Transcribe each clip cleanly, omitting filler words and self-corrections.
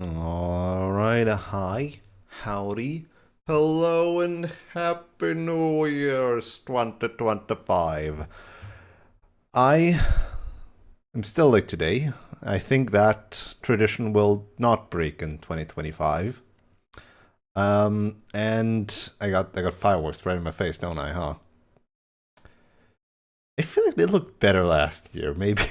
Alright, hi, howdy, hello, and happy New Year's 2025. I am still late today. I think that tradition will not break in 2025. And I got fireworks right in my face, don't I, huh? I feel like they looked better last year, maybe.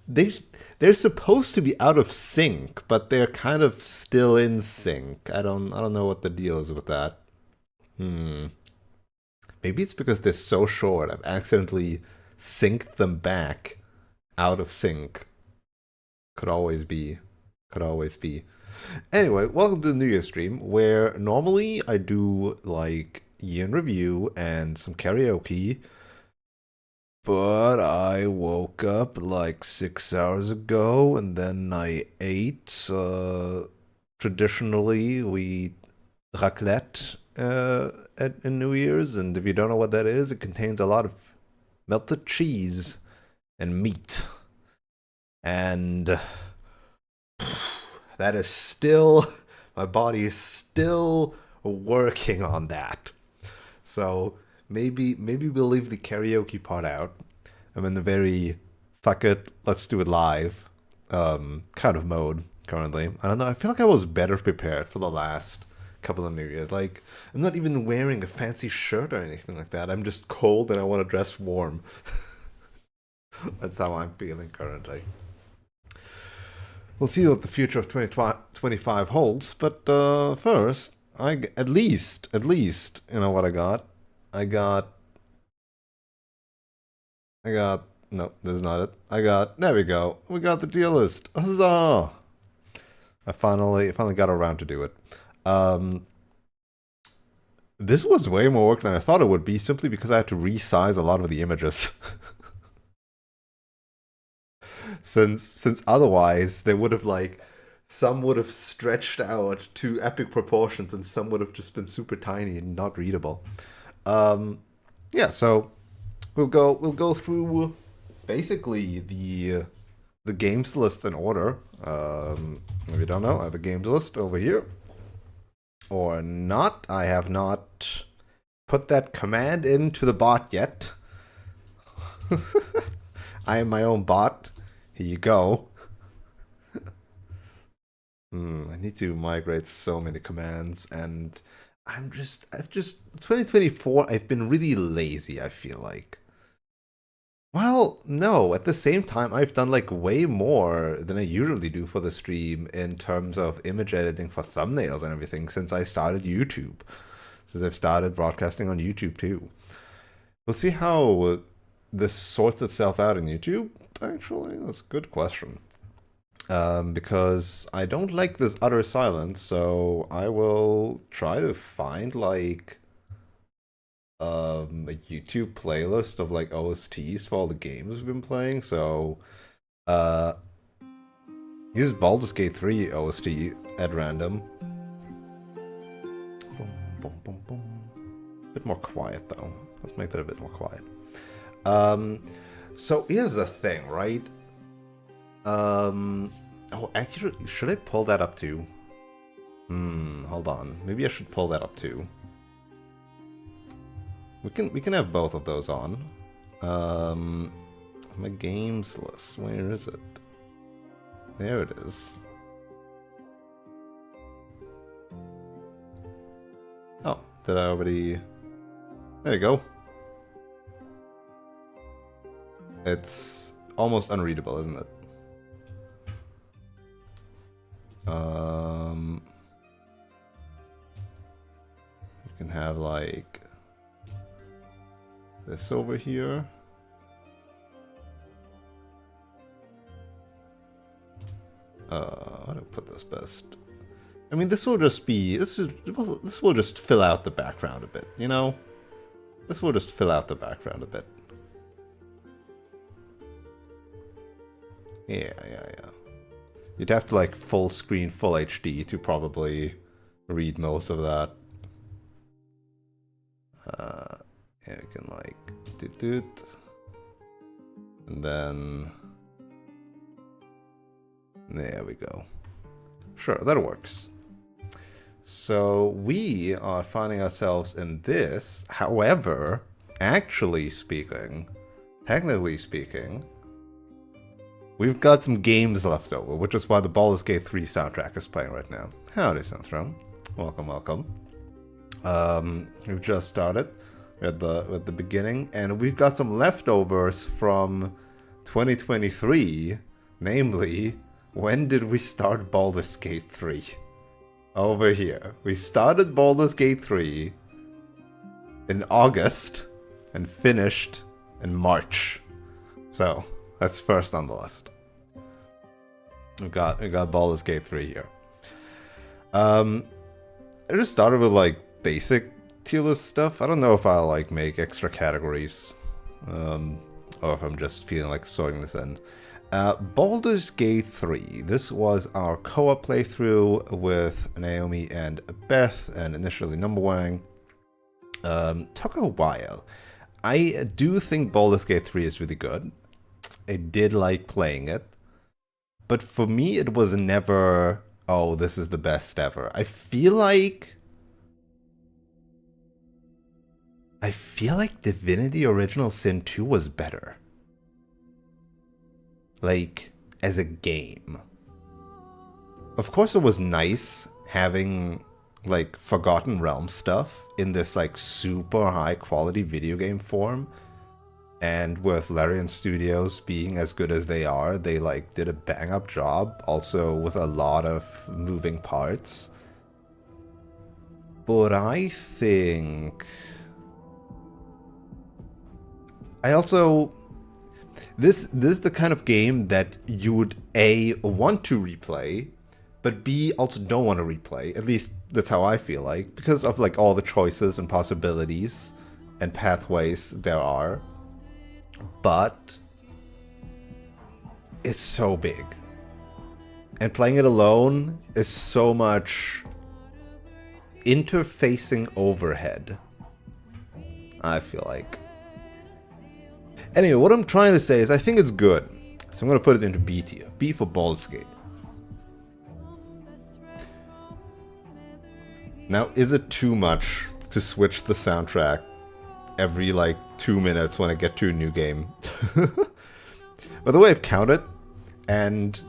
They they're supposed to be out of sync, but they're kind of still in sync. I don't know what the deal is with that. Hmm. Maybe it's because they're so short. I've accidentally synced them back out of sync. Could always be. Could always be. Anyway, welcome to the New Year stream, where normally I do like year in review and some karaoke, but I woke up like 6 hours ago and then I ate. Traditionally, we raclette in New Year's, and if you don't know what that is, it contains a lot of melted cheese and meat. And that is still, my body is still working on that. So maybe we'll leave the karaoke part out. I'm in the very fuck it, let's do it live kind of mode currently. I don't know. I feel like I was better prepared for the last couple of New Year's. Like I'm not even wearing a fancy shirt or anything like that. I'm just cold and I want to dress warm. That's how I'm feeling currently. We'll see what the future of 2025 holds. But first, at least, you know what I got? I got no, this is not it. There we go. We got the deal list. Huzzah! I finally got around to do it. Um, this was way more work than I thought it would be, simply because I had to resize a lot of the images. Since otherwise they would have like some would have stretched out to epic proportions and some would have just been super tiny and not readable. Um, yeah, so we'll go through basically the games list in order. If you don't know, I have a games list over here. Or not. I have not put that command into the bot yet. I am my own bot. Here you go. I need to migrate so many commands, and I've just 2024. I've been really lazy. I feel like. Well, no. At the same time, I've done like way more than I usually do for the stream in terms of image editing for thumbnails and everything since I started YouTube. Since I've started broadcasting on YouTube too. We'll see how this sorts itself out in YouTube. Actually, that's a good question. Because I don't like this utter silence, so I will try to find like a YouTube playlist of like OSTs for all the games we've been playing. So uh use Baldur's Gate 3 OST at random. Boom, boom, boom, boom. A bit more quiet though. Let's make that a bit more quiet. Um so here's the thing, right? Oh, actually, should I pull that up too? Hold on. Maybe I should pull that up too. We can have both of those on. My games list. Where is it? There it is. Oh, did I already? There you go. It's almost unreadable, isn't it? You can have like this over here. How do I put this best? I mean, this will just be this will just fill out the background a bit, you know. This will just fill out the background a bit. Yeah. You'd have to like full screen, full HD to probably read most of that. Yeah, we can like doot. And then there we go. Sure, that works. So we are finding ourselves in this. However, actually speaking, technically speaking, we've got some games left over, which is why the Baldur's Gate 3 soundtrack is playing right now. Howdy, Sunthrum. Welcome, welcome. We've just started at the beginning, and we've got some leftovers from 2023, namely, when did we start Baldur's Gate 3? Over here. We started Baldur's Gate 3 in August and finished in March. So, that's first on the list. We got Baldur's Gate 3 here. I just started with like basic tier list stuff. I don't know if I'll like make extra categories. Or if I'm just feeling like sorting this in. Baldur's Gate 3. This was our co-op playthrough with Naomi and Beth, and initially Numberwang. Took a while. I do think Baldur's Gate 3 is really good. I did like playing it. But for me, it was never, oh, this is the best ever. I feel like Divinity Original Sin 2 was better. Like, as a game. Of course it was nice having, like, Forgotten Realms stuff in this, like, super high quality video game form. And with Larian Studios being as good as they are, they, like, did a bang-up job. Also with a lot of moving parts. But I think... This is the kind of game that you would A, want to replay, but B, also don't want to replay. At least that's how I feel like, because of like all the choices and possibilities and pathways there are. But it's so big. And playing it alone is so much interfacing overhead, I feel like. Anyway, what I'm trying to say is I think it's good. So I'm going to put it into B tier. B for Baldur's Gate. Now, is it too much to switch the soundtrack every, like, 2 minutes when I get to a new game? By the way, I've counted, and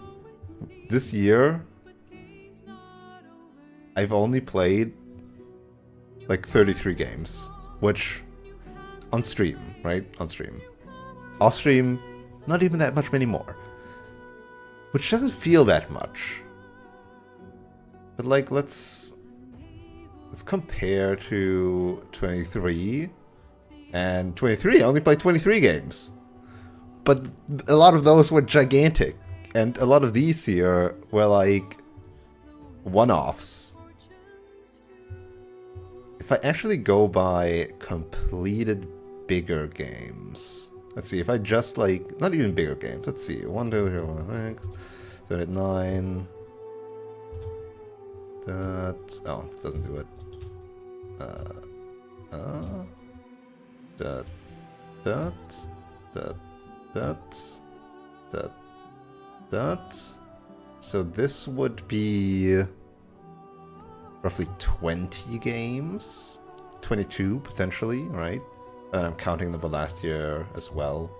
this year, I've only played, like, 33 games. Which, on stream, right? On stream. Off stream, not even that much anymore. Which doesn't feel that much. But like, let's compare to 23. And 23, I only played 23 games. But a lot of those were gigantic. And a lot of these here were like one-offs. If I actually go by completed bigger games... Let's see, if I just like, not even bigger games, let's see, 1, 2, 3, 4, 6, 7, 8, 9, that, oh, it doesn't do it, that, so this would be roughly 20 games, 22 potentially, right? And I'm counting them for last year as well.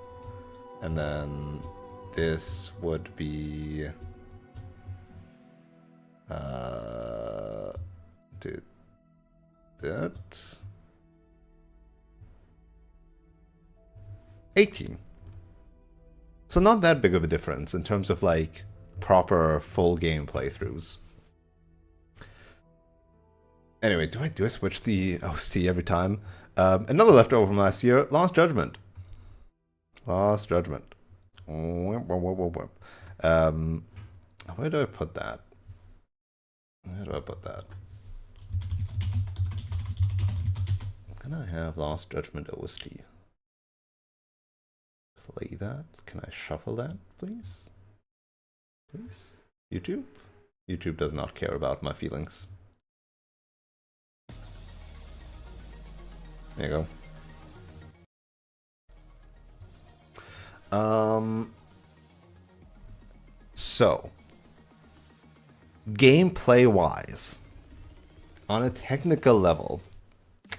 And then this would be... Dude, that... 18. So not that big of a difference in terms of like proper full game playthroughs. Anyway, do I switch the OST every time? Another leftover from last year, Lost Judgment. Lost Judgment. Where do I put that? Where do I put that? Can I have Lost Judgment OST? Play that? Can I shuffle that, please? Please? YouTube? YouTube does not care about my feelings. There you go. So Gameplay-wise, on a technical level,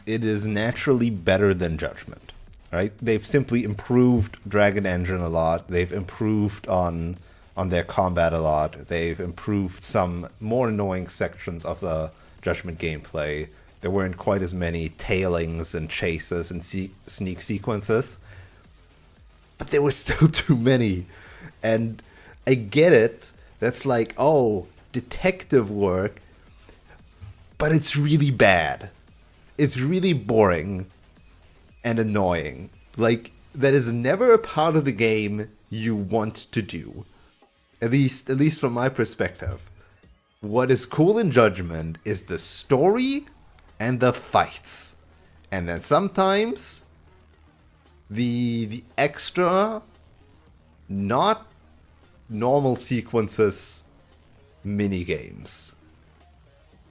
it is naturally better than Judgment, right? They've simply improved Dragon Engine a lot. They've improved on their combat a lot. They've improved some more annoying sections of the Judgment gameplay. There weren't quite as many tailings and chases and sneak sequences, but there were still too many. And I get it. That's like, oh, detective work, but it's really bad. It's really boring and annoying. Like, that is never a part of the game you want to do. At least from my perspective. What is cool in Judgment is the story and the fights. And then sometimes the extra, not normal sequences, mini games.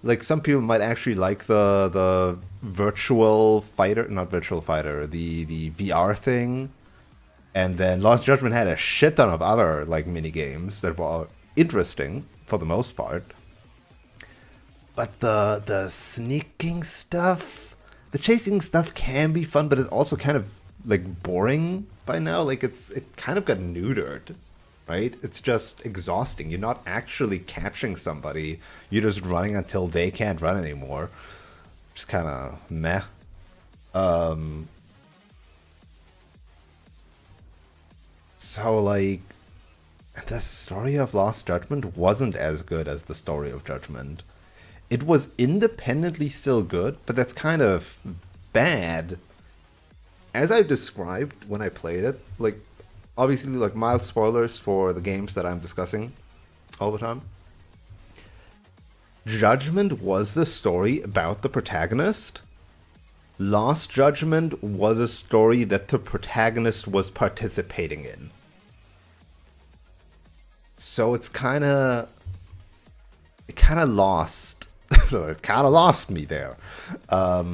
Like, some people might actually like the virtual fighter, not virtual fighter, the VR thing. And then Lost Judgment had a shit ton of other like mini games that were interesting for the most part. But the sneaking stuff, the chasing stuff can be fun, but it's also kind of like boring by now. Like, it kind of got neutered, right? It's just exhausting. You're not actually catching somebody. You're just running until they can't run anymore. Just kind of meh. So, like, the story of Lost Judgment wasn't as good as the story of Judgment. It was independently still good, but that's kind of bad. As I've described when I played it, like, obviously, like, mild spoilers for the games that I'm discussing all the time. Judgment was the story about the protagonist. Lost Judgment was a story that the protagonist was participating in. So it kind of lost. It kind of lost me there. I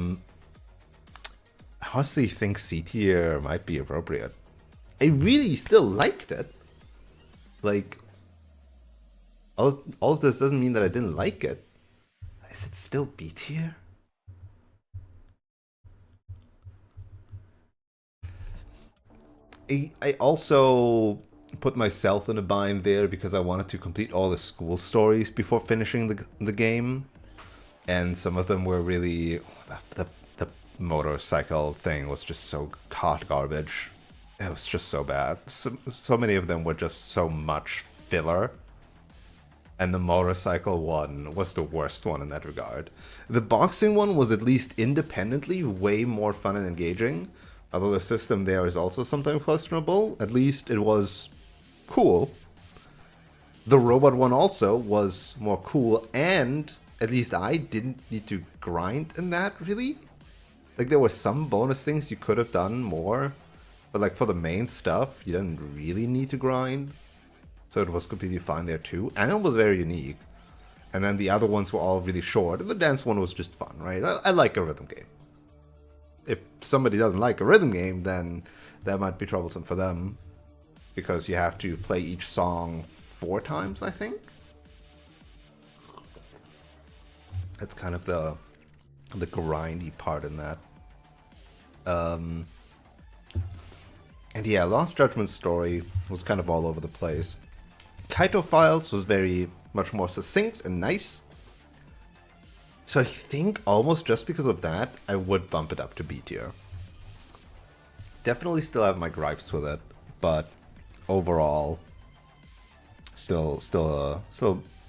honestly think C tier might be appropriate. I really still liked it. Like, all of this doesn't mean that I didn't like it. Is it still B tier? I also put myself in a bind there because I wanted to complete all the school stories before finishing the game. And some of them were really... The motorcycle thing was just so hot garbage. It was just so bad. So many of them were just so much filler. And the motorcycle one was the worst one in that regard. The boxing one was at least independently way more fun and engaging. Although the system there is also sometimes questionable. At least it was cool. The robot one also was more cool, and at least I didn't need to grind in that, really. Like, there were some bonus things you could have done more, but like for the main stuff, you didn't really need to grind. So it was completely fine there too, and it was very unique. And then the other ones were all really short, and the dance one was just fun, right? I like a rhythm game. If somebody doesn't like a rhythm game, then that might be troublesome for them, because you have to play each song 4 times, I think. That's kind of the grindy part in that. And yeah, Lost Judgment's story was kind of all over the place. Kaito Files was very much more succinct and nice. So I think almost just because of that, I would bump it up to B tier. Definitely still have my gripes with it, but overall, still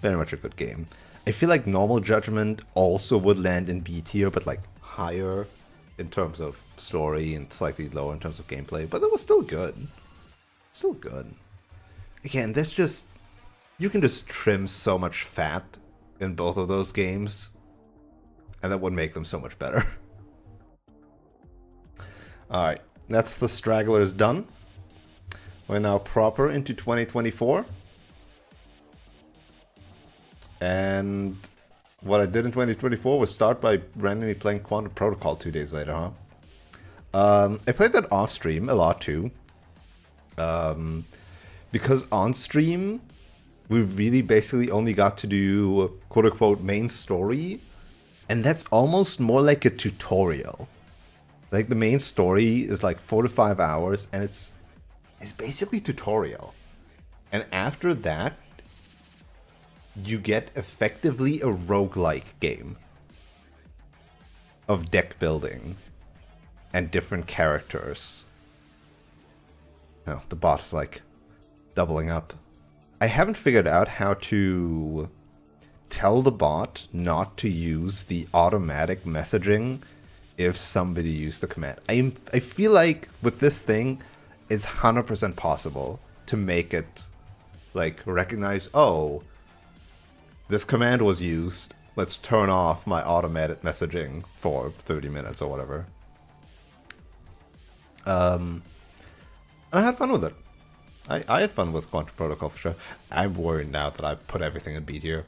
very much a good game. I feel like normal Judgment also would land in B tier, but like higher in terms of story and slightly lower in terms of gameplay, but it was still good. Still good. Again, there's just... You can just trim so much fat in both of those games, and that would make them so much better. Alright, that's the Stragglers done. We're now proper into 2024. And what I did in 2024 was start by randomly playing Quantum Protocol 2 days later, huh? I played that off stream a lot too. Because on stream, we really basically only got to do quote unquote main story, and that's almost more like a tutorial. Like the main story is like 4 to 5 hours, and it's basically tutorial. And after that, you get effectively a roguelike game of deck building and different characters. Oh, the bot is like doubling up. I haven't figured out how to tell the bot not to use the automatic messaging if somebody used the command. I feel like with this thing, it's 100% possible to make it like recognize, oh, this command was used. Let's turn off my automated messaging for 30 minutes or whatever. And I had fun with it. I had fun with Quantum Protocol for sure. I'm worried now that I put everything in B tier.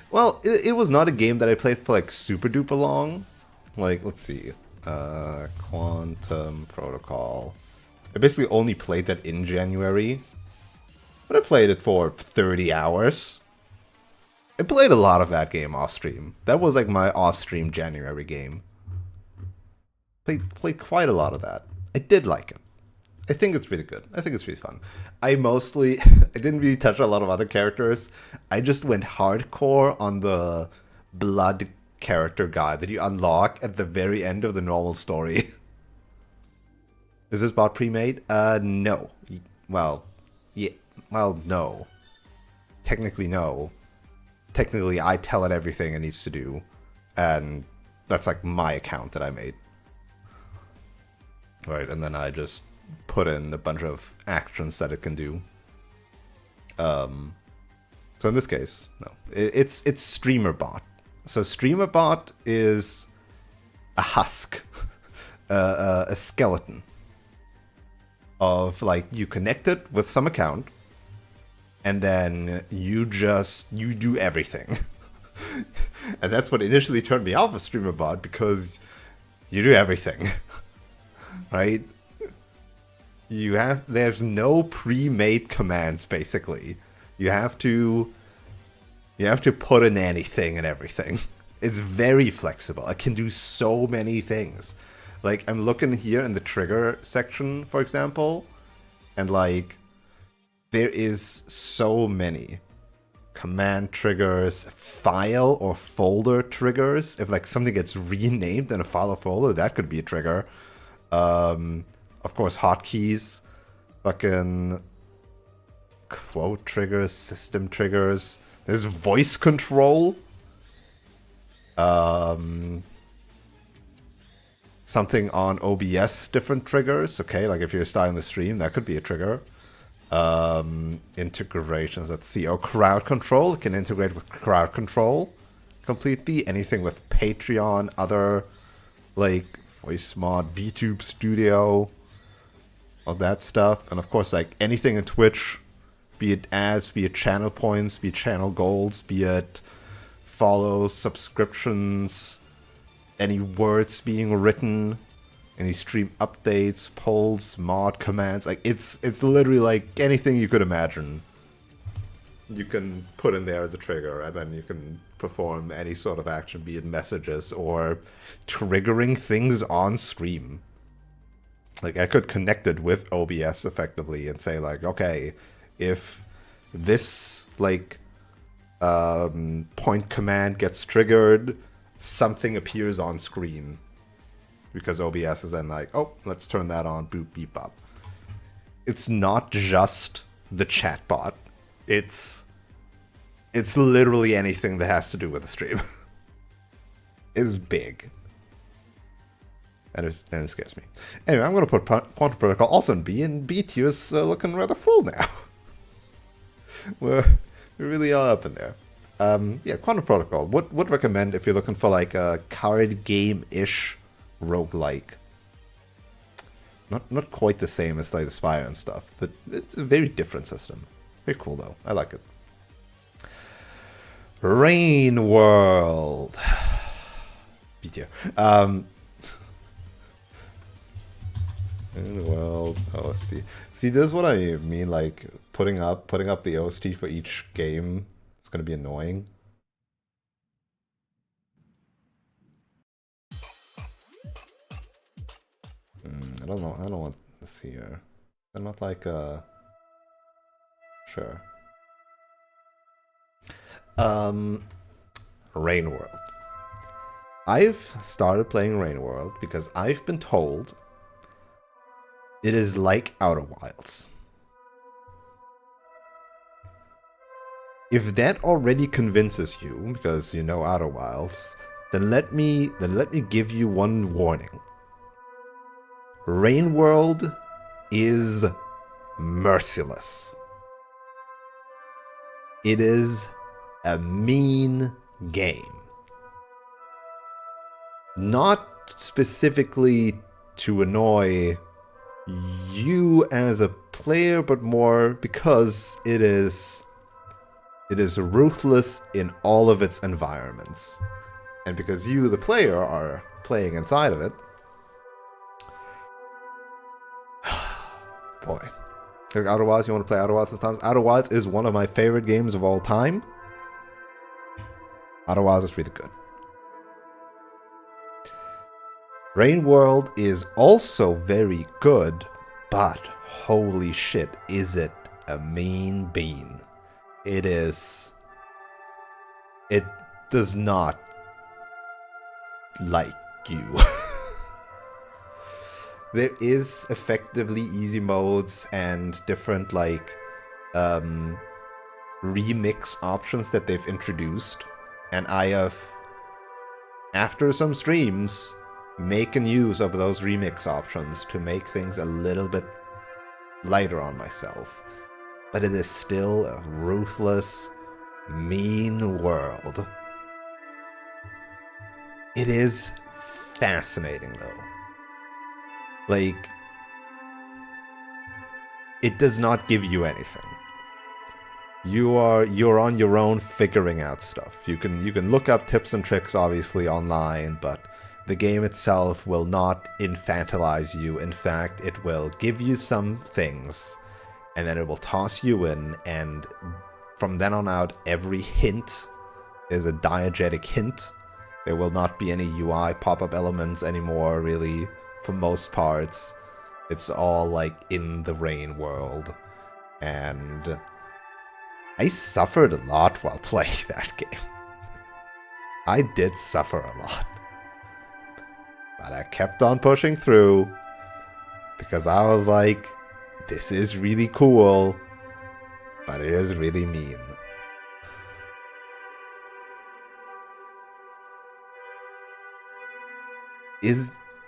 Well, it was not a game that I played for like super duper long. Like, let's see. Quantum Protocol. I basically only played that in January. But I played it for 30 hours. I played a lot of that game off stream. That was like my off stream January game. Played quite a lot of that. I did like it. I think it's really good. I think it's really fun. I didn't really touch a lot of other characters. I just went hardcore on the blood character guide that you unlock at the very end of the normal story. Is this bot pre-made? No. Well, yeah. Well, no. Technically, no. Technically, I tell it everything it needs to do. And that's like my account that I made. Right, and then I just put in a bunch of actions that it can do. So in this case, no. It's StreamerBot. So StreamerBot is a husk. A skeleton. Of, like, you connect it with some account. And then you do everything. And that's what initially turned me off of StreamerBot, because you do everything. Right? There's no pre-made commands, basically. You have to put in anything and everything. It's very flexible. It can do so many things. Like, I'm looking here in the trigger section, for example, and like, there is so many command triggers, file or folder triggers. If like something gets renamed in a file or folder, that could be a trigger. Of course, hotkeys, fucking quote triggers, system triggers. There's voice control. Something on OBS, different triggers. Okay, like if you're starting the stream, that could be a trigger. Integrations, let's see. Oh, crowd control. It can integrate with crowd control completely. Anything with Patreon, other like voice mod, VTube Studio, all that stuff. And of course, like anything in Twitch, be it ads, be it channel points, be it channel goals, be it follows, subscriptions, any words being written, any stream updates, polls, mod commands. Like it's literally like anything you could imagine. You can put in there as a trigger, and then you can perform any sort of action, be it messages or triggering things on stream. Like I could connect it with OBS effectively and say like, okay, if this like point command gets triggered, something appears on screen. Because OBS is then like, oh, let's turn that on, boop, beep, bop. It's not just the chatbot. It's literally anything that has to do with the stream. Is big. And it scares me. Anyway, I'm going to put Quantum Protocol also in B, and B tier is looking rather full now. we really are up in there. Yeah, Quantum Protocol. Would recommend if you're looking for like a card game-ish roguelike. Not quite the same as like the Spire and stuff, but it's a very different system. Very cool though. I like it. Rain World. B tier. In the world OST. See, this is what I mean. Like putting up the OST for each game. It's gonna be annoying. I don't know. I don't want this here. I'm not like sure. Rain World. I've started playing Rain World because I've been told it is like Outer Wilds. If that already convinces you, because you know Outer Wilds, then let me give you one warning. Rain World is merciless. It is a mean game. Not specifically to annoy you as a player, but more because it is ruthless in all of its environments. And because you, the player, are playing inside of it, boy. Like Outer Wilds, you want to play Outer Wilds sometimes? Outer Wilds is one of my favorite games of all time. Outer Wilds is really good. Rain World is also very good, but holy shit, is it a mean bean. It is... It does not like you. There is effectively easy modes and different like remix options that they've introduced, and I have, after some streams, making use of those remix options to make things a little bit lighter on myself. But it is still a ruthless, mean world. It is fascinating though. Like, it does not give you anything. You're on your own figuring out stuff. You can look up tips and tricks obviously online, but the game itself will not infantilize you. In fact, it will give you some things, and then it will toss you in, and from then on out, every hint is a diegetic hint. There will not be any UI pop-up elements anymore, really, for most parts. It's all, like, in the Rain world. And I suffered a lot while playing that game. I did suffer a lot. But I kept on pushing through, because I was like, this is really cool, but it is really mean.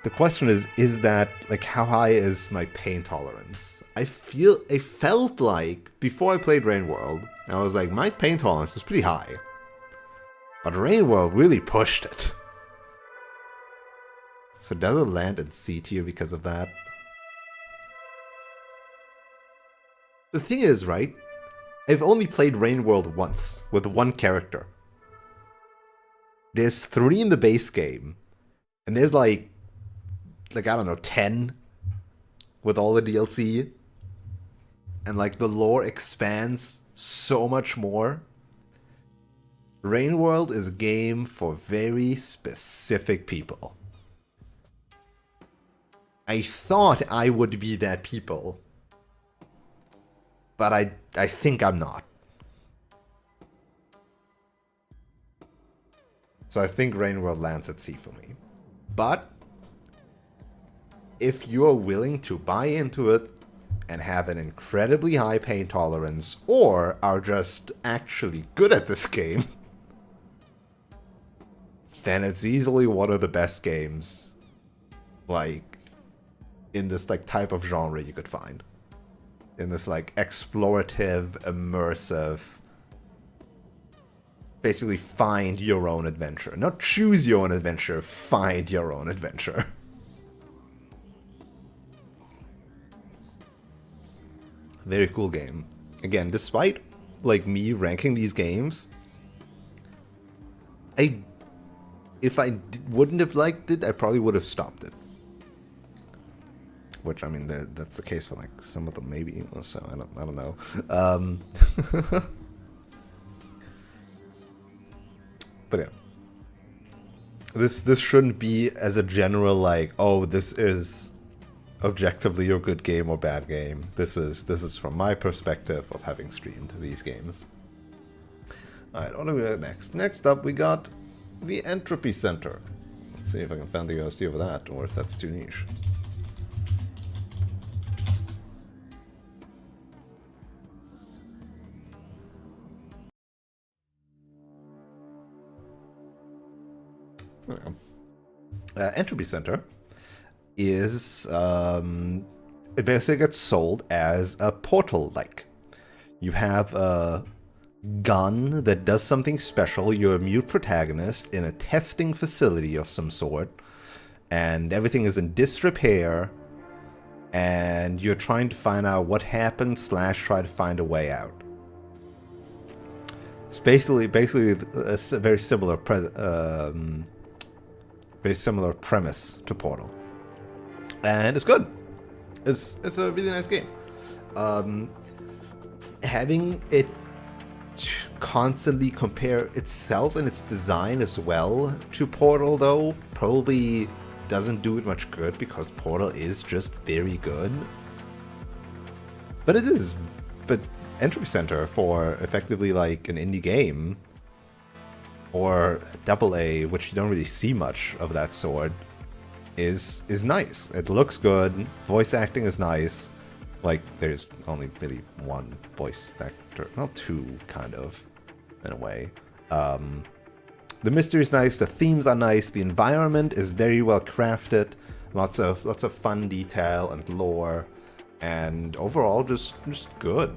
The question is that, like, how high is my pain tolerance? I felt like, before I played Rain World, I was like, my pain tolerance is pretty high. But Rain World really pushed it. So does it land in C tier because of that? The thing is, right, I've only played Rain World once, with one character. There's 3 in the base game, and there's like, I don't know, 10 with all the DLC. And like, the lore expands so much more. Rain World is a game for very specific people. I thought I would be that people, but I think I'm not. So I think Rain World lands at C for me. But if you're willing to buy into it and have an incredibly high pain tolerance, or are just actually good at this game, then it's easily one of the best games, like, in this like type of genre you could find. In this like explorative, immersive, basically find your own adventure. Not choose your own adventure, find your own adventure. Very cool game. Again, despite like me ranking these games, if I wouldn't have liked it, I probably would have stopped it. Which, I mean, that's the case for like some of them, maybe. So I don't know. But yeah, this shouldn't be as a general like, oh, this is objectively a good game or bad game. This is from my perspective of having streamed these games. All right, what do we got next? Next up, we got the Entropy Center. Let's see if I can find the OST of that, or if that's too niche. Entropy Center is it basically gets sold as a portal-like. You have a gun that does something special. You're a mute protagonist in a testing facility of some sort, and everything is in disrepair, and you're trying to find out what happened / try to find a way out. It's basically a very similar premise to Portal, and it's good. It's a really nice game. Having it constantly compare itself and its design as well to Portal, though, probably doesn't do it much good, because Portal is just very good. But it is. But Entropy Center, for effectively like an indie game, or AA, which you don't really see much of that sort, is nice. It looks good. Voice acting is nice. Like, there's only really one voice actor, not two, kind of, in a way. The mystery is nice. The themes are nice. The environment is very well crafted. Lots of fun detail and lore, and overall just good.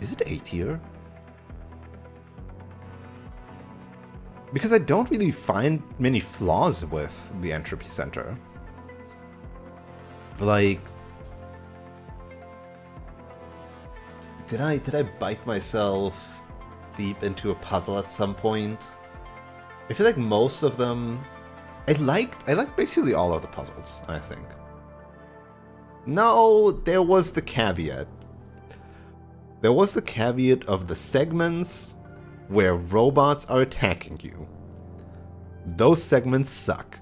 Is it A tier? Because I don't really find many flaws with the Entropy Center. Like, did I bite myself deep into a puzzle at some point? I feel like most of them, I liked basically all of the puzzles, I think. No, there was the caveat. There was the caveat of the segments where robots are attacking you. Those segments suck.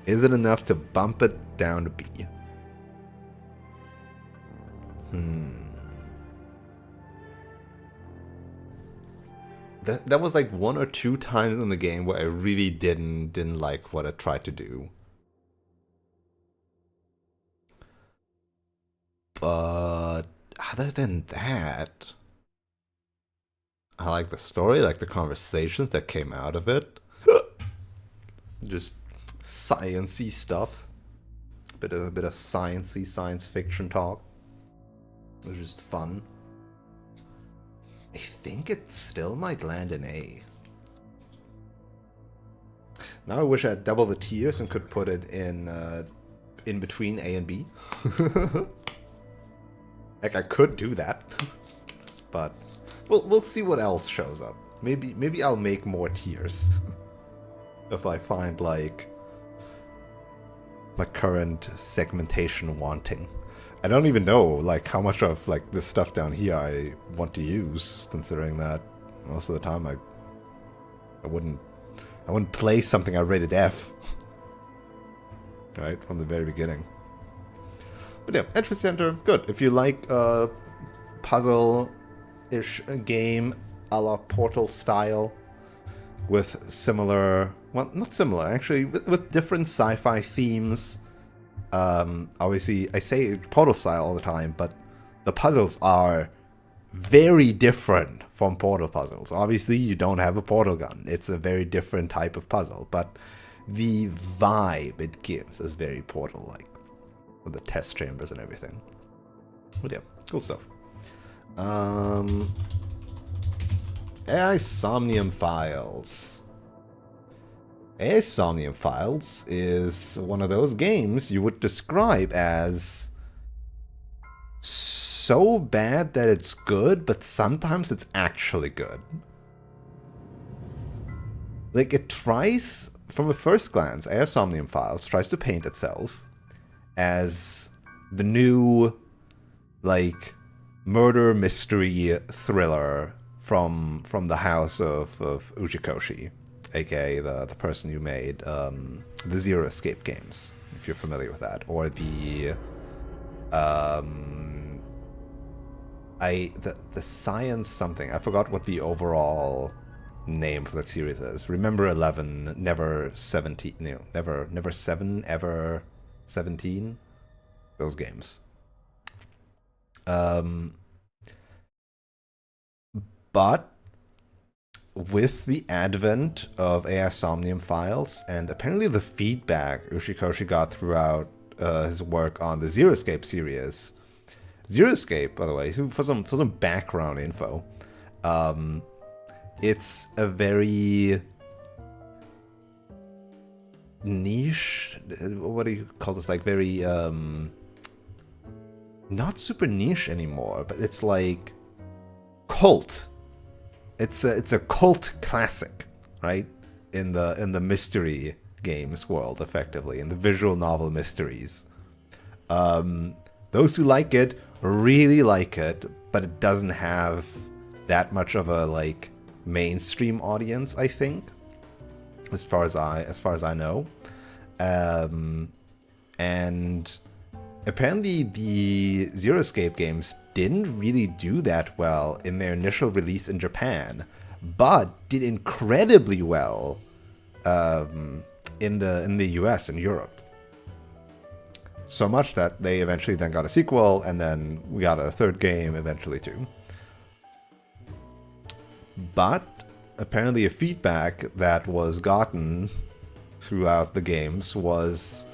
Is it enough to bump it down to B? That was like 1 or 2 times in the game where I really didn't like what it tried to do. But other than that, I like the story, like the conversations that came out of it. Just science-y stuff. A bit of science-y science fiction talk. It was just fun. I think it still might land an A. Now I wish I had double the tiers and could put it in between A and B. Like, I could do that, but we'll see what else shows up. Maybe I'll make more tiers if I find like my current segmentation wanting. I don't even know like how much of like this stuff down here I want to use, considering that most of the time I wouldn't play something I rated F. Right from the very beginning. But yeah, Entropy Center, good. If you like puzzle-ish game a la Portal style, with similar, well, not similar, actually, with different sci-fi themes. Obviously, I say Portal style all the time, but the puzzles are very different from Portal puzzles. Obviously, you don't have a portal gun. It's a very different type of puzzle, but the vibe it gives is very Portal-like. With the test chambers and everything. But yeah, cool stuff. AI Somnium Files. AI Somnium Files is one of those games you would describe as so bad that it's good, but sometimes it's actually good. Like, it tries from a first glance, AR Somnium Files tries to paint itself as the new, like, murder mystery thriller from the house of Ujikoshi, aka the person who made the Zero Escape games, if you're familiar with that, or the science something. I forgot what the overall name for that series is. Remember 11, never 17, never 7, ever 17. Those games. But with the advent of AR Somnium Files, and apparently the feedback Ushikoshi got throughout his work on the Zero Escape series. Zero Escape, by the way, for some background info, it's a very niche. What do you call this? Like very not super niche anymore, but it's like cult. It's a cult classic, right? In the mystery games world, effectively, in the visual novel mysteries. Those who like it really like it, but it doesn't have that much of a like mainstream audience, I think, as far as I know. And apparently the Zero Escape games didn't really do that well in their initial release in Japan, but did incredibly well in the US and Europe. So much that they eventually then got a sequel, and then we got a third game eventually too. But apparently a feedback that was gotten throughout the games was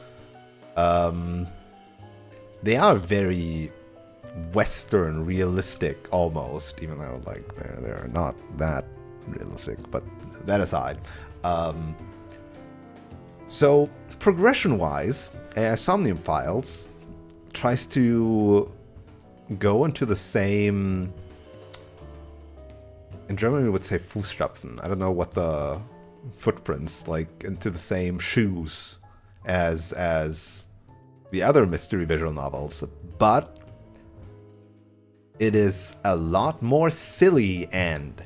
they are very Western realistic almost, even though like they're not that realistic, but that aside. So progression wise, Somnium Files tries to go into the same, in German we would say Fußstapfen. I don't know what the footprints, like into the same shoes as the other mystery visual novels, but it is a lot more silly and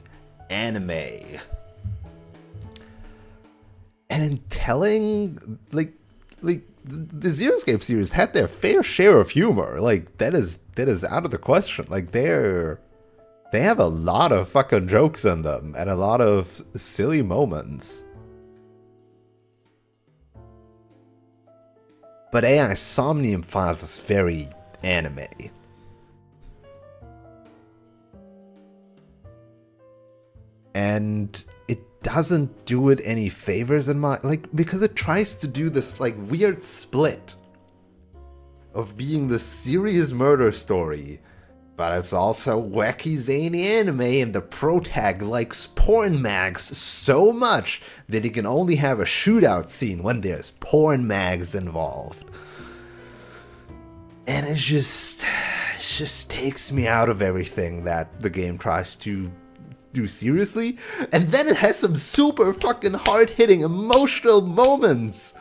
anime. And in telling, like the Zero Escape series had their fair share of humor. Like that is out of the question. Like they have a lot of fucking jokes in them and a lot of silly moments. But AI Somnium Files is very anime. And it doesn't do it any favors in my, like, because it tries to do this like weird split of being the serious murder story, but it's also wacky zany anime, and the protag likes porn mags so much that he can only have a shootout scene when there's porn mags involved. And it just takes me out of everything that the game tries to do seriously, and then it has some super fucking hard-hitting emotional moments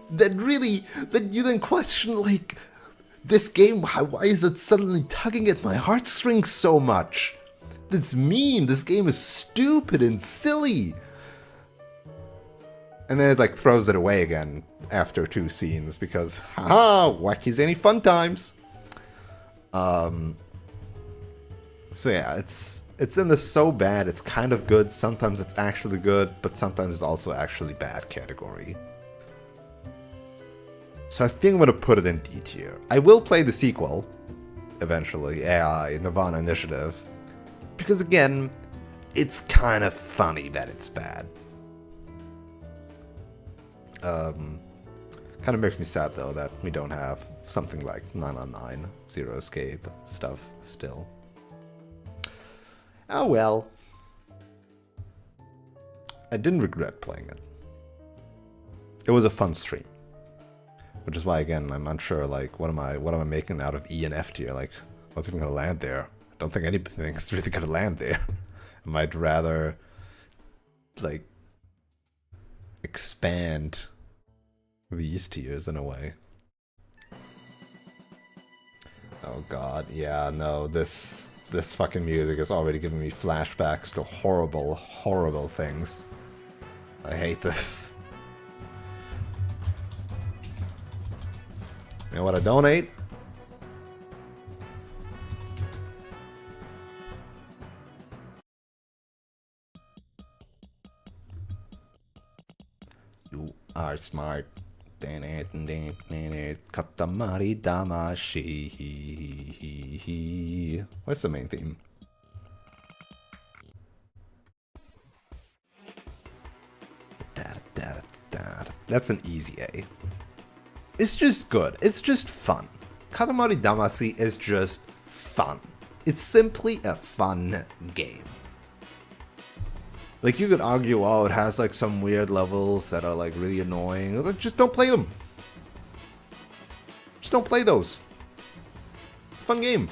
that you then question, like, this game, why is it suddenly tugging at my heartstrings so much? That's mean, this game is stupid and silly. And then it like throws it away again after 2 scenes because, haha, wacky zany fun times. So yeah, it's in the so bad it's kind of good, sometimes it's actually good, but sometimes it's also actually bad category. So I think I'm going to put it in D tier. I will play the sequel, eventually, AI, Nirvana Initiative, because again, it's kind of funny that it's bad. Kind of makes me sad though that we don't have something like 9 on 9, Zero Escape stuff still. Oh well. I didn't regret playing it. It was a fun stream. Which is why, again, I'm unsure, like, what am I making out of E and F tier? Like, what's even gonna land there? I don't think anything's really gonna land there. I might rather, like expand these tiers in a way. Oh god, yeah, no, this fucking music is already giving me flashbacks to horrible, horrible things. I hate this. You know what I don't hate? You are smart. Katamari damashi. Where's the main theme? That's an easy A. It's just good. It's just fun. Katamari Damacy is just fun. It's simply a fun game. Like, you could argue, oh, it has like some weird levels that are like really annoying. Like, just don't play them. Just don't play those. It's a fun game.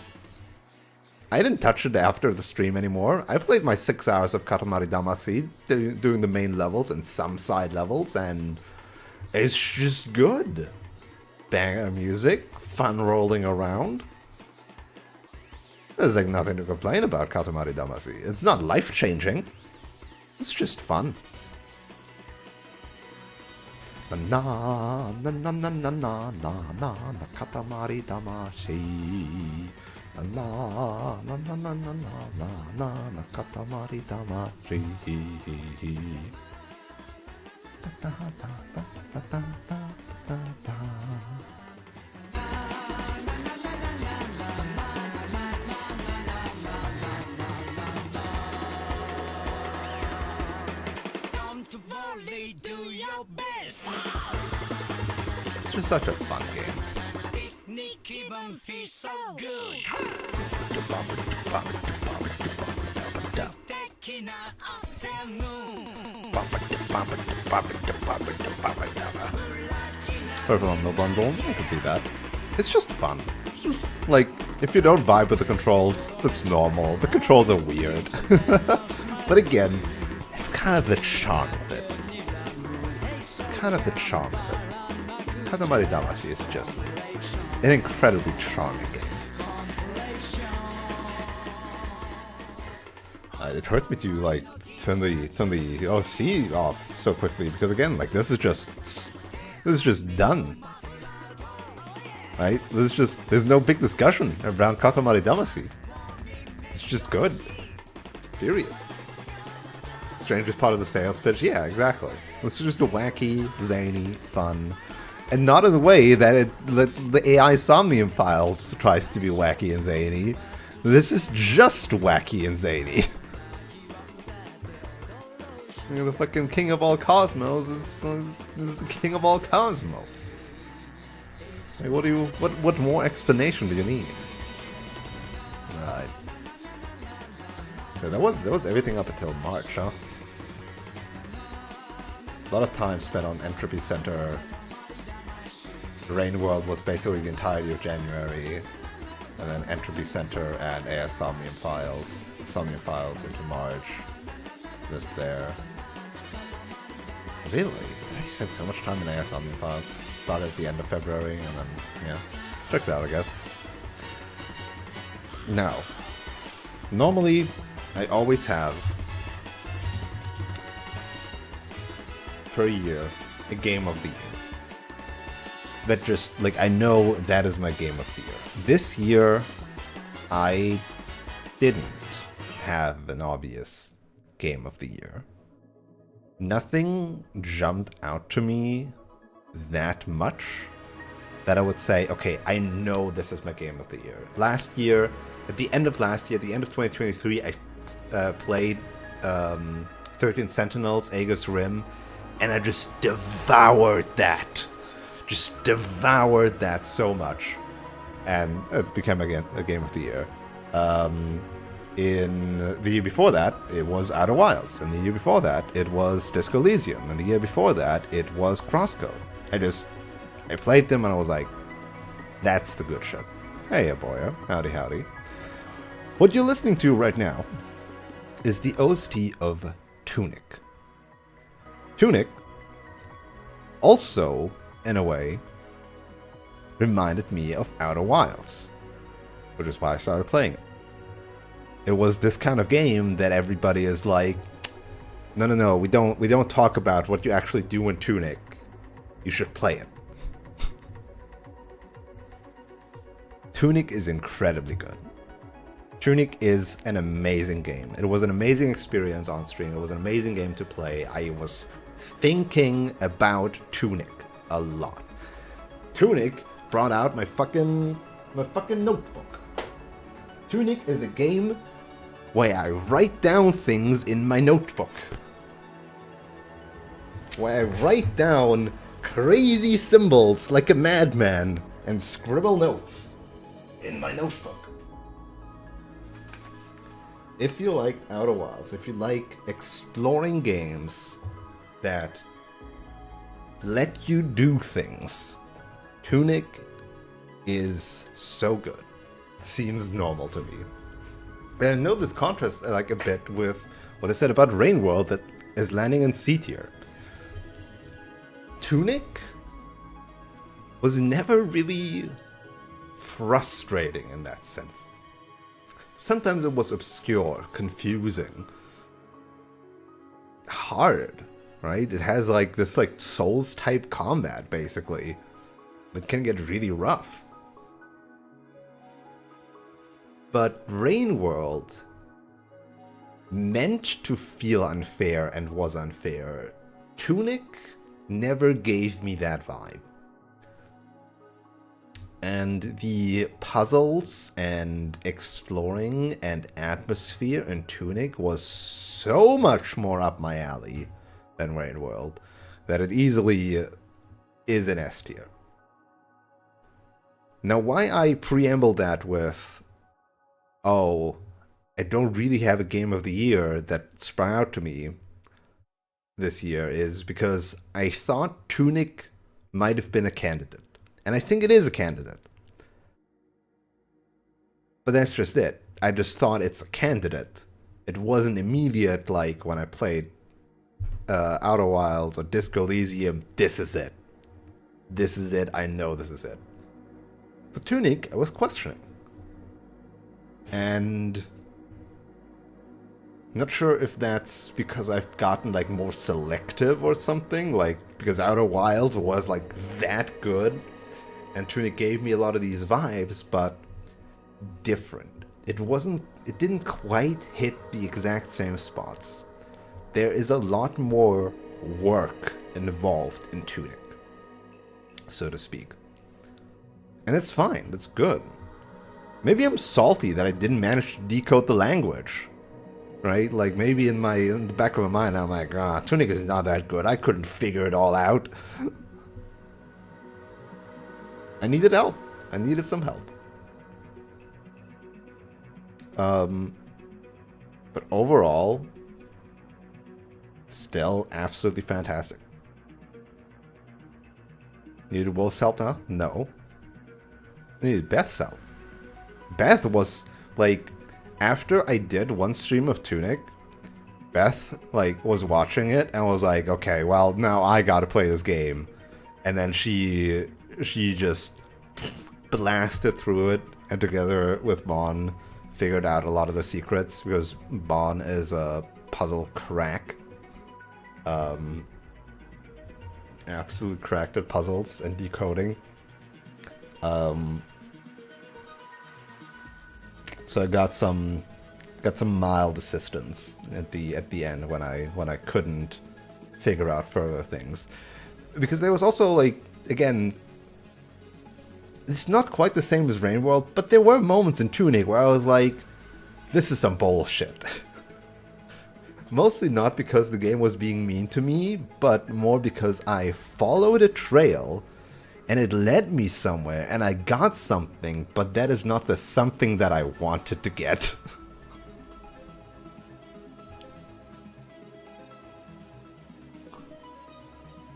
I didn't touch it after the stream anymore. I played my 6 hours of Katamari Damacy, doing the main levels and some side levels, and it's just good. Banger music, fun rolling around. There's like nothing to complain about Katamari Damacy. It's not life-changing. It's just fun. Na na na na na na na na na Katamari Damacy. Na na na na na na na na Katamari Damacy. Da da da da da da da da. It's just such a fun game. Purple on the bundle, I can see that. It's just fun. It's just, like, if you don't vibe with the controls, that's normal. The controls are weird. But again, it's kind of the charm of it. It's kind of the charm of it. Katamari Damacy is just an incredibly charming game. It hurts me to like turn the OC off so quickly because again, like this is just done. Right? There's no big discussion around Katamari Damacy. It's just good. Period. Strangest part of the sales pitch? Yeah, exactly. This is just a wacky, zany, fun, and not in the way that the AI Somnium Files tries to be wacky and zany. This is just wacky and zany. The fucking king of all cosmos is the king of all cosmos. Like, what more explanation do you need? Alright. So that was everything up until March, huh? A lot of time spent on Entropy Center. Rain World was basically the entirety of January. And then Entropy Center and AS Somnium Files into March. This there. Really? I spent so much time in AS Omnium Files. Started at the end of February, and then, yeah. Checks out, I guess. Now, normally, I always have, per year, a game of the year. That just, like, I know that is my game of the year. This year, I didn't have an obvious game of the year. Nothing jumped out to me that much that I would say, okay, I know this is my game of the year. Last year, at the end of 2023, I played 13 Sentinels, Aegis Rim, and I just devoured that. Just devoured that so much. And it became, again, a game of the year. In the year before that, it was Outer Wilds. And the year before that, it was Disco Elysium. And the year before that, it was Crosscode. I played them and I was like, that's the good shit. Hey, boyo. Howdy, howdy. What you're listening to right now is the OST of Tunic. Tunic also, in a way, reminded me of Outer Wilds, which is why I started playing it. It was this kind of game that everybody is like, no, we don't talk about what you actually do in Tunic. You should play it. Tunic is incredibly good. Tunic is an amazing game. It was an amazing experience on stream. It was an amazing game to play. I was thinking about Tunic a lot. Tunic brought out my fucking notebook. Tunic is a game where I write down things in my notebook. Where I write down crazy symbols like a madman and scribble notes in my notebook. If you like Outer Wilds, if you like exploring games that let you do things, Tunic is so good. It seems normal to me. And I know this contrasts like a bit with what I said about Rain World that is landing in C tier. Tunic was never really frustrating in that sense. Sometimes it was obscure, confusing, hard, right? It has like this like Souls type combat basically. It can get really rough. But Rain World meant to feel unfair and was unfair. Tunic never gave me that vibe. And the puzzles and exploring and atmosphere in Tunic was so much more up my alley than Rain World that it easily is an S tier. Now, why I preamble that with, oh, I don't really have a game of the year that sprung out to me this year is because I thought Tunic might have been a candidate. And I think it is a candidate. But that's just it. I just thought it's a candidate. It wasn't immediate like when I played Outer Wilds or Disco Elysium. This is it. This is it. I know this is it. For Tunic, I was questioning. And I'm not sure if that's because I've gotten like more selective or something. Like because Outer Wilds was like that good. And Tunic gave me a lot of these vibes, but different. It didn't quite hit the exact same spots. There is a lot more work involved in Tunic, so to speak. And it's fine, that's good. Maybe I'm salty that I didn't manage to decode the language. Right? Like maybe in the back of my mind I'm like, Tunic is not that good. I couldn't figure it all out. I needed help. I needed some help. But overall, still absolutely fantastic. Needed Wolf's help now? No. Needed Beth's help. Beth was like, after I did one stream of Tunic, Beth like was watching it and was like, okay, well now I gotta play this game. And then she just blasted through it, and together with Bon figured out a lot of the secrets because Bon is a puzzle crack. Absolute cracked at puzzles and decoding. So I got some mild assistance at the end when I couldn't figure out further things, because there was also like, again, it's not quite the same as Rain World, but there were moments in Tunic where I was like, this is some bullshit. Mostly not because the game was being mean to me, but more because I followed a trail and it led me somewhere and I got something, but that is not the something that I wanted to get.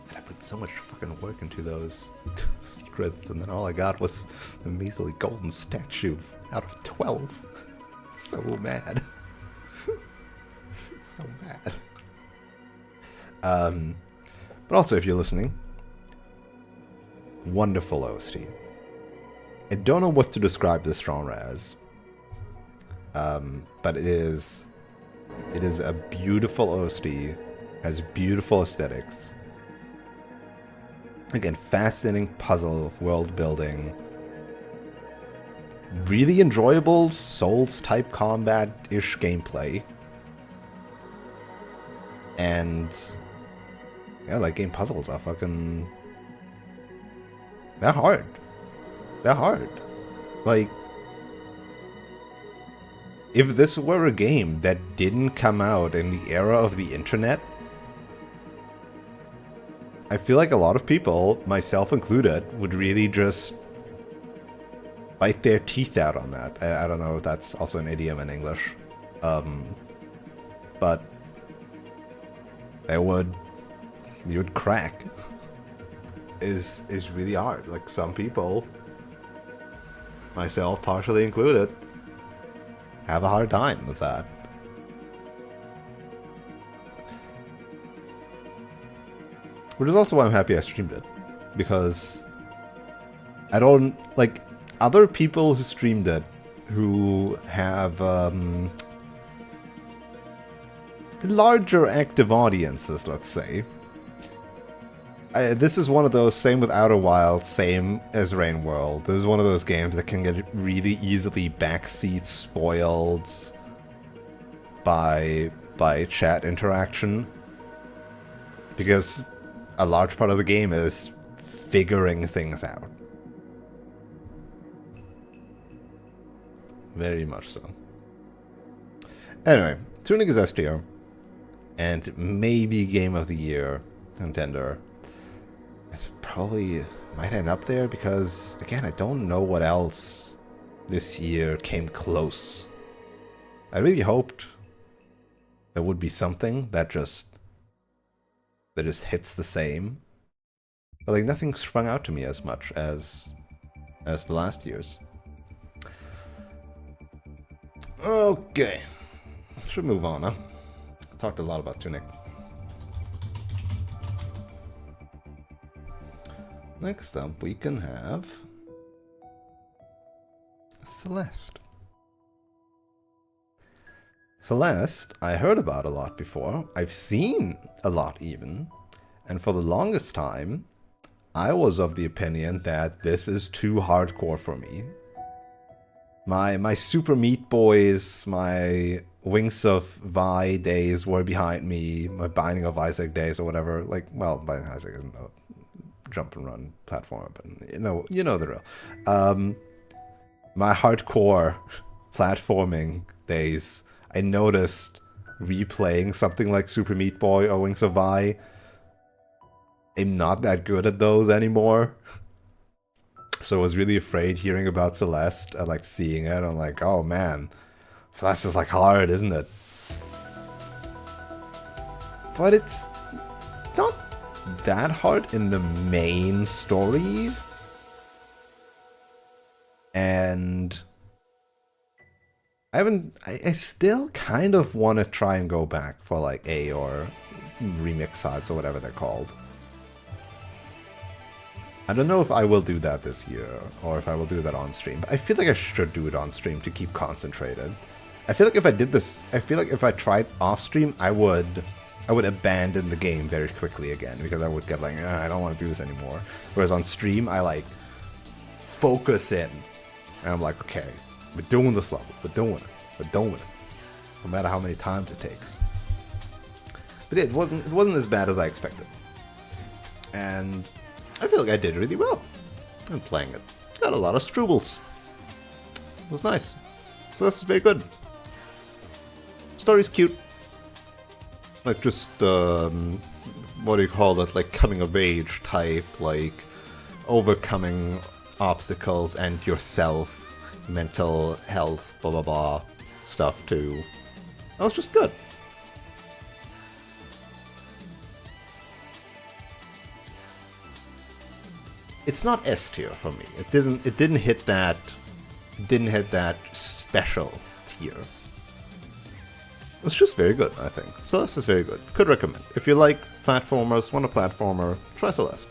And I put so much fucking work into those secrets, and then all I got was a measly golden statue out of 12. So mad. So mad. But also, if you're listening, wonderful OST. I don't know what to describe this genre as, but it is a beautiful OST, has beautiful aesthetics. Again, fascinating puzzle world building. Really enjoyable Souls-type combat-ish gameplay. And yeah, like game puzzles are fucking... They're hard. They're hard. Like, if this were a game that didn't come out in the era of the internet, I feel like a lot of people, myself included, would really just bite their teeth out on that. I don't know if that's also an idiom in English. But you would crack. is really hard. Like, some people, myself partially included, have a hard time with that. Which is also why I'm happy I streamed it. Because I don't, like, other people who streamed it, who have larger active audiences, let's say. This is one of those, same with Outer Wilds, same as Rain World. This is one of those games that can get really easily backseat spoiled by chat interaction. Because a large part of the game is figuring things out. Very much so. Anyway, Tunic is S tier. And maybe Game of the Year contender. It's probably might end up there because, again, I don't know what else this year came close. I really hoped there would be something that just hits the same. But like, nothing sprung out to me as much as the last year's. Okay. Should move on, huh? Talked a lot about Tunic. Next up, we can have Celeste. Celeste, I heard about a lot before. I've seen a lot even. And for the longest time, I was of the opinion that this is too hardcore for me. My Super Meat Boys, my Wings of Vi days were behind me. My Binding of Isaac days or whatever. Like, well, Binding of Isaac isn't a jump and run platform, but you know the real. My hardcore platforming days, I noticed replaying something like Super Meat Boy or Wings of Vi. I'm not that good at those anymore. So I was really afraid hearing about Celeste and like seeing it. I'm like, oh man, Celeste is like hard, isn't it? But it's not that hard in the main story. And I still kind of want to try and go back for like A or remix sides or whatever they're called. I don't know if I will do that this year, or if I will do that on stream. But I feel like I should do it on stream to keep concentrated. I feel like if I did this, I feel like if I tried off stream, I would abandon the game very quickly again, because I would get like, I don't want to do this anymore. Whereas on stream, I like focus in, and I'm like, okay, we're doing this level, we're doing it, no matter how many times it takes. But it wasn't as bad as I expected, and I feel like I did really well in playing it. Got a lot of strubles. It was nice. So this is very good. Story's cute. Like just, what do you call it? Like coming of age type, like overcoming obstacles and yourself, mental health, blah blah blah stuff too. That was just good. It's not S tier for me. It didn't hit that special tier. It's just very good, I think. Celeste is very good. Could recommend. If you like platformers, want a platformer, try Celeste.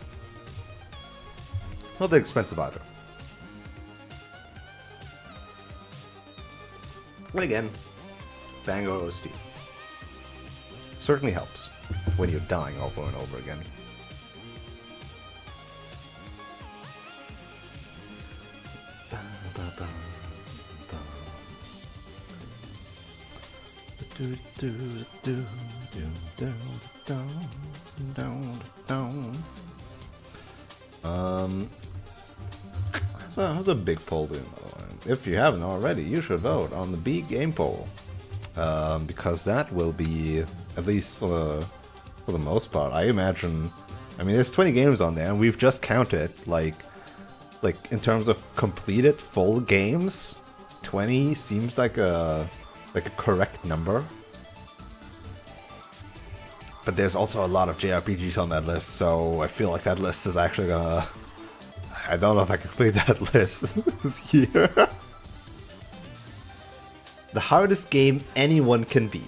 Not that expensive either. And again, Bang OST. Certainly helps when you're dying over and over again. How's a big poll doing? If you haven't already, you should vote on the big game poll, because that will be, at least for the most part, I imagine. I mean, there's 20 games on there, and we've just counted like in terms of completed full games, 20 seems like a correct number. But there's also a lot of JRPGs on that list, so I feel like that list is actually gonna... I don't know if I can complete that list this year. The hardest game anyone can beat.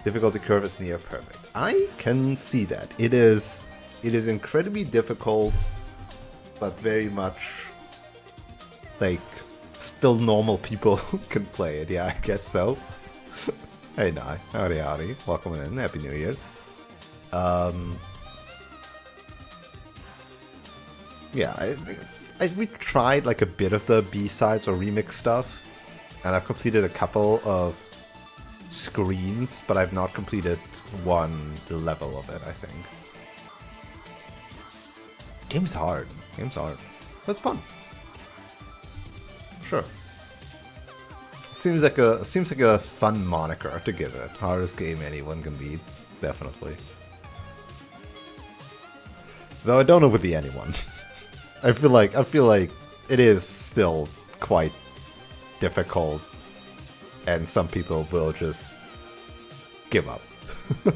Difficulty curve is near perfect. I can see that. It is incredibly difficult, but very much like still normal people can play it. Yeah, I guess so. Hey, Nai. Howdy, howdy. Welcome in. Happy New Year. Yeah, we tried like a bit of the B-sides or remix stuff, and I've completed a couple of screens, but I've not completed one level of it, I think. Game's hard. Game's hard. But it's fun. Sure. Seems like a fun moniker to give it. Hardest game anyone can beat. Definitely. Though I don't know with the anyone. I feel like it is still quite difficult, and some people will just give up. But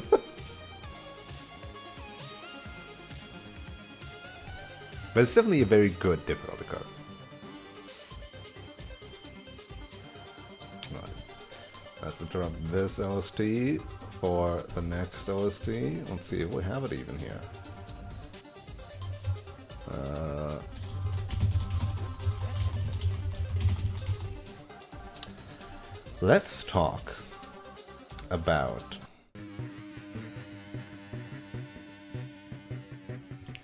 it's definitely a very good difficulty curve. Right. Let's interrupt this OST for the next OST. Let's see if we have it even here. Let's talk about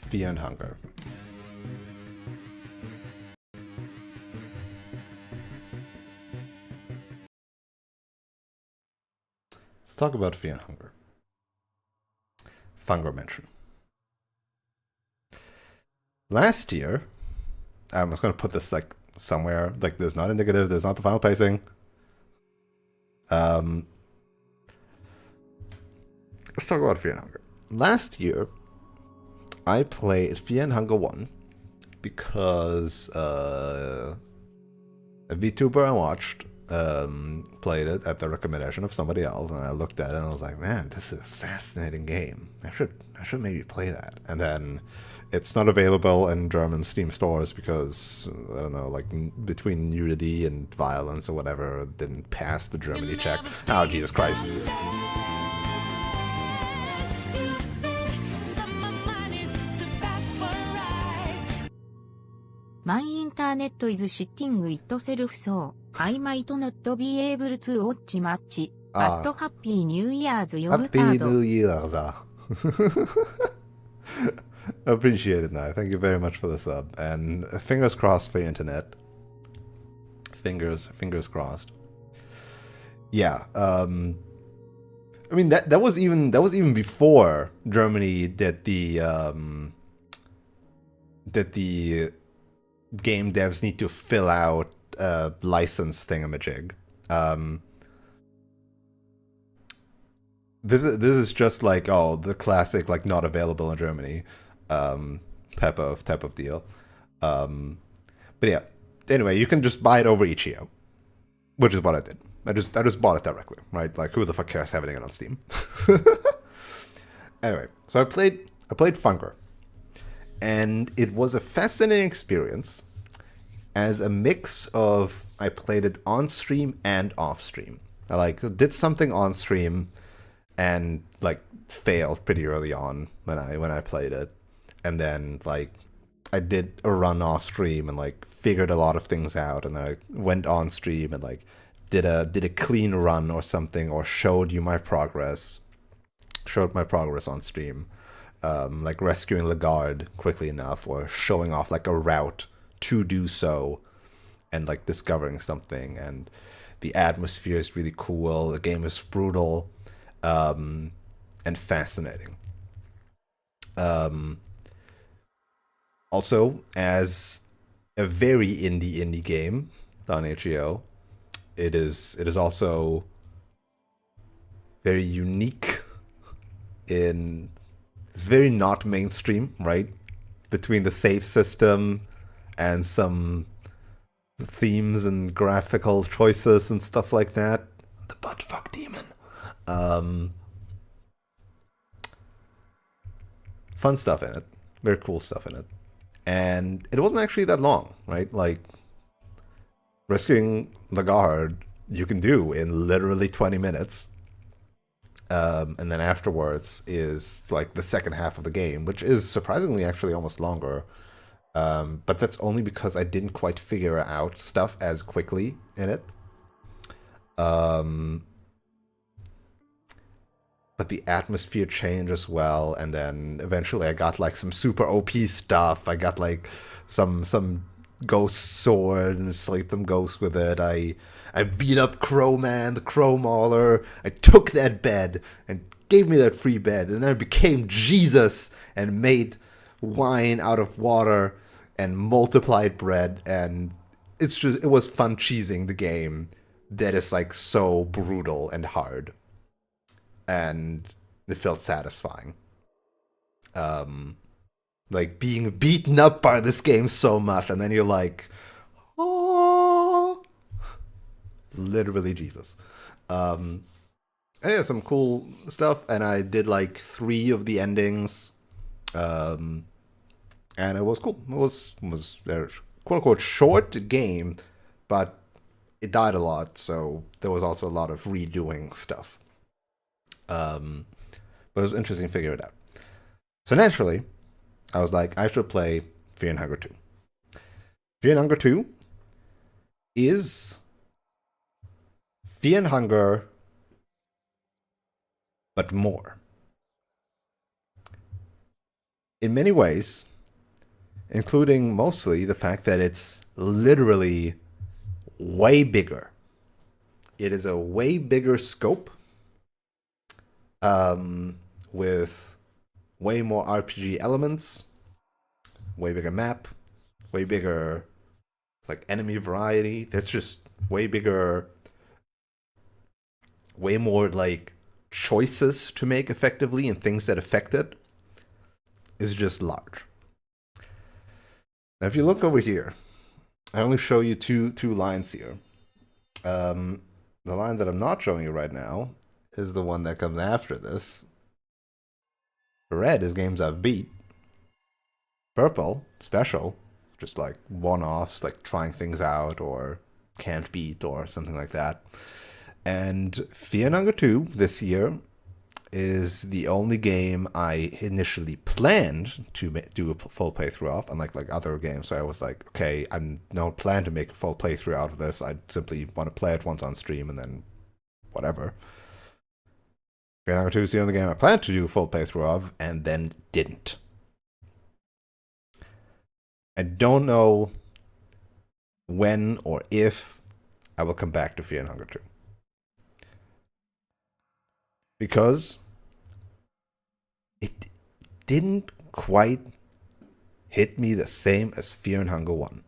Fear and Hunger. Let's talk about Fear and Hunger. Fungar mention. Last year, I'm just going to put this like somewhere, like there's not indicative, there's not the final pacing. Let's talk about Fear and Hunger. Last year, I played Fear and Hunger 1 because a VTuber I watched played it at the recommendation of somebody else, and I looked at it and I was like, man, this is a fascinating game. I should maybe play that. And then it's not available in German Steam stores because, I don't know, like between nudity and violence or whatever, it didn't pass the Germany check. Oh, Jesus Christ. My internet is shitting itself, so I might not be able to watch much. But Happy New Year's, Happy New Year's. Appreciate it, now. Thank you very much for the sub, and fingers crossed for your internet. Fingers crossed. Yeah. I mean that was even before Germany did the game devs need to fill out a license thingamajig. This is just like, oh, the classic like not available in Germany type of deal. But yeah. Anyway, you can just buy it over Itch.io, which is what I did. I just bought it directly, right? Like, who the fuck cares having it on Steam? Anyway, so I played Fungar, and it was a fascinating experience as a mix of, I played it on stream and off stream. I like did something on stream and like failed pretty early on when I played it, and then like I did a run off stream and like figured a lot of things out, and then I went on stream and like did a clean run or something, or showed my progress on stream, like rescuing Lagarde quickly enough, or showing off like a route to do so, and like discovering something. And the atmosphere is really cool. The game is brutal, and fascinating. Um, Also, as a very indie game on HEO, it is also very unique in it's very not mainstream, right? Between the save system and some themes and graphical choices and stuff like that. The buttfuck demon. Um, Fun stuff in it. Very cool stuff in it. And it wasn't actually that long, right? Like, rescuing the guard you can do in literally 20 minutes. And then afterwards is like the second half of the game, which is surprisingly actually almost longer. But that's only because I didn't quite figure out stuff as quickly in it. But the atmosphere changed as well, and then eventually I got like some super OP stuff. I got like some ghost sword and slayed some ghosts with it. I beat up Crowman, the Crow Mauler. I took that bed and gave me that free bed, and then I became Jesus and made wine out of water and multiplied bread. And it was fun cheesing the game that is like so brutal and hard, and it felt satisfying. Like being beaten up by this game so much, and then you're like, oh, literally Jesus. And yeah, some cool stuff, and I did like 3 of the endings, and it was cool. It was a quote unquote short game, but it died a lot, so there was also a lot of redoing stuff. But it was interesting to figure it out. So naturally, I was like, I should play Fear and Hunger 2. Fear and Hunger 2 is Fear and Hunger, but more. In many ways, including mostly the fact that it's literally way bigger. It is a way bigger scope, with way more RPG elements, way bigger map, way bigger like enemy variety. That's just way bigger, way more like choices to make effectively and things that affect it. Is just large. Now, if you look over here, I only show you two lines here. The line that I'm not showing you right now is the one that comes after this. Red is games I've beat. Purple, special, just like one-offs, like trying things out or can't beat or something like that. And Fear and Hunger 2 this year is the only game I initially planned to do a full playthrough of, unlike like other games. So I was like, okay, I don't plan to make a full playthrough out of this. I simply want to play it once on stream and then whatever. Fear and Hunger 2 is the only game I planned to do a full playthrough of, and then didn't. I don't know when or if I will come back to Fear and Hunger 2. Because it didn't quite hit me the same as Fear and Hunger 1.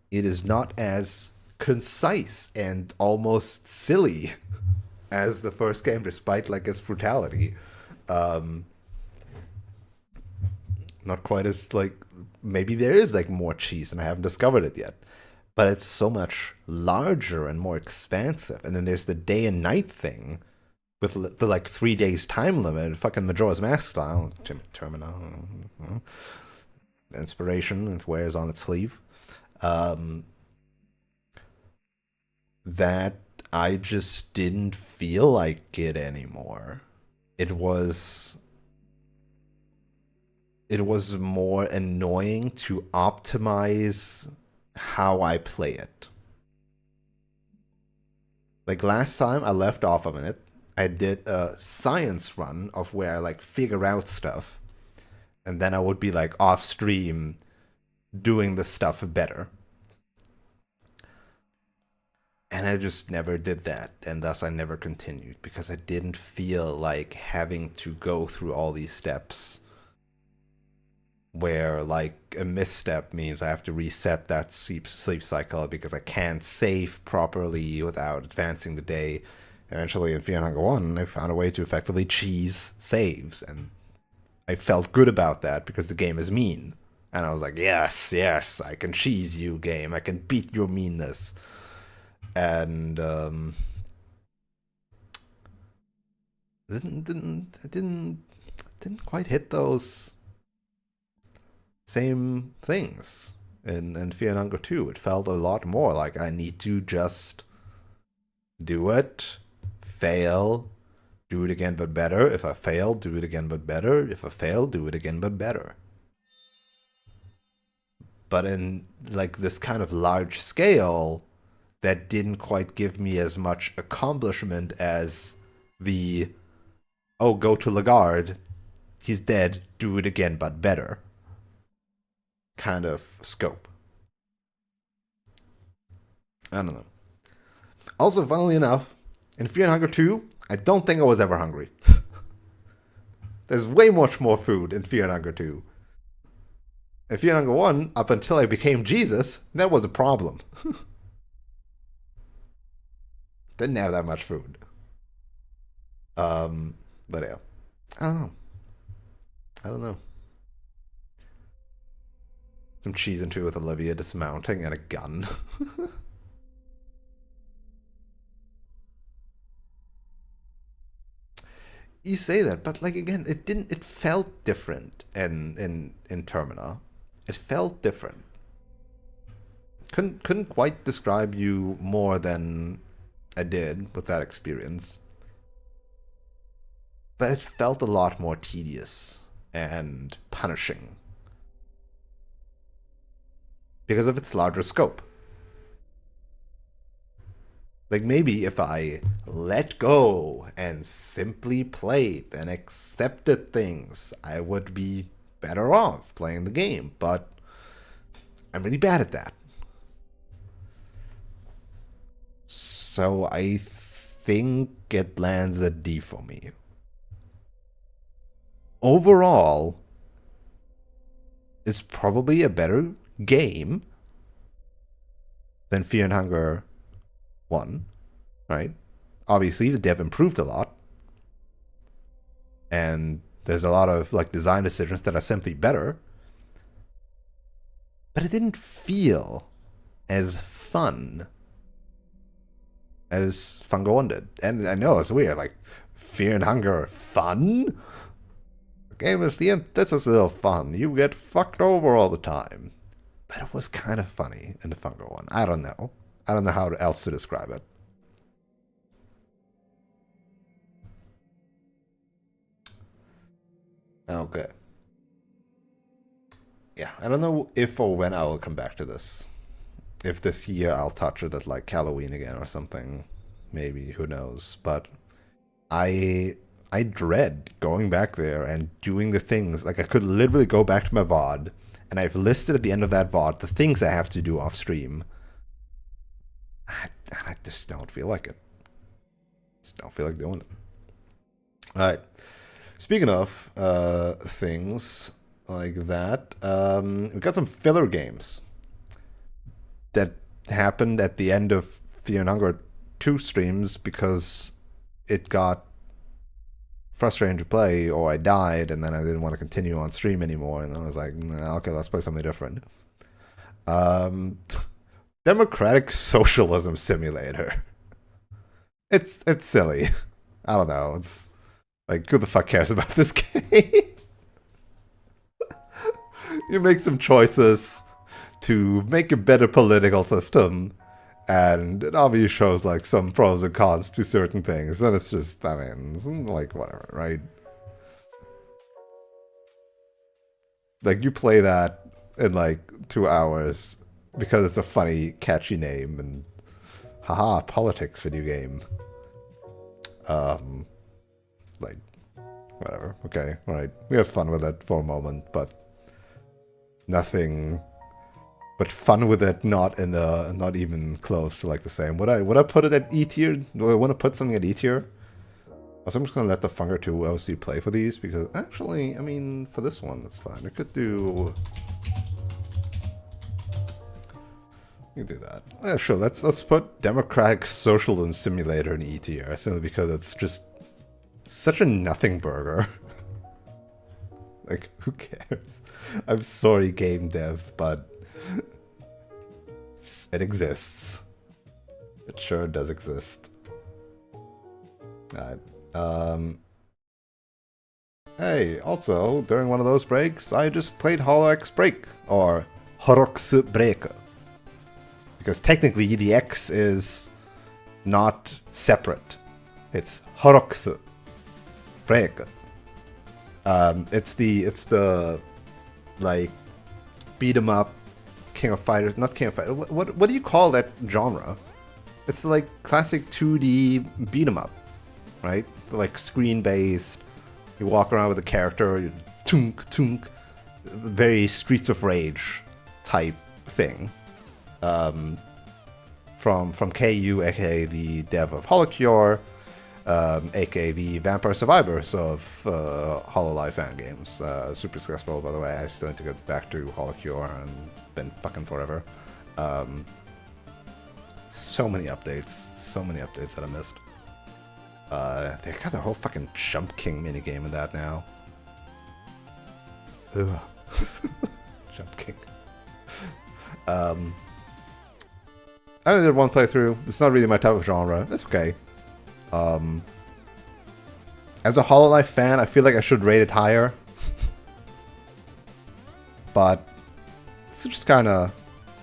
It is not as concise and almost silly as the first game, despite like its brutality. Not quite as like, maybe there is like more cheese and I haven't discovered it yet, but it's so much larger and more expansive. And then there's the day and night thing with the like 3 days time limit, fucking Majora's Mask style, Terminal, inspiration, it wears on its sleeve. That I just didn't feel like it anymore. It was it was more annoying to optimize how I play it. Like last time I left off a minute, I did a science run of where I like figure out stuff, and then I would be like off stream doing the stuff better. And I just never did that, and thus I never continued because I didn't feel like having to go through all these steps where like a misstep means I have to reset that sleep cycle because I can't save properly without advancing the day. Eventually in Fear and Hunger 1, I found a way to effectively cheese saves, and I felt good about that because the game is mean. And I was like, yes, yes, I can cheese you, game. I can beat your meanness. And didn't quite hit those same things in Fear and Hunger 2. It felt a lot more like I need to just do it, fail, do it again but better. If I fail, do it again but better. If I fail, do it again but better. But in like this kind of large scale, that didn't quite give me as much accomplishment as the, oh, go to Lagarde, he's dead, do it again but better kind of scope. I don't know. Also, funnily enough, in Fear and Hunger 2, I don't think I was ever hungry. There's way much more food in Fear and Hunger 2. In Fear and Hunger 1, up until I became Jesus, that was a problem. Didn't have that much food. But yeah. I don't know. Some cheese into it with Olivia dismounting and a gun. You say that, but like again, it felt different in Termina. It felt different. Couldn't quite describe you more than I did with that experience. But it felt a lot more tedious and punishing because of its larger scope. Like maybe if I let go and simply played and accepted things, I would be better off playing the game, but I'm really bad at that. So I think it lands a D for me. Overall, it's probably a better game than Fear and Hunger 1, right? Obviously, the dev improved a lot, and there's a lot of like design decisions that are simply better, but it didn't feel as fun as Hunger 1 did. And I know it's weird, like Fear and Hunger fun? The game is the antithesis of fun. You get fucked over all the time. But it was kind of funny in the Hunger 1. I don't know. I don't know how else to describe it. Okay. Yeah, I don't know if or when I will come back to this. If this year I'll touch it at like Halloween again or something. Maybe, who knows. But I dread going back there and doing the things. Like I could literally go back to my VOD, and I've listed at the end of that VOD the things I have to do off stream. I just don't feel like it. Just don't feel like doing it. Alright. Speaking of things like that, we got some filler games that happened at the end of Fear and Hunger 2 streams because it got frustrating to play, or I died and then I didn't want to continue on stream anymore, and then I was like, nah, okay, let's play something different. Democratic Socialism Simulator. It's silly. I don't know. It's like, who the fuck cares about this game? You make some choices to make a better political system, and it obviously shows like some pros and cons to certain things, and it's just, I mean, like whatever, right? Like, you play that in like 2 hours because it's a funny, catchy name, and haha, politics video game. Like, whatever. Okay, alright. We have fun with it for a moment, but nothing. But fun with it, not even close to like the same. Would I put it at E tier? Do I want to put something at E tier? So I'm just gonna let the Funger 2 OC play for these, because actually, I mean, for this one, that's fine. I could do. You can do that. Yeah, sure. Let's put Democratic Socialism Simulator in E tier, simply because it's just such a nothing burger. Like, who cares? I'm sorry, game dev, but it exists. It sure does exist. Alright. Hey, also, during one of those breaks, I just played Hollow X Break, or Horox Break. Because technically, the X is not separate. It's Horox Break. It's the like beat 'em up, King of Fighters, not King of Fighters. What do you call that genre? It's like classic 2D beat 'em up, right? Like screen based. You walk around with a character, you tunk tunk, very Streets of Rage type thing. From KU, aka the dev of Holocure, aka the Vampire Survivors of Hololive fan games. Super successful, by the way. I still need to get back to Holocure, and been fucking forever. So many updates that I missed. They got the whole fucking Jump King minigame in that now. Ugh. Jump King. I only did one playthrough. It's not really my type of genre. It's okay. As a Hololive fan, I feel like I should rate it higher. But it's just kind of...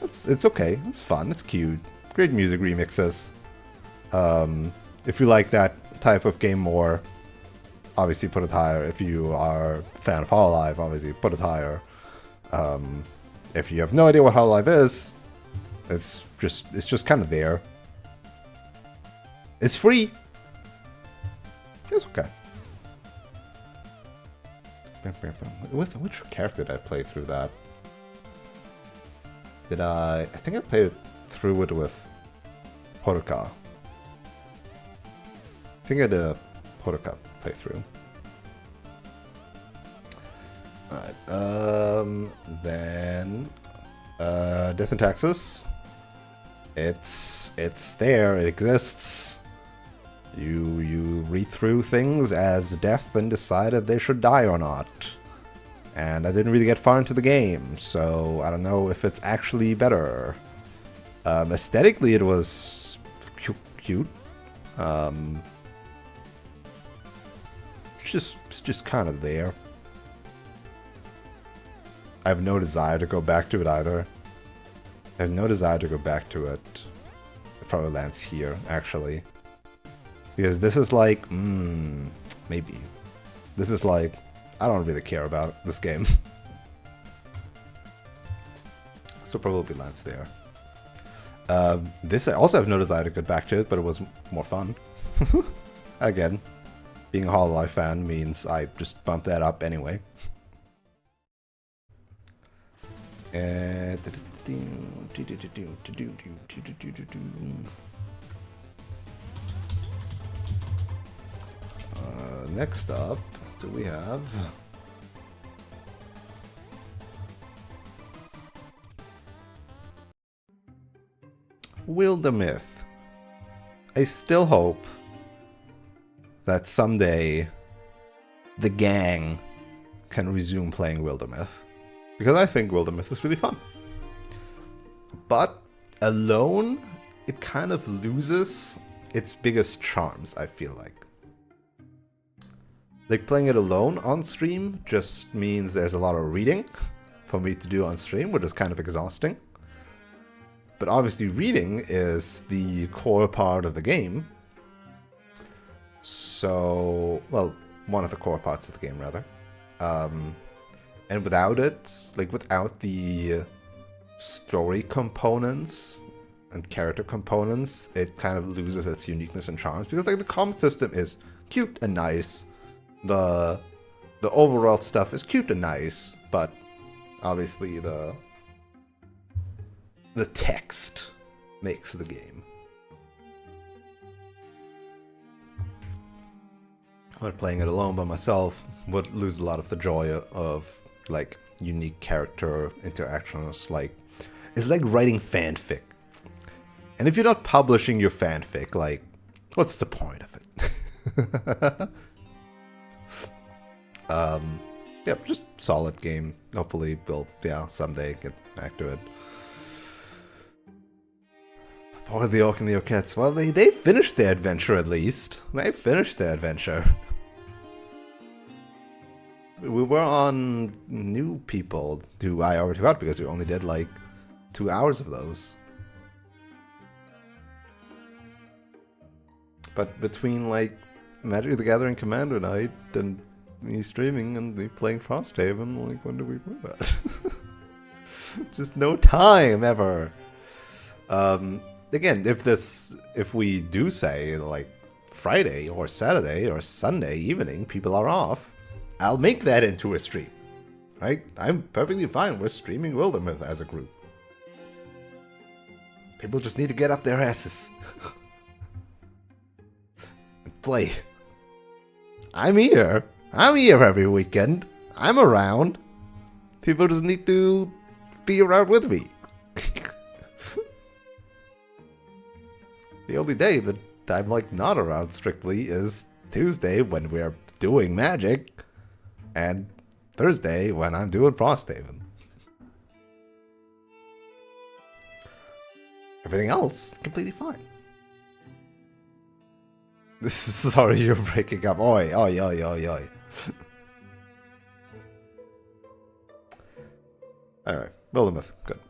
It's okay. It's fun. It's cute. Great music remixes. If you like that type of game more, obviously put it higher. If you are a fan of Hololive, obviously put it higher. If you have no idea what Hololive is, it's just kind of there. It's free. It's okay. With which character did I play through that? I think I played through it with Horuka. I think I did a Horuka playthrough. Alright, then Death and Taxes. It's there, it exists. You read through things as death and decide if they should die or not. And I didn't really get far into the game, so I don't know if it's actually better. Aesthetically, it was cute. It's just kind of there. I have no desire to go back to it either. I have no desire to go back to it. It probably lands here, actually. Because this is like, maybe. This is like, I don't really care about this game. So probably lands there. This I also have no desire to get back to it, but it was more fun. Again, being a Hololive fan means I just bump that up anyway. Next up, do we have... Wildermyth. I still hope that someday the gang can resume playing Wildermyth, because I think Wildermyth is really fun. But alone, it kind of loses its biggest charms, I feel like. Like, playing it alone on stream just means there's a lot of reading for me to do on stream, which is kind of exhausting. But obviously reading is the core part of the game. So, well, one of the core parts of the game, rather. And without it, like without the story components and character components, it kind of loses its uniqueness and charms, because like the combat system is cute and nice, the overall stuff is cute and nice, but obviously the text makes the game. When playing it alone by myself, would lose a lot of the joy of like unique character interactions. Like, it's like writing fanfic. And if you're not publishing your fanfic, like, what's the point of it? Yep, just solid game. Hopefully we'll, someday get back to it. Or the Orc and the Orchettes. Well, they finished their adventure at least. They finished their adventure. We were on New People, who I already got because we only did like 2 hours of those. But between like Magic the Gathering Commander night and me streaming and me playing Frosthaven, like, when do we play that? Just no time ever. Again, if we do say like Friday or Saturday or Sunday evening, people are off, I'll make that into a stream, right? I'm perfectly fine with streaming Wildermyth as a group. People just need to get up their asses and play. I'm here every weekend. I'm around. People just need to be around with me. The only day that I'm like not around strictly is Tuesday when we're doing Magic, and Thursday when I'm doing Frosthaven. Everything else, completely fine. This is sorry you're breaking up. Oi, oi, oi, oi, oi. Anyway, Wildermyth, good.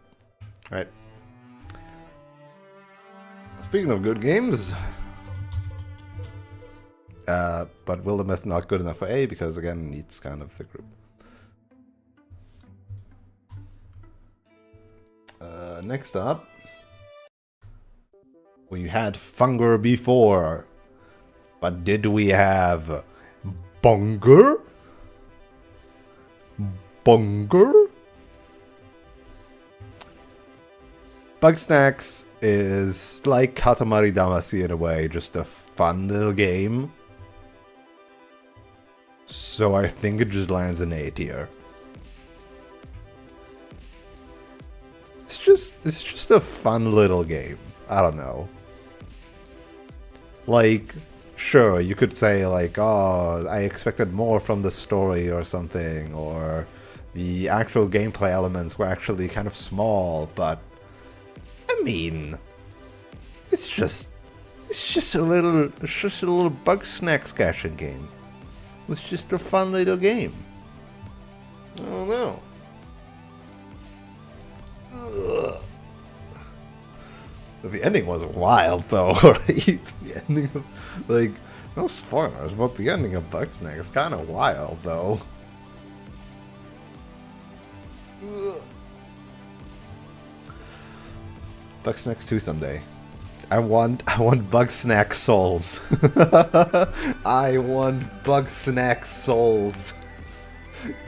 Alright. Speaking of good games, but Wildermyth not good enough for A because again it needs kind of a group. Next up, we had Funger before, but did we have Bunger? Bunger? Bugsnax is like Katamari Damacy in a way, just a fun little game. So I think it just lands an A tier. It's just a fun little game. I don't know. Like, sure, you could say like, oh, I expected more from the story or something, or the actual gameplay elements were actually kind of small, but I mean, it's just a little Bugsnax caching game. It's just a fun little game. I don't know. Ugh. The ending was wild though, right? The ending of, like, no spoilers, but the ending of Bugsnax is kind of wild though. Ugh. Bugsnax 2 someday. I want Bugsnax souls. I want Bugsnax souls.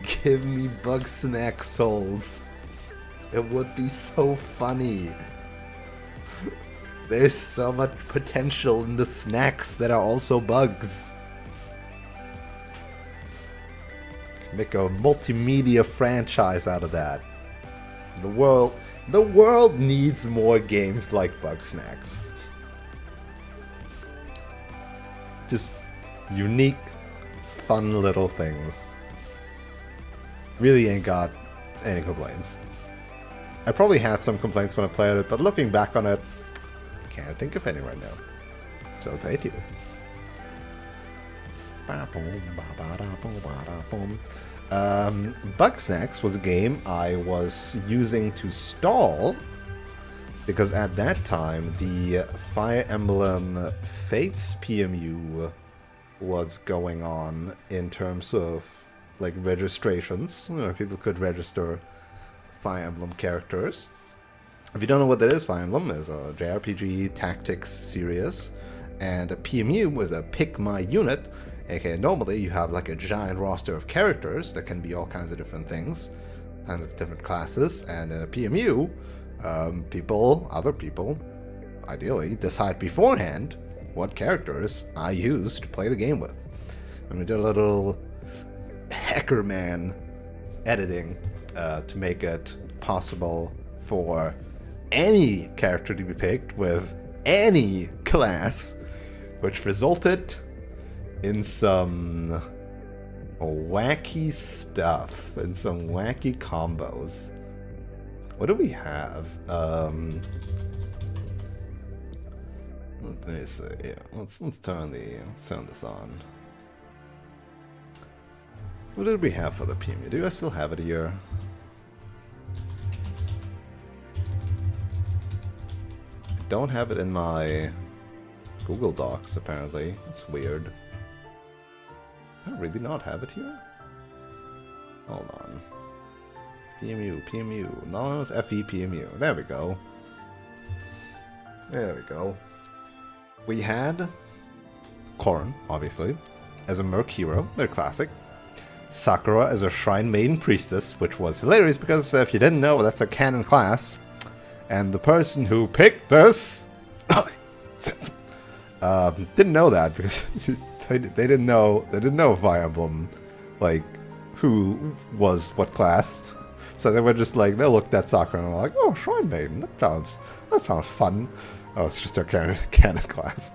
Give me Bugsnax souls. It would be so funny. There's so much potential in the snacks that are also bugs. Make a multimedia franchise out of that. The world needs more games like Bugsnax. Just unique, fun little things. Really ain't got any complaints. I probably had some complaints when I played it, but looking back on it, can't think of any right now. So thank you. Bugsnax was a game I was using to stall, because at that time the Fire Emblem Fates PMU was going on in terms of like registrations, where people could register Fire Emblem characters. If you don't know what that is, Fire Emblem is a JRPG tactics series, and a PMU is a pick my unit, aka normally you have like a giant roster of characters that can be all kinds of different things, kinds of different classes, and in a PMU, other people, ideally, decide beforehand what characters I use to play the game with. And we did a little Hackerman editing to make it possible for any character to be picked with any class, which resulted in some wacky stuff and some wacky combos. What do we have? Let me see. Yeah, let's turn this on. What did we have for the PMU? Do I still have it here? I don't have it in my Google Docs, apparently. That's weird. Do I really not have it here? Hold on. PMU. No, it's FE PMU. There we go. We had Korn, obviously, as a Merc hero. They're classic. Sakura as a Shrine Maiden Priestess, which was hilarious because if you didn't know, that's a canon class. And the person who picked this didn't know that because they didn't know Fire Emblem, like, who was what class. So they were just like, they looked at Sakura and were like, oh, Shrine Maiden, that sounds fun. Oh, it's just their canon class.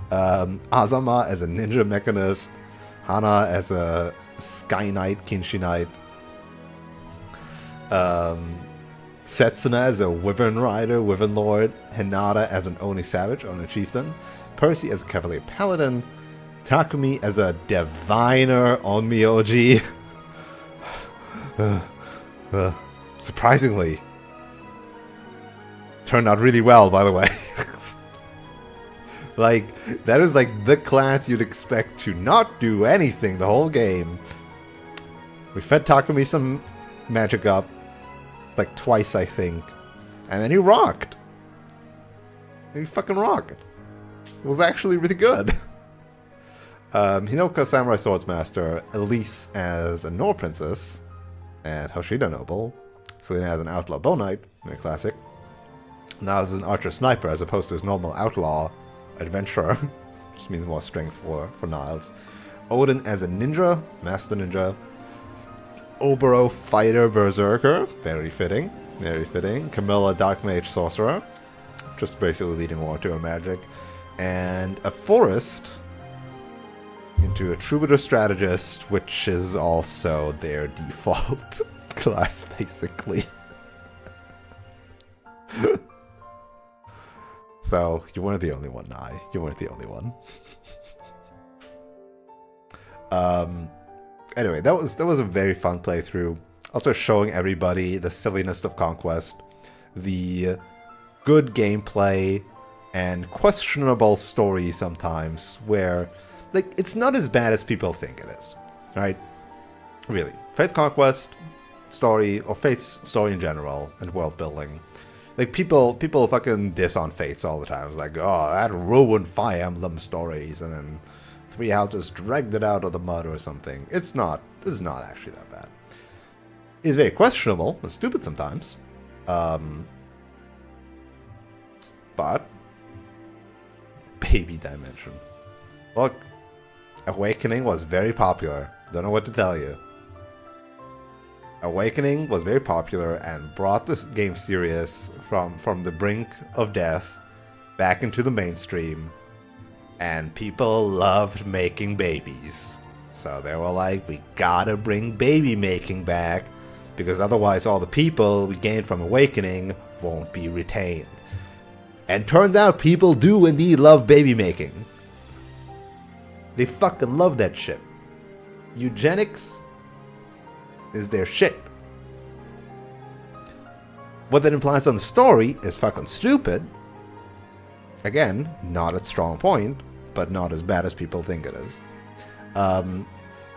Azama as a ninja mechanist, Hana as a Sky Knight, Kinshi Knight, Setsuna as a Wyvern Rider, Wyvern Lord, Hinata as an Oni Savage, Oni Chieftain, Percy as a Cavalier Paladin, Takumi as a Diviner Onmyoji. Surprisingly, turned out really well, by the way. Like, that is like the class you'd expect to not do anything the whole game. We fed Takumi some magic up, like twice, I think, and then he rocked. He fucking rocked. It was actually really good. Hinoka Samurai Swordsmaster, Elise as a Nor Princess, and Hoshida Noble, Selena as an Outlaw Bow Knight, a classic. Now as an Archer Sniper as opposed to his normal Outlaw Adventurer, which means more strength for Niles. Odin as a Ninja, Master Ninja. Obero Fighter Berserker, very fitting. Camilla Dark Mage Sorcerer, just basically leading water or magic. And a Forest into a Troubadour Strategist, which is also their default class, basically. So, you weren't the only one, Nai. You weren't the only one. Anyway, that was a very fun playthrough. Also showing everybody the silliness of Conquest, the good gameplay, and questionable story sometimes, where, like, it's not as bad as people think it is, right? Really. Faith Conquest story, or Faith's story in general, and world building. Like, people fucking diss on Fates all the time. It's like, oh, that ruined Fire Emblem stories, and then 3 Houses dragged it out of the mud or something. This is not actually that bad. It's very questionable and stupid sometimes. But Baby Dimension. Look, Awakening was very popular. Don't know what to tell you. Awakening was very popular and brought this game series from the brink of death back into the mainstream, and people loved making babies. So they were like, we gotta bring baby making back, because otherwise all the people we gained from Awakening won't be retained. And turns out people do indeed love baby making. They fucking love that shit. Eugenics is their shit. What that implies on the story is fucking stupid. Again, not a strong point, but not as bad as people think it is.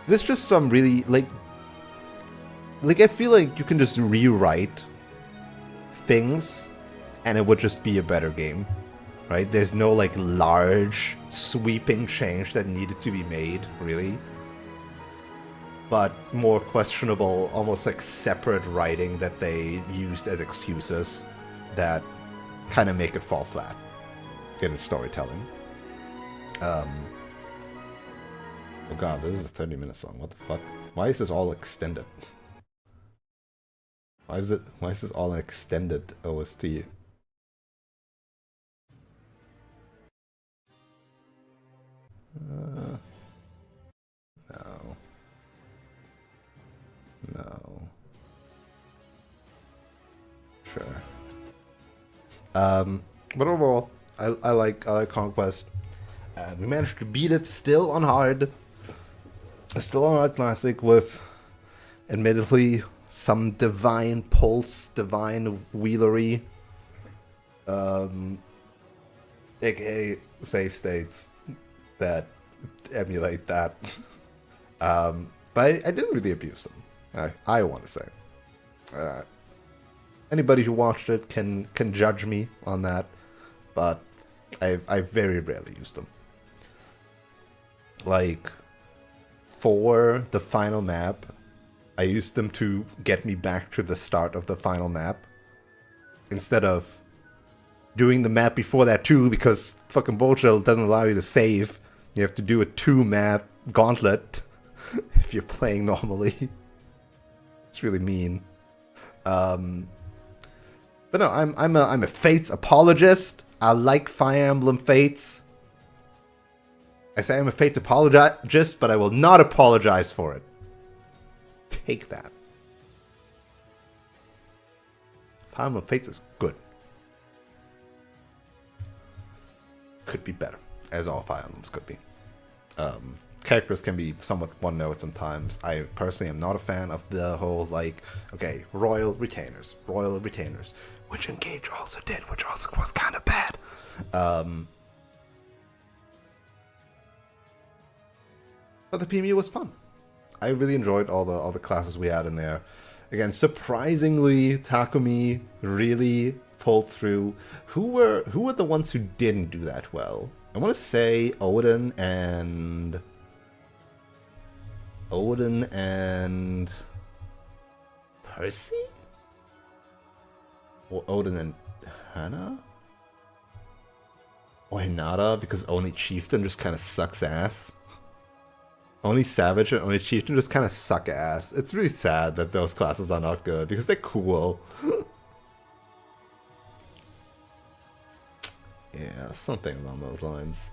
There's just some really, like I feel like you can just rewrite things and it would just be a better game, right? There's no, like, large, sweeping change that needed to be made, really. But more questionable, almost like separate writing that they used as excuses that kind of make it fall flat in storytelling. Oh god, this is 30 minutes long. What the fuck? Why is this all extended? Why is this all an extended OST? No. No. Sure. But overall, I like Conquest. We managed to beat it still on hard. Still on hard classic with, admittedly, some divine pulse, divine wheelery. AKA save states that emulate that. But I didn't really abuse them. I want to say. Anybody who watched it can judge me on that, but I very rarely used them. Like, for the final map, I used them to get me back to the start of the final map, instead of doing the map before that too, because fucking bullshit doesn't allow you to save. You have to do a 2-map gauntlet if you're playing normally. It's really mean. But no, I'm a Fates apologist. I like Fire Emblem Fates. I say I'm a Fates apologist, but I will not apologize for it. Take that. Fire Emblem Fates is good. Could be better, as all Fire Emblems could be. Characters can be somewhat one-note sometimes. I personally am not a fan of the whole, like, okay, royal retainers, which Engage also did, which also was kind of bad. But the PMU was fun. I really enjoyed all the classes we had in there. Again, surprisingly, Takumi really pulled through. Who were the ones who didn't do that well? I want to say Odin and Percy? Or Odin and Hana? Or Hinata, because only Chieftain just kind of sucks ass. Only Savage and only Chieftain just kind of suck ass. It's really sad that those classes are not good, because they're cool. Yeah, something along those lines.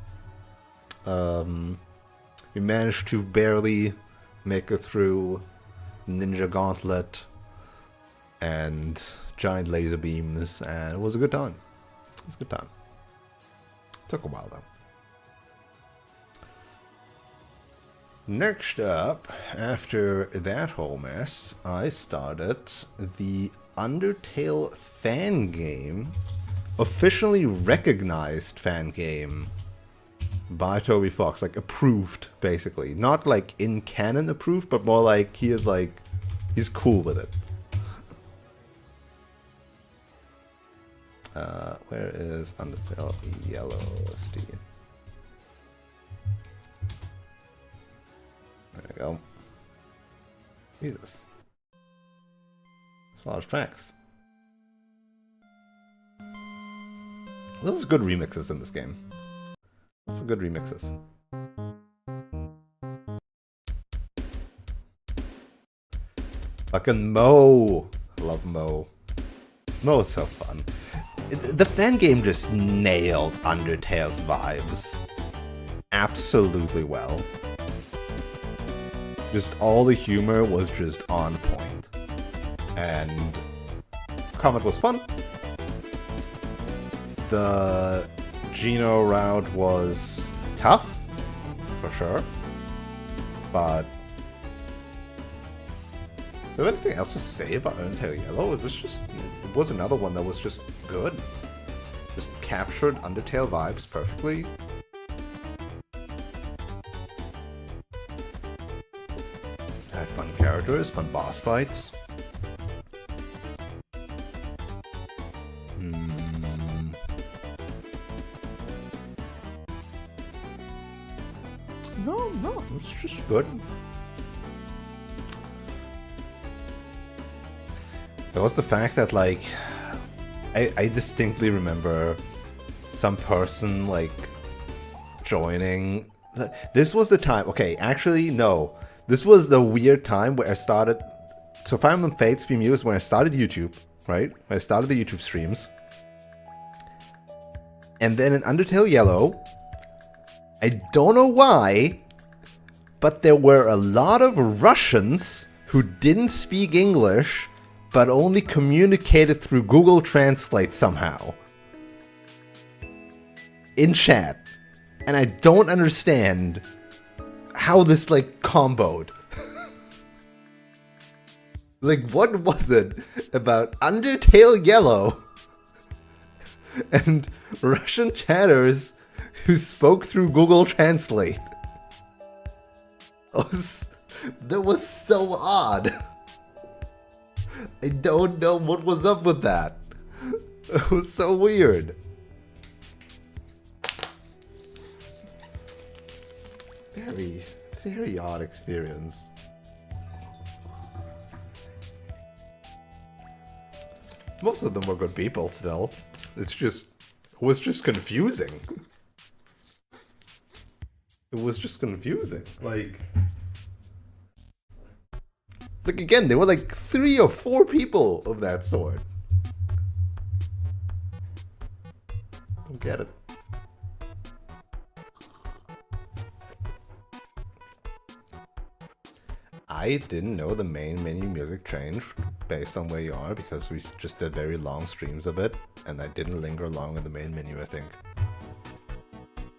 We managed to barely make it through Ninja Gauntlet and Giant Laser Beams, and it was a good time. It was a good time. Took a while though. Next up, after that whole mess, I started the Undertale fan game, officially recognized fan game by Toby Fox, like approved, basically. Not like in canon approved, but more like he is like, he's cool with it. Where is Undertale Yellow OST? There we go. Jesus. There's a lot of tracks. There's good remixes in this game. Lots of good remixes. Fucking Mo! I love Mo. Mo is so fun. The fan game just nailed Undertale's vibes absolutely well. Just all the humor was just on point. And combat was fun. The Geno route was tough, for sure. But do you have anything else to say about Undertale Yellow? It was another one that was just good. Just captured Undertale vibes perfectly. characters, fun boss fights. No, it's just good. There was the fact that, like, I distinctly remember some person, like, joining. This was the time. Okay, actually, no. This was the weird time where I started. So Fire Emblem Fates Beam was when I started YouTube, right? When I started the YouTube streams. And then in Undertale Yellow, I don't know why, but there were a lot of Russians who didn't speak English, but only communicated through Google Translate somehow. In chat. And I don't understand how this, like, comboed. Like, what was it about Undertale Yellow and Russian chatters who spoke through Google Translate? That was so odd. I don't know what was up with that. It was so weird. Very, very odd experience. Most of them were good people still. It was just confusing. It was just confusing. Like again, there were like 3 or 4 people of that sort. Don't get it. I didn't know the main menu music changed based on where you are because we just did very long streams of it and I didn't linger long in the main menu, I think.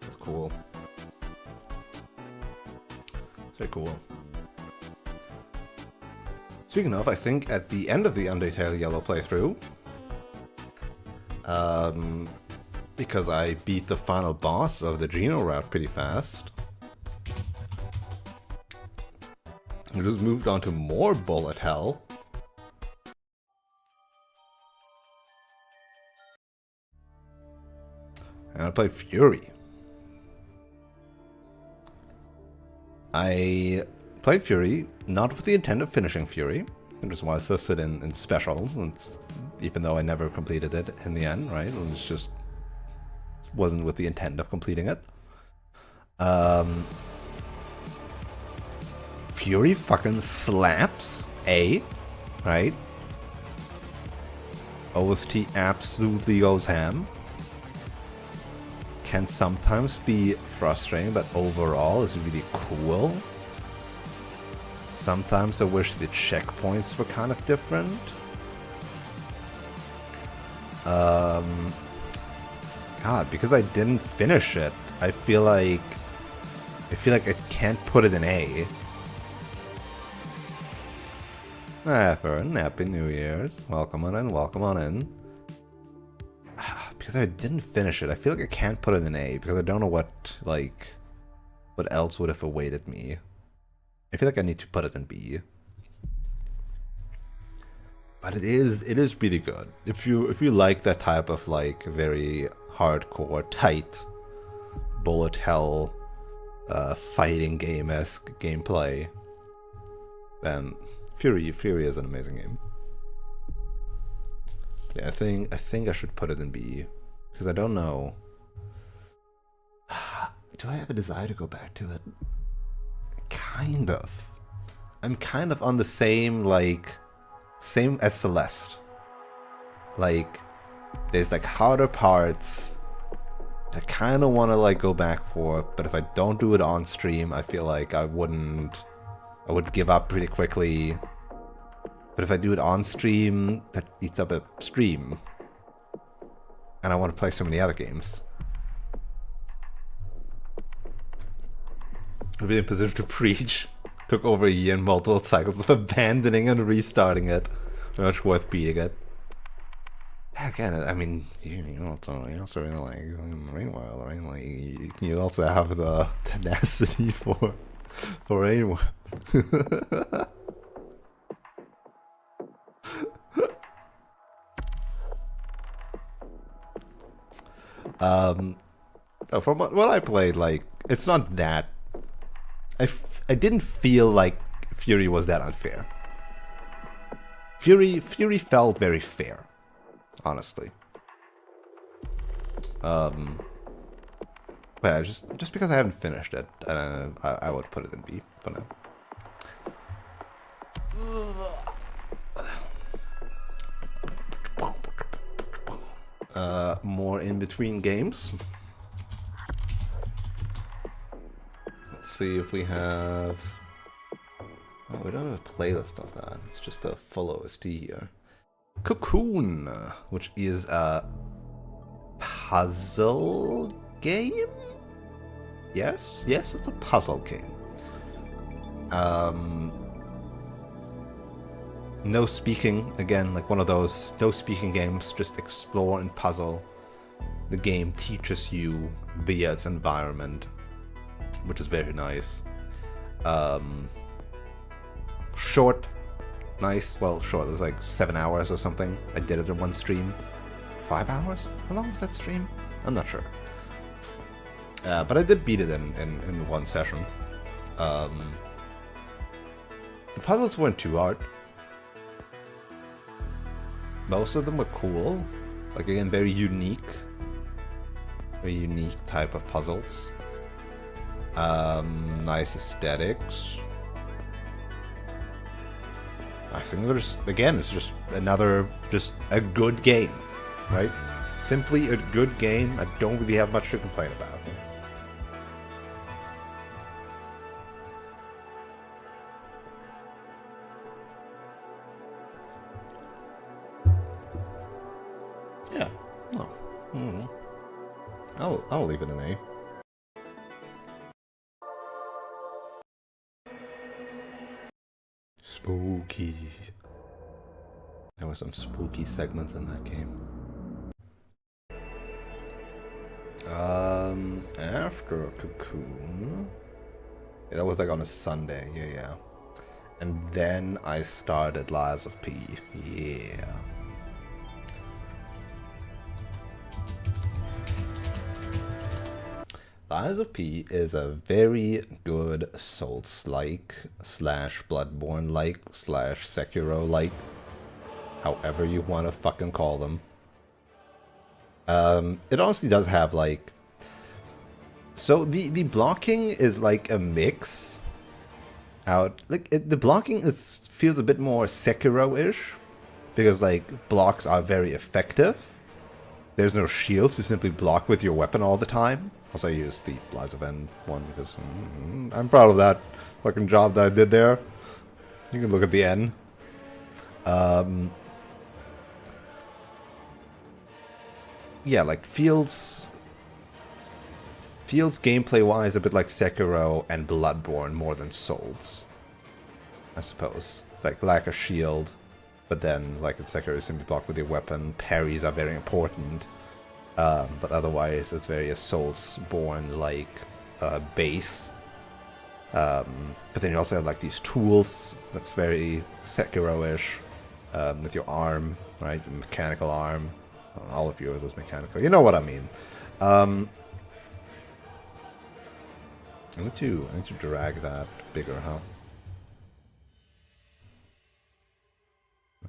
That's cool. It's very cool. Speaking of, I think at the end of the Undertale Yellow playthrough, because I beat the final boss of the Geno route pretty fast, I just moved on to more bullet hell. And I played Fury. I played Fury not with the intent of finishing Fury. It was why I listed in specials, and even though I never completed it in the end, right? It was just wasn't with the intent of completing it. Fury fucking slaps, right? OST absolutely goes ham. Can sometimes be frustrating, but overall is really cool. Sometimes I wish the checkpoints were kind of different. God, because I didn't finish it, I feel like I can't put it in A. Fern, Happy New Year's. Welcome on in, welcome on in. Because I didn't finish it, I feel like I can't put it in A because I don't know what else would have awaited me. I feel like I need to put it in B. But it is really good. If you like that type of like very hardcore, tight bullet hell fighting game-esque gameplay, then Fury is an amazing game. But yeah, I think I should put it in B because I don't know. Do I have a desire to go back to it? Kind of. I'm kind of on the same as Celeste. Like, there's like harder parts I kind of want to like go back for, but if I don't do it on stream, I feel like I would give up pretty quickly. But if I do it on stream, that eats up a stream. And I want to play so many other games. I'll be in position to preach. Took over a year and multiple cycles of abandoning and restarting it. Very much worth beating it. Again, I mean, you also really like Rain World, right? Like, you also have the tenacity for Rain World. So from what I played, like, it's not that... I didn't feel like Fury was that unfair. Fury felt very fair, honestly. But yeah, just because I haven't finished it, I would put it in B for now. More in between games. Let's see if we have... Oh, we don't have a playlist of that. It's just a full OST here. Cocoon, which is a puzzle game? Yes, it's a puzzle game. No speaking, again, like one of those no speaking games, just explore and puzzle. The game teaches you via its environment, which is very nice. Short, nice, well, short, it was like 7 hours or something. I did it in one stream. 5 hours? How long was that stream? I'm not sure. But I did beat it in one session. The puzzles weren't too hard. Most of them were cool. Like, again, very unique type of puzzles. Nice aesthetics. I think there's, again, it's just a good game, right? Simply a good game. I don't really have much to complain about. Yeah. No. I'll leave it an A. Spooky. There were some spooky segments in that game. After Cocoon... Yeah, that was like on a Sunday, yeah. And then I started Lies of P, yeah. Lies of P is a very good Souls-like / Bloodborne-like / Sekiro-like, however you want to fucking call them. It honestly does have like... So the blocking is like a mix out... Like, the blocking feels a bit more Sekiro-ish, because like blocks are very effective. There's no shields, you simply block with your weapon all the time. Also, I used the Lies of N one because I'm proud of that fucking job that I did there. You can look at the N. Yeah, like feels gameplay-wise a bit like Sekiro and Bloodborne more than Souls, I suppose. Like, lack a shield, but then, like in Sekiro, you simply block with your weapon. Parries are very important. But otherwise, it's very a Soulsborne-like base. But then you also have like these tools that's very Sekiro-ish, with your arm, right? The mechanical arm. All of yours is mechanical. You know what I mean. I need to drag that bigger, huh?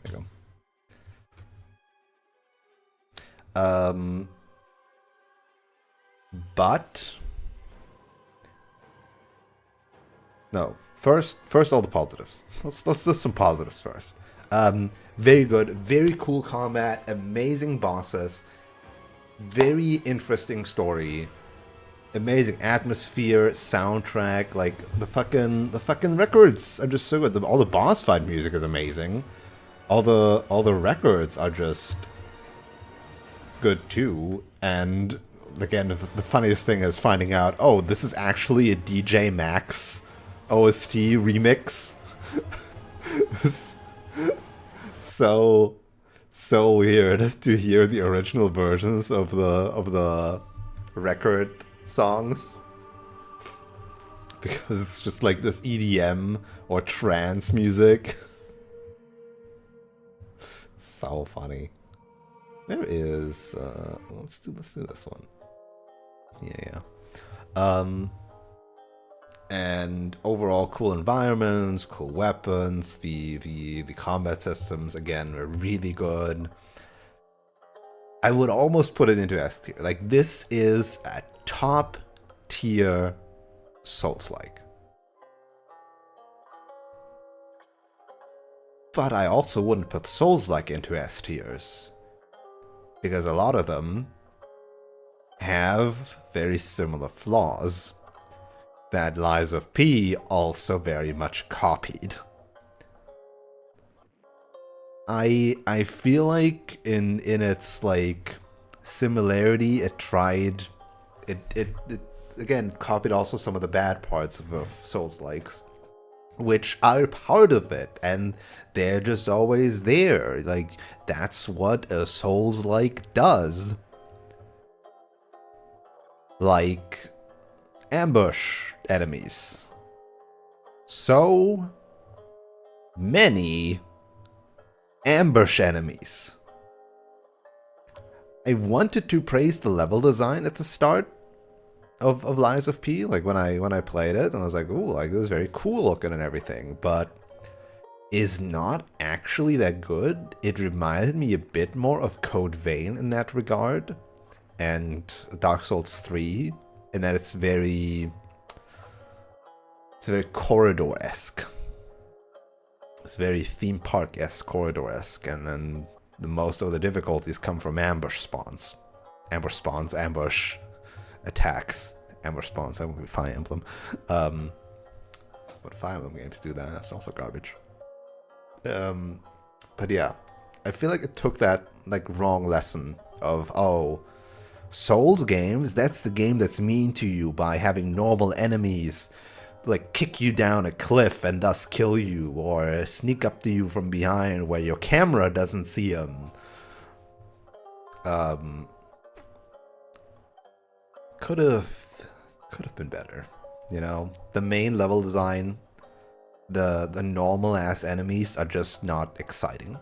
There you go. But no. First all the positives. Let's list some positives first. Very good, very cool combat, amazing bosses, very interesting story, amazing atmosphere, soundtrack. Like the fucking records are just so good. All the boss fight music is amazing. All the records are just good too. And again, the funniest thing is finding out, oh, this is actually a DJ Max OST remix. So weird to hear the original versions of the record songs, because it's just like this EDM or trance music. So funny. There is let's do this one. Yeah. And overall cool environments, cool weapons, the combat systems again were really good. I would almost put it into S tier. Like, this is a top tier Souls-like. But I also wouldn't put Souls-like into S tiers, because a lot of them have very similar flaws that Lies of P also very much copied. I feel like in its like similarity, it tried it again copied also some of the bad parts of Souls-likes, which are part of it, and they're just always there. Like, that's what a Souls-like does. Like, ambush enemies. So many ambush enemies. I wanted to praise the level design at the start of Lies of P, like when I played it, and I was like, ooh, like this is very cool looking and everything, but is not actually that good. It reminded me a bit more of Code Vein in that regard, and Dark Souls 3, in that it's very corridor-esque. It's very theme park-esque, corridor-esque, and then most of the difficulties come from ambush spawns. Ambush spawns, ambush attacks, ambush spawns. That would be Fire Emblem. But Fire Emblem games do that. That's also garbage. But yeah, I feel like it took that like wrong lesson of, oh, Souls games, that's the game that's mean to you by having normal enemies like kick you down a cliff and thus kill you, or sneak up to you from behind where your camera doesn't see them. Could have been better, you know. The main level design, the normal ass enemies are just not exciting.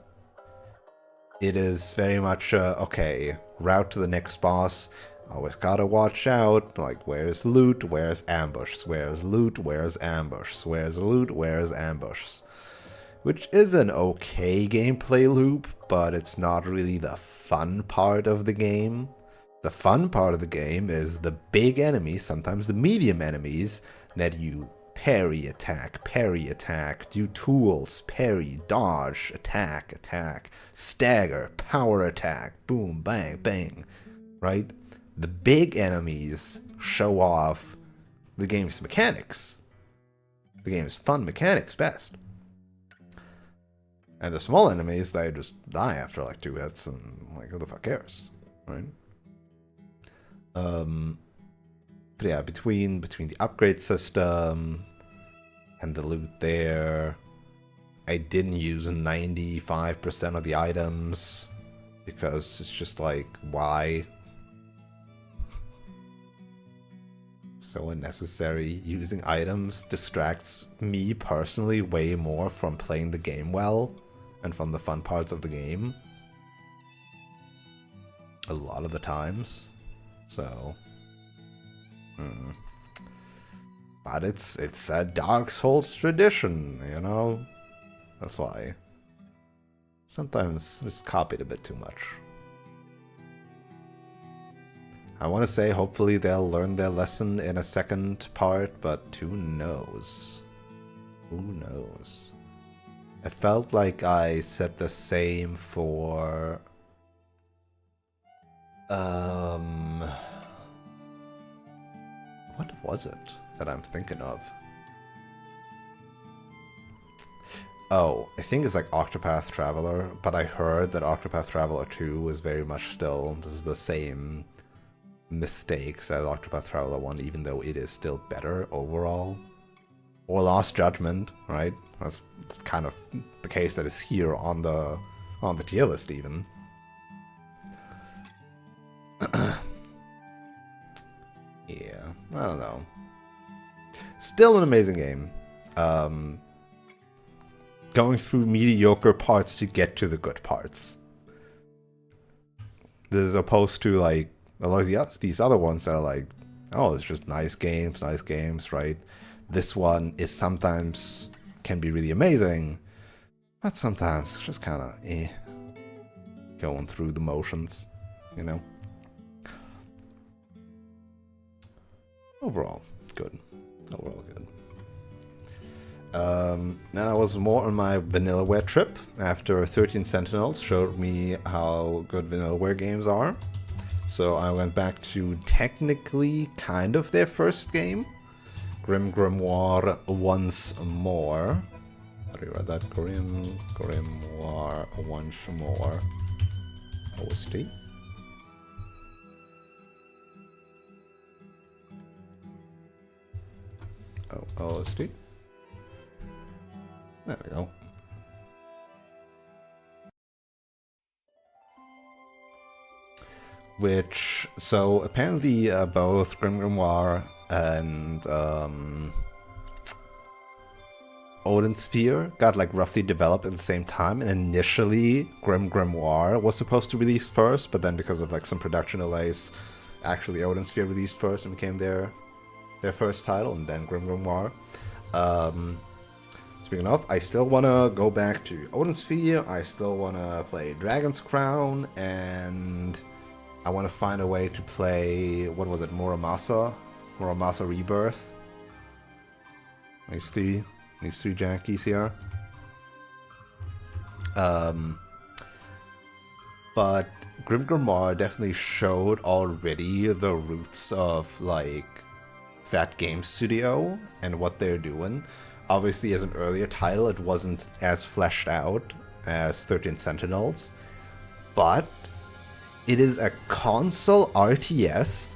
It is very much okay, route to the next boss. Always gotta watch out, like, where's loot, where's ambush, where's loot, where's ambush, where's loot, where's ambush. Which is an okay gameplay loop, but it's not really the fun part of the game. The fun part of the game is the big enemies, sometimes the medium enemies, that you parry, attack, do tools, parry, dodge, attack, stagger, power attack, boom, bang, bang, right? The big enemies show off the game's mechanics. The game's fun mechanics best. And the small enemies, they just die after like 2 hits, and like, who the fuck cares, right? But yeah, between the upgrade system and the loot there, I didn't use 95% of the items because it's just like, why? So unnecessary. Using items distracts me personally way more from playing the game well and from the fun parts of the game. A lot of the times. So, but it's a Dark Souls tradition, you know? That's why. Sometimes it's copied a bit too much. I want to say hopefully they'll learn their lesson in a second part, but who knows? Who knows? It felt like I said the same for... what was it that I'm thinking of? Oh, I think it's like Octopath Traveler, but I heard that Octopath Traveler 2 was very much still the same mistakes as Octopath Traveler 1, even though it is still better overall. Or Lost Judgment, right? That's kind of the case that is here on the tier list even. Yeah, I don't know. Still an amazing game. Going through mediocre parts to get to the good parts. As opposed to like a lot of these other ones that are like oh, it's just nice games, right? This one is sometimes can be really amazing, but sometimes just kind of going through the motions, you know? Overall, good. Overall, good. Then I was more on my Vanillaware trip after 13 Sentinels showed me how good Vanillaware games are. So I went back to technically kind of their first game, Grim Grimoire once more. How do you write that? Grim Grimoire once more. OST. Oh, OST. There we go. Which, so apparently both Grim Grimoire and Odin Sphere got like roughly developed at the same time, and initially Grim Grimoire was supposed to release first, but then because of like some production delays, actually Odin Sphere released first and became their first title, and then Grim Grimoire. Speaking of, I still want to go back to Odin Sphere, I still want to play Dragon's Crown, and I want to find a way to play, what was it, Muramasa Rebirth. These three jankies here. But Grim Grimoire definitely showed already the roots of like that game studio and what they're doing. Obviously, as an earlier title, it wasn't as fleshed out as 13 Sentinels, but it is a console RTS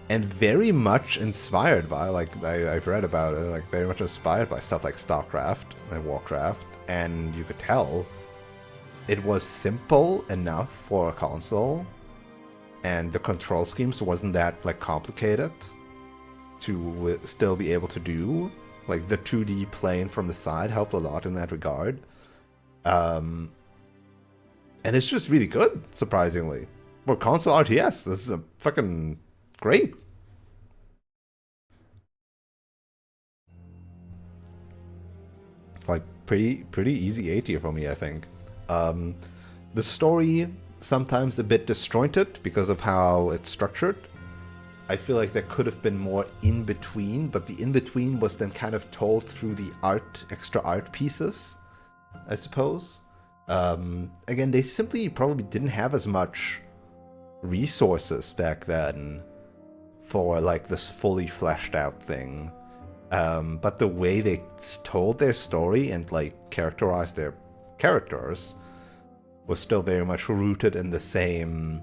and very much inspired by, like, I've read about it, like, very much inspired by stuff like StarCraft and Warcraft, and you could tell it was simple enough for a console, and the control schemes wasn't that, like, complicated to still be able to do. Like, the 2D playing from the side helped a lot in that regard. And it's just really good, surprisingly. For console RTS, this is a fucking great. Like, pretty easy A tier for me, I think. The story, sometimes a bit disjointed because of how it's structured. I feel like there could have been more in between, but the in between was then kind of told through the extra art pieces, I suppose. Again, they simply probably didn't have as much resources back then for like this fully fleshed out thing. But the way they told their story and like characterized their characters was still very much rooted in the same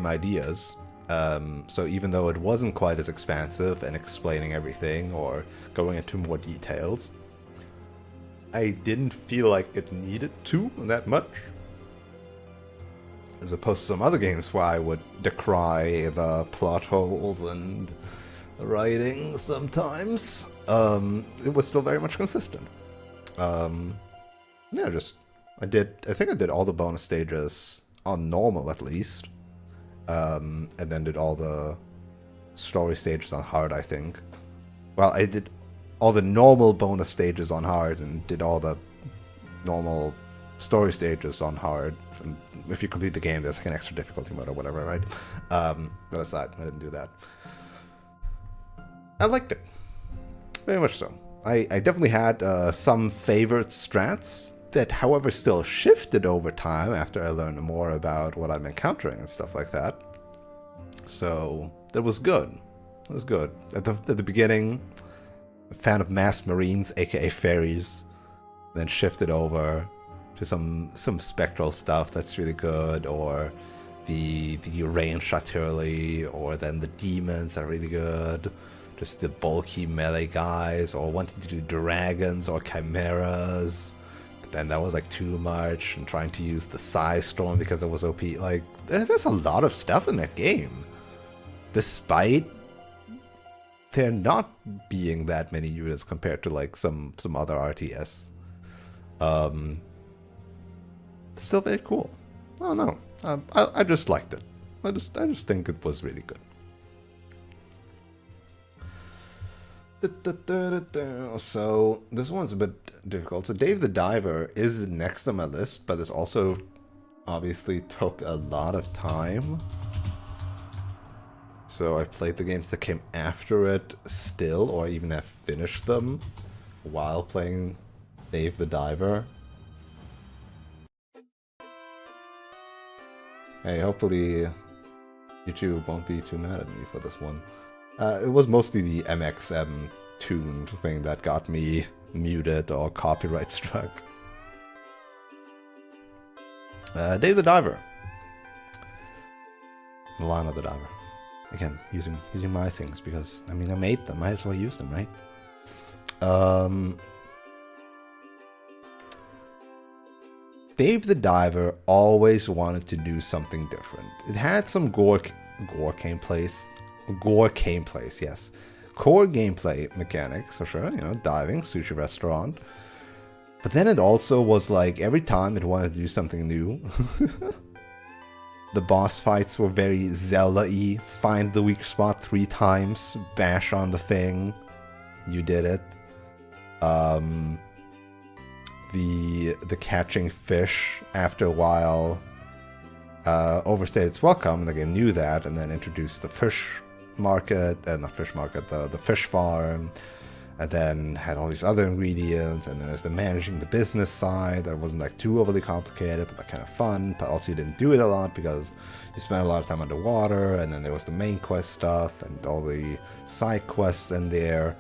ideas. So even though it wasn't quite as expansive and explaining everything or going into more details, I didn't feel like it needed to that much. As opposed to some other games where I would decry the plot holes and the writing sometimes. It was still very much consistent. Yeah, I think I did all the bonus stages on normal at least. And then did all the story stages on hard, I think. Well, I did all the normal bonus stages on hard and did all the normal story stages on hard. And if you complete the game, there's like an extra difficulty mode or whatever, right? But aside, I didn't do that. I liked it. Very much so. I definitely had some favorite strats that, however, still shifted over time after I learned more about what I'm encountering and stuff like that. So that was good. It was good. At the beginning, a fan of masked marines, aka fairies, then shifted over to some spectral stuff that's really good, or the ranged artillery, or then the demons are really good. Just the bulky melee guys, or wanting to do dragons or chimeras. Then that was like too much, and trying to use the Psy Storm because it was OP. Like, there's a lot of stuff in that game. Despite there not being that many units compared to like some other RTS. Still very cool. I don't know. I just liked it. I just think it was really good. So this one's a bit difficult. So Dave the Diver is next on my list, but this also obviously took a lot of time. So I played the games that came after it still, or even have finished them while playing Dave the Diver. Hey, hopefully YouTube won't be too mad at me for this one. It was mostly the MXM tuned thing that got me muted or copyright struck. Dave the Diver. Nolano the Diver. Again, using my things because, I mean, I made them. Might as well use them, right? Dave the Diver always wanted to do something different. It had some core gameplays, yes. Core gameplay mechanics, so sure, you know, diving, sushi restaurant. But then it also was like, every time it wanted to do something new. The boss fights were very Zelda-y. Find the weak spot 3 times, bash on the thing. You did it. The catching fish, after a while, overstayed its welcome. The game knew that, and then introduced the fish market, not fish market, the fish farm, and then had all these other ingredients, and then there's the managing the business side that wasn't like too overly complicated, but like kind of fun, but also you didn't do it a lot because you spent a lot of time underwater, and then there was the main quest stuff and all the side quests in there.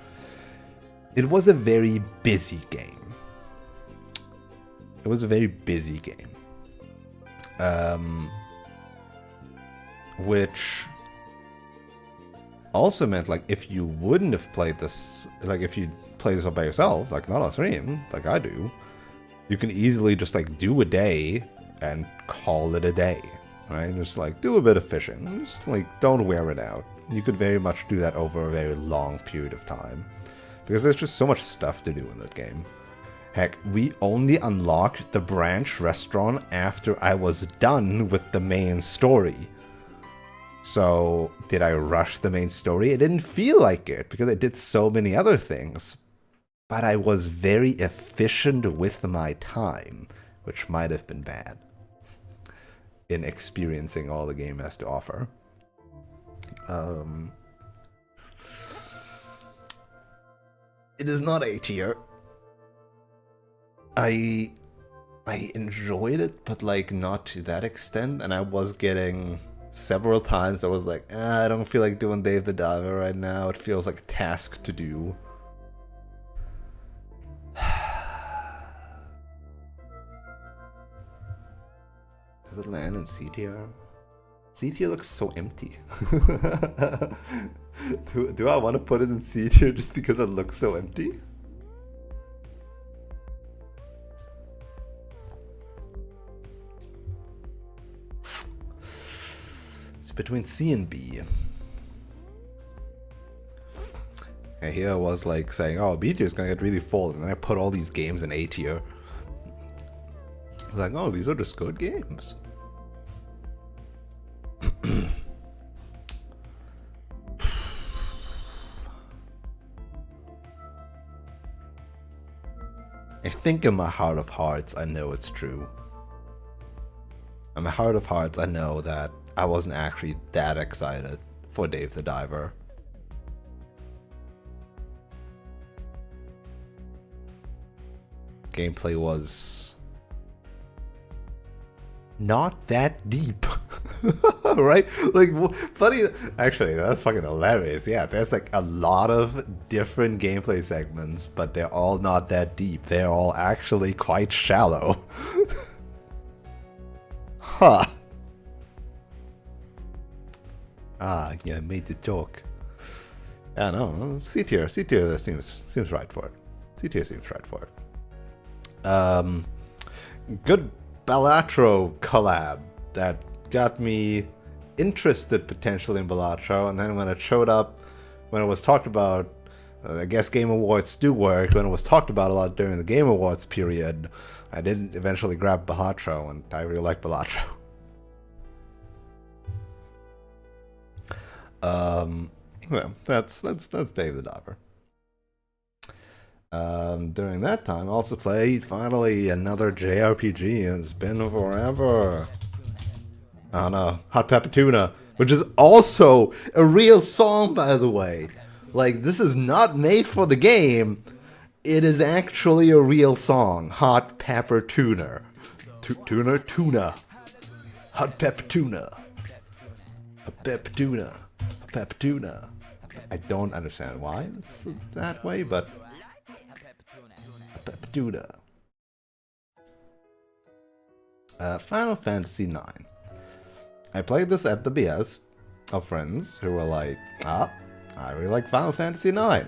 It was a very busy game. It was a very busy game. Which also meant, like, if you wouldn't have played this, like, if you play this all by yourself, like, not on stream, like I do, you can easily just, like, do a day and call it a day, right? Just, like, do a bit of fishing. Just, like, don't wear it out. You could very much do that over a very long period of time. Because there's just so much stuff to do in that game. Heck, we only unlocked the branch restaurant after I was done with the main story. So, did I rush the main story? It didn't feel like it, because I did so many other things. But I was very efficient with my time, which might have been bad in experiencing all the game has to offer. It is not A tier. I enjoyed it, but like not to that extent, and I was getting several times I was like, I don't feel like doing Dave the Diver right now. It feels like a task to do. Does it land in C tier? C tier looks so empty. do I want to put it in C tier just because it looks so empty? Between C and B. And here I was like saying, oh, B tier is gonna get really full, and then I put all these games in A tier. Like, oh, these are just good games. I think in my heart of hearts, I know it's true. In my heart of hearts, I know that I wasn't actually that excited for Dave the Diver. Gameplay was not that deep. Right? Like, funny, actually, that's fucking hilarious. Yeah, there's like a lot of different gameplay segments, but they're all not that deep. They're all actually quite shallow. Huh. Ah, yeah, made the joke. Yeah, no, C tier seems right for it. C tier seems right for it. Good Balatro collab that got me interested potentially in Balatro, and then when it showed up, when it was talked about, I guess Game Awards do work, when it was talked about a lot during the Game Awards period, I did eventually grab Balatro, and I really like Balatro. Well, that's Dave the Diver. During that time, I also played finally another JRPG. It's been forever. On Hot Pepper Tuna, which is also a real song, by the way. Like, this is not made for the game. It is actually a real song. Hot Pepper Tuna. Tuna. Hot Pepper Tuna. Hot Pepper Tuna. Hot Pepper Tuna. I don't understand why it's that way, but Hot Pepper Tuna. Final Fantasy IX. I played this at the BS of friends who were like, I really like Final Fantasy IX.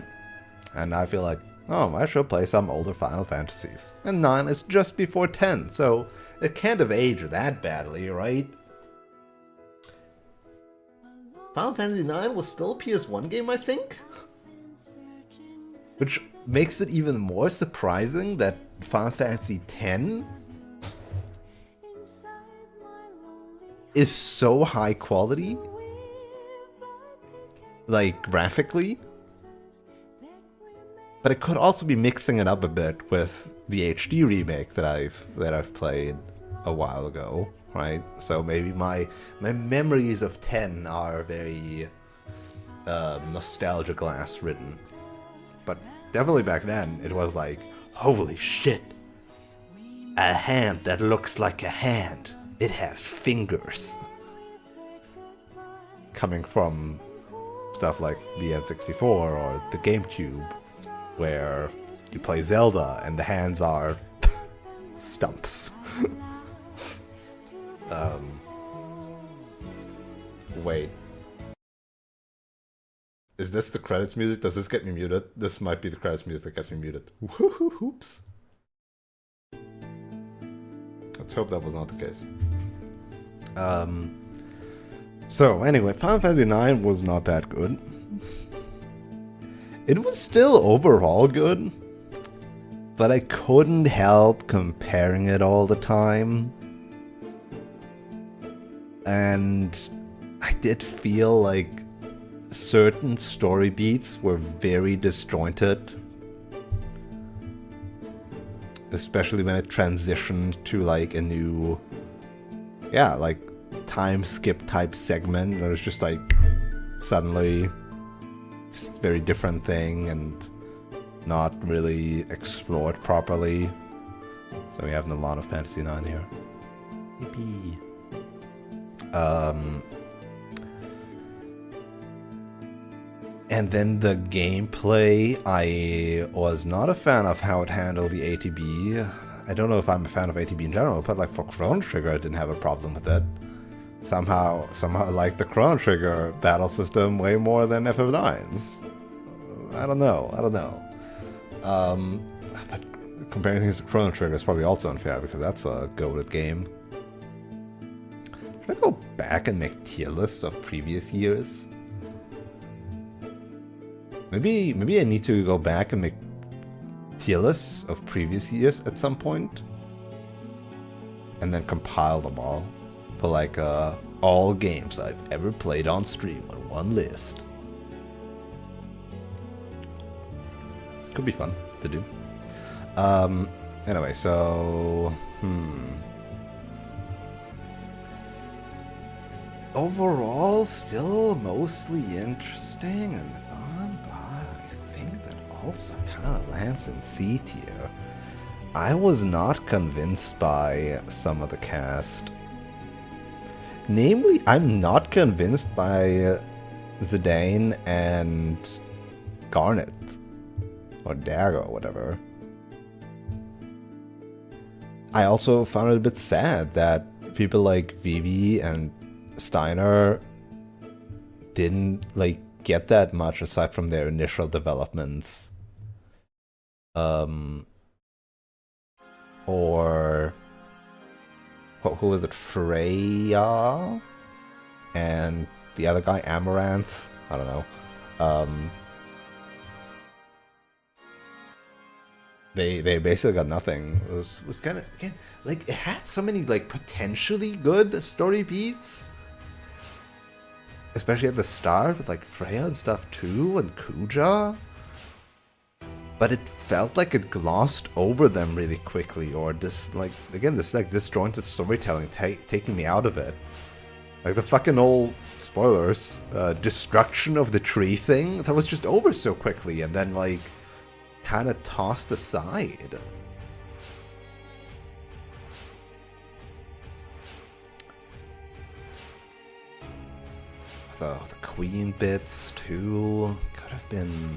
And I feel like, oh, I should play some older Final Fantasies. And 9 is just before 10, so it can't have aged that badly, right? Final Fantasy IX was still a PS1 game, I think? Which makes it even more surprising that Final Fantasy X is so high quality, like graphically, but it could also be mixing it up a bit with the HD remake that I've played a while ago, right? So maybe my memories of 10 are very nostalgia glass ridden, but definitely back then it was like, holy shit, a hand that looks like a hand. It has fingers. Coming from stuff like the N64 or the GameCube, where you play Zelda and the hands are stumps. Wait. Is this the credits music? Does this get me muted? This might be the credits music that gets me muted. Oops. Let's hope that was not the case. So anyway, Final Fantasy IX was not that good. It was still overall good, but I couldn't help comparing it all the time. And I did feel like certain story beats were very disjointed. Especially when it transitioned to like a new, like time skip type segment. It was just like suddenly it's a very different thing and not really explored properly. So we have Nolano Fantasy 9 here. Yippee. And then the gameplay, I was not a fan of how it handled the ATB. I don't know if I'm a fan of ATB in general, but like for Chrono Trigger, I didn't have a problem with it. Somehow I like the Chrono Trigger battle system way more than FF9's. I don't know. But comparing things to Chrono Trigger is probably also unfair because that's a goated game. Should I go back and make tier lists of previous years? Maybe I need to go back and make tier lists of previous years at some point, and then compile them all for like all games I've ever played on stream on one list. Could be fun to do. Anyway, so overall, still mostly interesting and fun, but I think that also kind of lands in C tier. I was not convinced by some of the cast. Namely, I'm not convinced by Zidane and Garnet. Or Dago, or whatever. I also found it a bit sad that people like Vivi and Steiner didn't like get that much aside from their initial developments. Or who was it? Freya and the other guy, Amaranth. I don't know. They basically got nothing. It was kind of, again, like, it had so many like potentially good story beats, especially at the start with like Freya and stuff too, and Kuja. But it felt like it glossed over them really quickly, or this, like, again, this like disjointed storytelling taking me out of it. Like the fucking old spoilers, destruction of the tree thing, that was just over so quickly, and then like kind of tossed aside. The queen bits too could have been.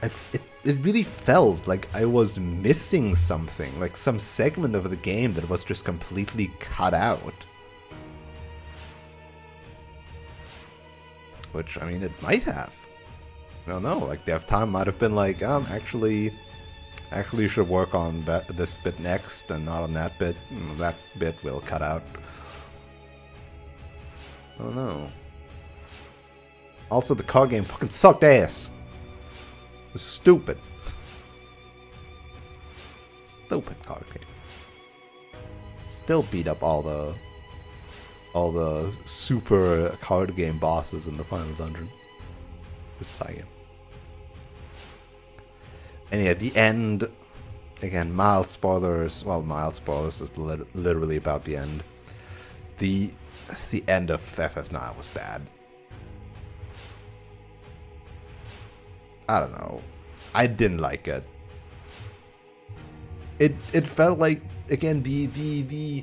It really felt like I was missing something, like some segment of the game that was just completely cut out. Which, I mean, it might have. I don't know, like dev time might have been like, actually you should work on this bit next and not on that bit. That bit will cut out. I don't know. Also, the card game fucking sucked ass. It was stupid. Stupid card game. Still beat up all the super card game bosses in the final dungeon. Just saying. And yeah, the end. Again, mild spoilers. Well, mild spoilers is literally about the end. The end of FF9 was bad. I don't know. I didn't like it. It felt like, again, the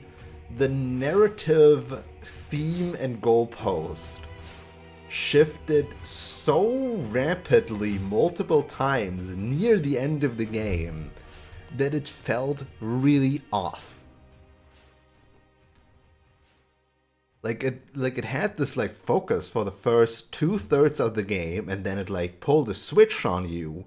narrative theme and goalpost shifted so rapidly multiple times near the end of the game that it felt really off. Like it had this like focus for the first 2/3 of the game, and then it like pulled a switch on you,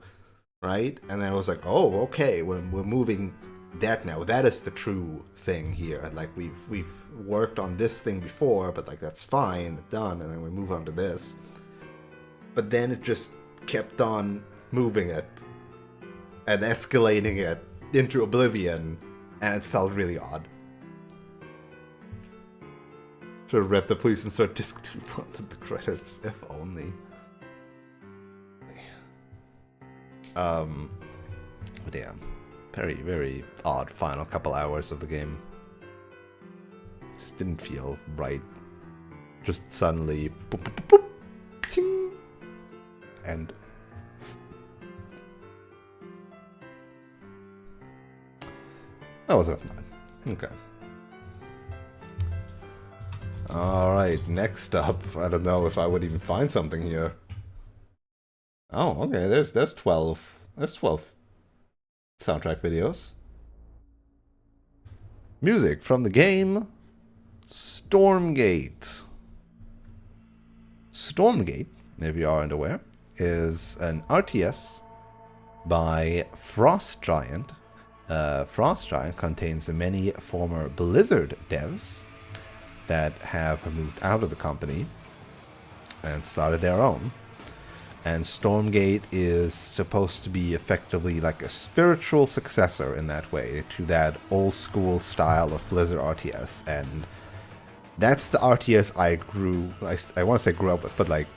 right? And then it was like, oh, okay, we're moving that now. That is the true thing here. And like we've worked on this thing before, but like that's fine, done, and then we move on to this. But then it just kept on moving it and escalating it into oblivion, and it felt really odd. Should have read the Police and Start Disc 2 wanted the credits, if only. Damn. Very, very odd final couple hours of the game. Just didn't feel right. Just suddenly boop, boop, boop, boop, ting, and that was enough time. Okay. Alright, next up, I don't know if I would even find something here. Oh, okay, there's 12. There's 12 soundtrack videos. Music from the game Stormgate. Stormgate, if you aren't aware, is an RTS by Frost Giant. Frost Giant contains many former Blizzard devs that have moved out of the company and started their own. And Stormgate is supposed to be effectively like a spiritual successor in that way to that old school style of Blizzard RTS. And that's the RTS I want to say grew up with, but like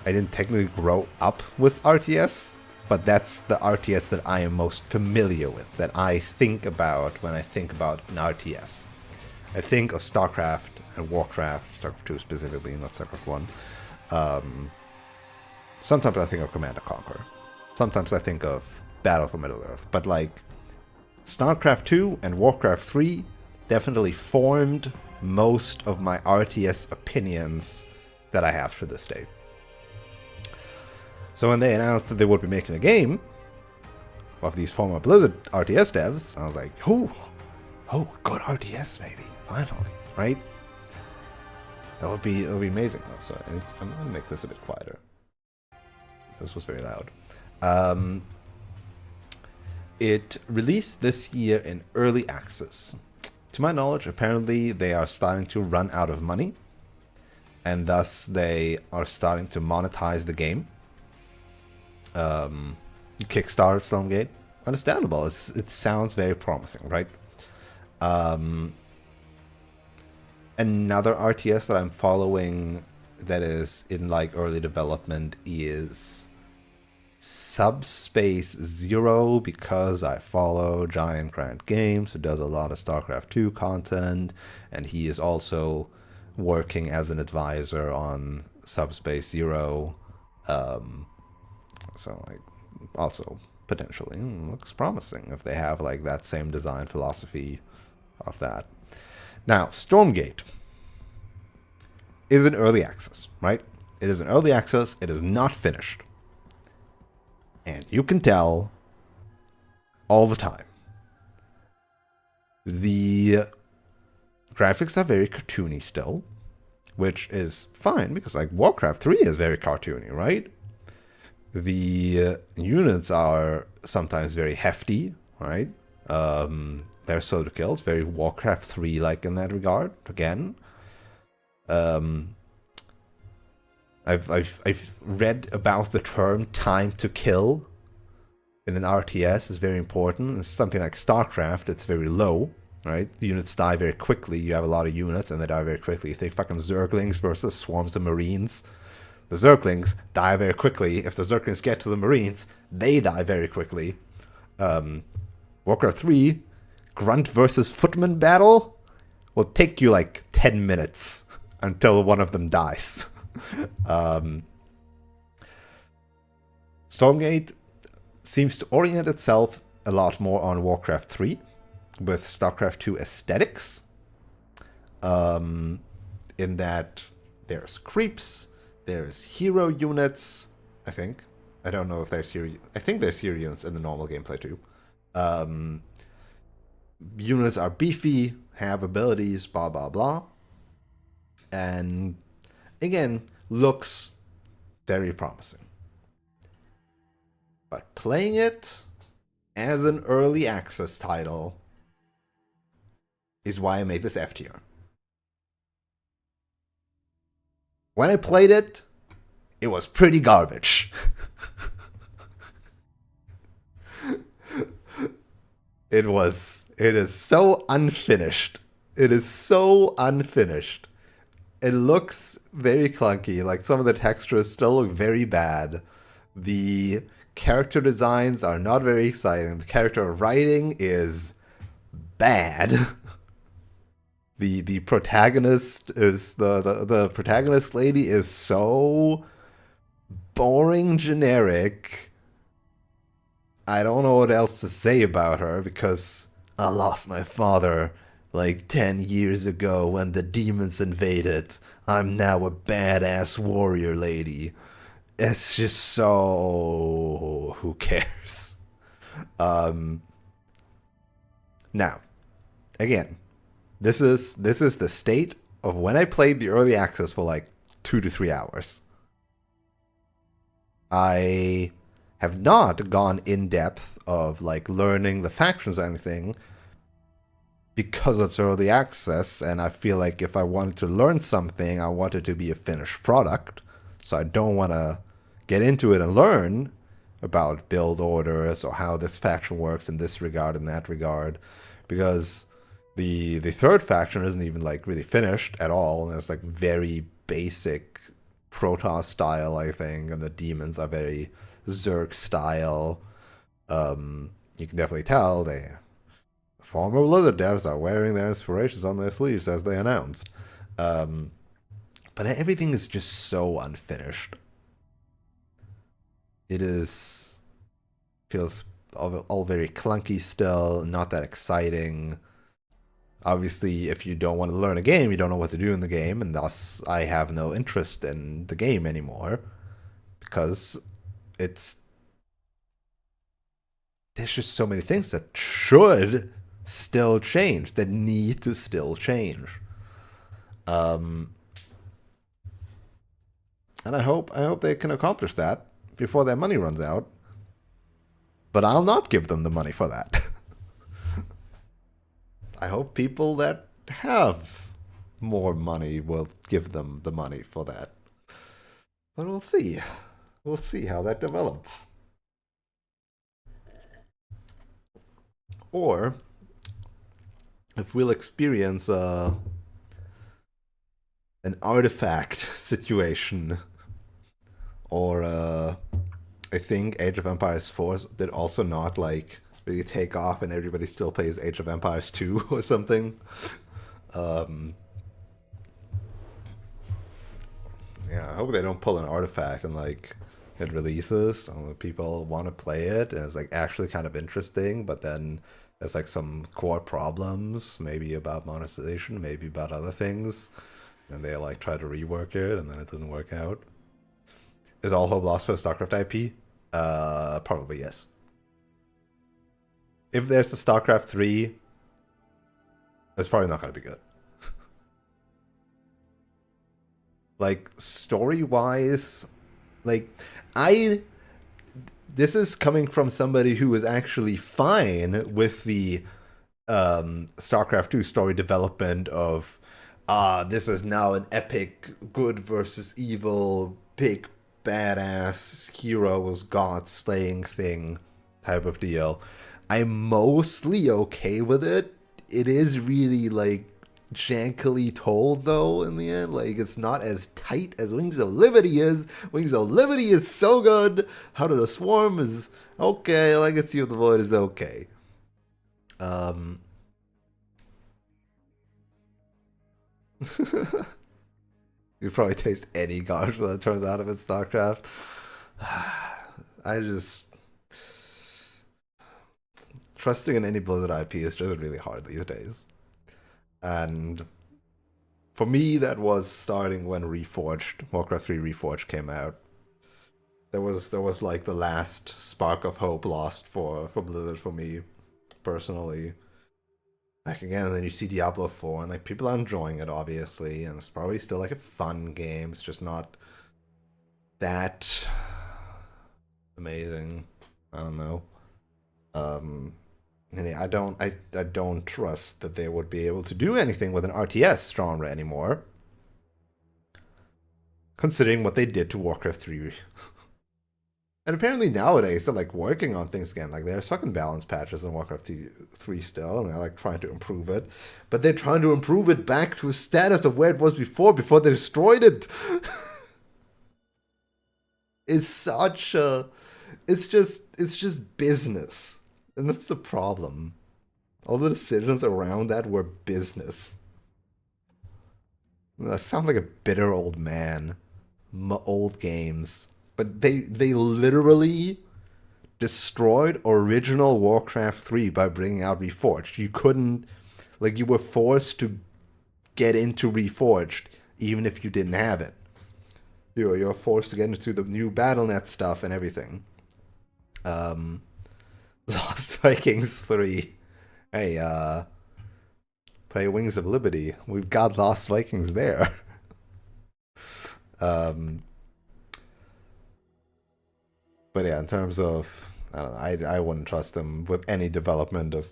I didn't technically grow up with RTS, but that's the RTS that I am most familiar with, that I think about when I think about an RTS. I think of StarCraft and Warcraft, StarCraft 2 specifically, not StarCraft 1. Sometimes I think of Command & Conquer. Sometimes I think of Battle for Middle-earth. But like, StarCraft 2 and Warcraft 3 definitely formed most of my RTS opinions that I have to this day. So when they announced that they would be making a game of these former Blizzard RTS devs, I was like, oh, good RTS maybe, finally, right? That would be amazing. Oh, sorry, I'm gonna make this a bit quieter. This was very loud. It released this year in early access. To my knowledge, apparently they are starting to run out of money, and thus they are starting to monetize the game. Kickstarter Stormgate, understandable. It sounds very promising, right? Another RTS that I'm following that is in like early development is Subspace Zero, because I follow Giant Grant Games, who does a lot of StarCraft 2 content, and he is also working as an advisor on Subspace Zero. So like also potentially looks promising if they have like that same design philosophy of that. Now, Stormgate is in early access, right? It is in early access. It is not finished. And you can tell all the time. The graphics are very cartoony still, which is fine because like Warcraft 3 is very cartoony, right? The units are sometimes very hefty, right? They're solo kills, very Warcraft 3 like in that regard. Again, I've read about the term time to kill in an RTS is very important. It's something like StarCraft, it's very low, right? The units die very quickly. You have a lot of units and they die very quickly. You think fucking Zerglings versus swarms of Marines. The Zerglings die very quickly. If the Zerglings get to the Marines, they die very quickly. Warcraft 3, Grunt versus Footman battle will take you like 10 minutes until one of them dies. Stormgate seems to orient itself a lot more on Warcraft 3 with StarCraft 2 aesthetics. In that there's creeps, there's hero units, I think. I don't know if there's hero... I think there's hero units in the normal gameplay too. Units are beefy, have abilities, blah, blah, blah. And again, looks very promising. But playing it as an early access title is why I made this F tier. When I played it, it was pretty garbage. It is so unfinished. It is so unfinished. It looks very clunky. Like some of the textures still look very bad. The character designs are not very exciting. The character writing is bad. The protagonist is the protagonist lady is so boring generic. I don't know what else to say about her because I lost my father like 10 years ago when the demons invaded. I'm now a badass warrior lady. It's just so... who cares? Now, again, this is the state of when I played the early access for like 2 to 3 hours. I have not gone in depth of like learning the factions or anything because it's early access, and I feel like if I wanted to learn something, I want it to be a finished product. So I don't want to get into it and learn about build orders or how this faction works in this regard and that regard, because the third faction isn't even like really finished at all, and it's like very basic Protoss style, I think, and the demons are very Zerg style. You can definitely tell the former Blizzard devs are wearing their inspirations on their sleeves as they announced. But everything is just so unfinished. It feels all very clunky still, not that exciting. Obviously, if you don't want to learn a game, you don't know what to do in the game, and thus I have no interest in the game anymore because there's just so many things that should still change, that need to still change. And I hope they can accomplish that before their money runs out. But I'll not give them the money for that. I hope people that have more money will give them the money for that. But we'll see. We'll see how that develops. Or if we'll experience an artifact situation, or I think Age of Empires 4 did also not like really take off, and everybody still plays Age of Empires 2 or something. Um, yeah, I hope they don't pull an artifact and like it releases. People want to play it, and it's like actually kind of interesting, but then there's like some core problems, maybe about monetization, maybe about other things, and they like try to rework it, and then it doesn't work out. Is all hope lost for the StarCraft IP? Probably yes. If there's the StarCraft 3, it's probably not going to be good. Like, story-wise, like, this is coming from somebody who was actually fine with the StarCraft 2 story development of, this is now an epic good versus evil, big badass heroes, god slaying thing type of deal. I'm mostly okay with it. It is really like jankily told though in the end. Like it's not as tight as Wings of Liberty is. Wings of Liberty is so good. Heart of the Swarm is okay. Legacy of the Void is okay. You probably taste any garbage that turns out of it, StarCraft. I just trusting in any Blizzard IP is just really hard these days. And for me, that was starting when Warcraft 3 Reforged came out. There was like the last spark of hope lost for Blizzard for me, personally. Like again, and then you see Diablo 4, and like people are enjoying it obviously, and it's probably still like a fun game. It's just not that amazing. I don't know. I don't trust that they would be able to do anything with an RTS genre anymore, considering what they did to Warcraft 3. And apparently nowadays they're like working on things again. Like there's fucking balance patches in Warcraft 3 still, and they're like trying to improve it. But they're trying to improve it back to a status of where it was before they destroyed it. It's such a it's just business. And that's the problem. All the decisions around that were business. I sound like a bitter old man. Old games. But they literally destroyed original Warcraft 3 by bringing out Reforged. You couldn't, like, you were forced to get into Reforged even if you didn't have it. You're forced to get into the new BattleNet stuff and everything. Lost Vikings 3. Hey, play Wings of Liberty. We've got Lost Vikings there. But yeah, in terms of, I don't know, I wouldn't trust them with any development of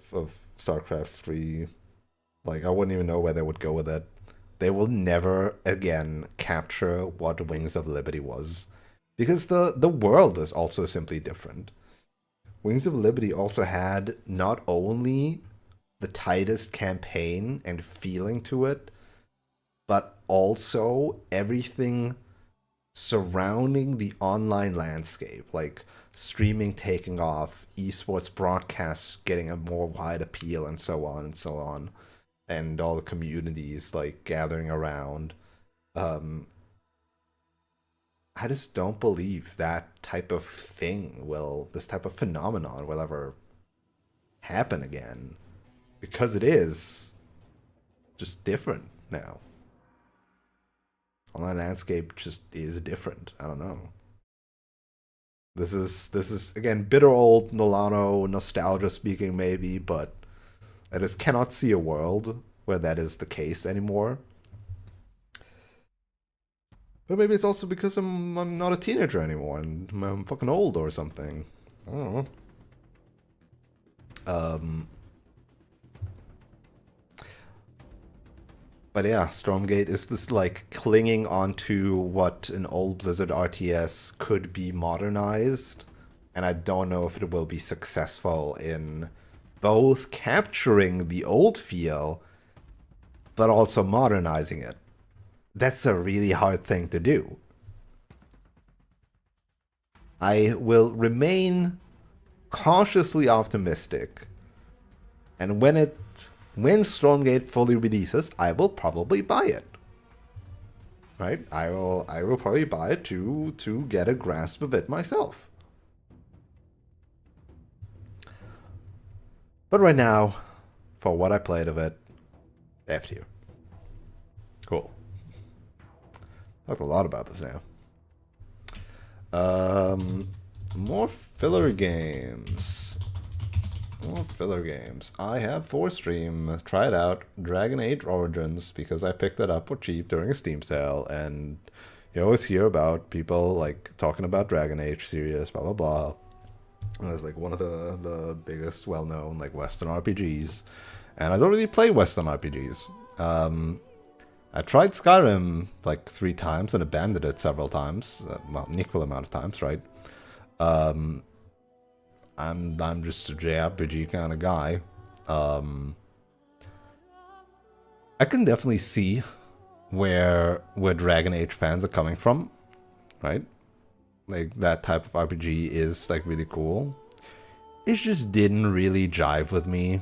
StarCraft 3. Like, I wouldn't even know where they would go with it. They will never again capture what Wings of Liberty was. Because the world is also simply different. Wings of Liberty also had not only the tightest campaign and feeling to it, but also everything surrounding the online landscape, like streaming taking off, esports broadcasts getting a more wide appeal, and so on and so on, and all the communities like gathering around. I just don't believe that type of thing this type of phenomenon will ever happen again, because it is just different now. Online landscape just is different. I don't know. This is again bitter old Nolano nostalgia speaking maybe, but I just cannot see a world where that is the case anymore. But maybe it's also because I'm not a teenager anymore and I'm fucking old or something. I don't know. But yeah, Stormgate is this like clinging onto what an old Blizzard RTS could be modernized, and I don't know if it will be successful in both capturing the old feel but also modernizing it. that's a really hard thing to do. I will remain cautiously optimistic, and when Stormgate fully releases, I will probably buy it. Right? I will probably buy it to get a grasp of it myself. But right now, for what I played of it, F tier. Cool. Talked a lot about this now. More filler games. More filler games. I have for Stream tried out Dragon Age Origins because I picked it up for cheap during a Steam sale, and you always hear about people like talking about Dragon Age series, blah blah blah. And it's like one of the biggest, well-known like Western RPGs, and I don't really play Western RPGs. I tried Skyrim like 3 times and abandoned it several times. Well, an equal amount of times, right? I'm just a JRPG kind of guy. I can definitely see where Dragon Age fans are coming from, right? Like that type of RPG is like really cool. It just didn't really jive with me.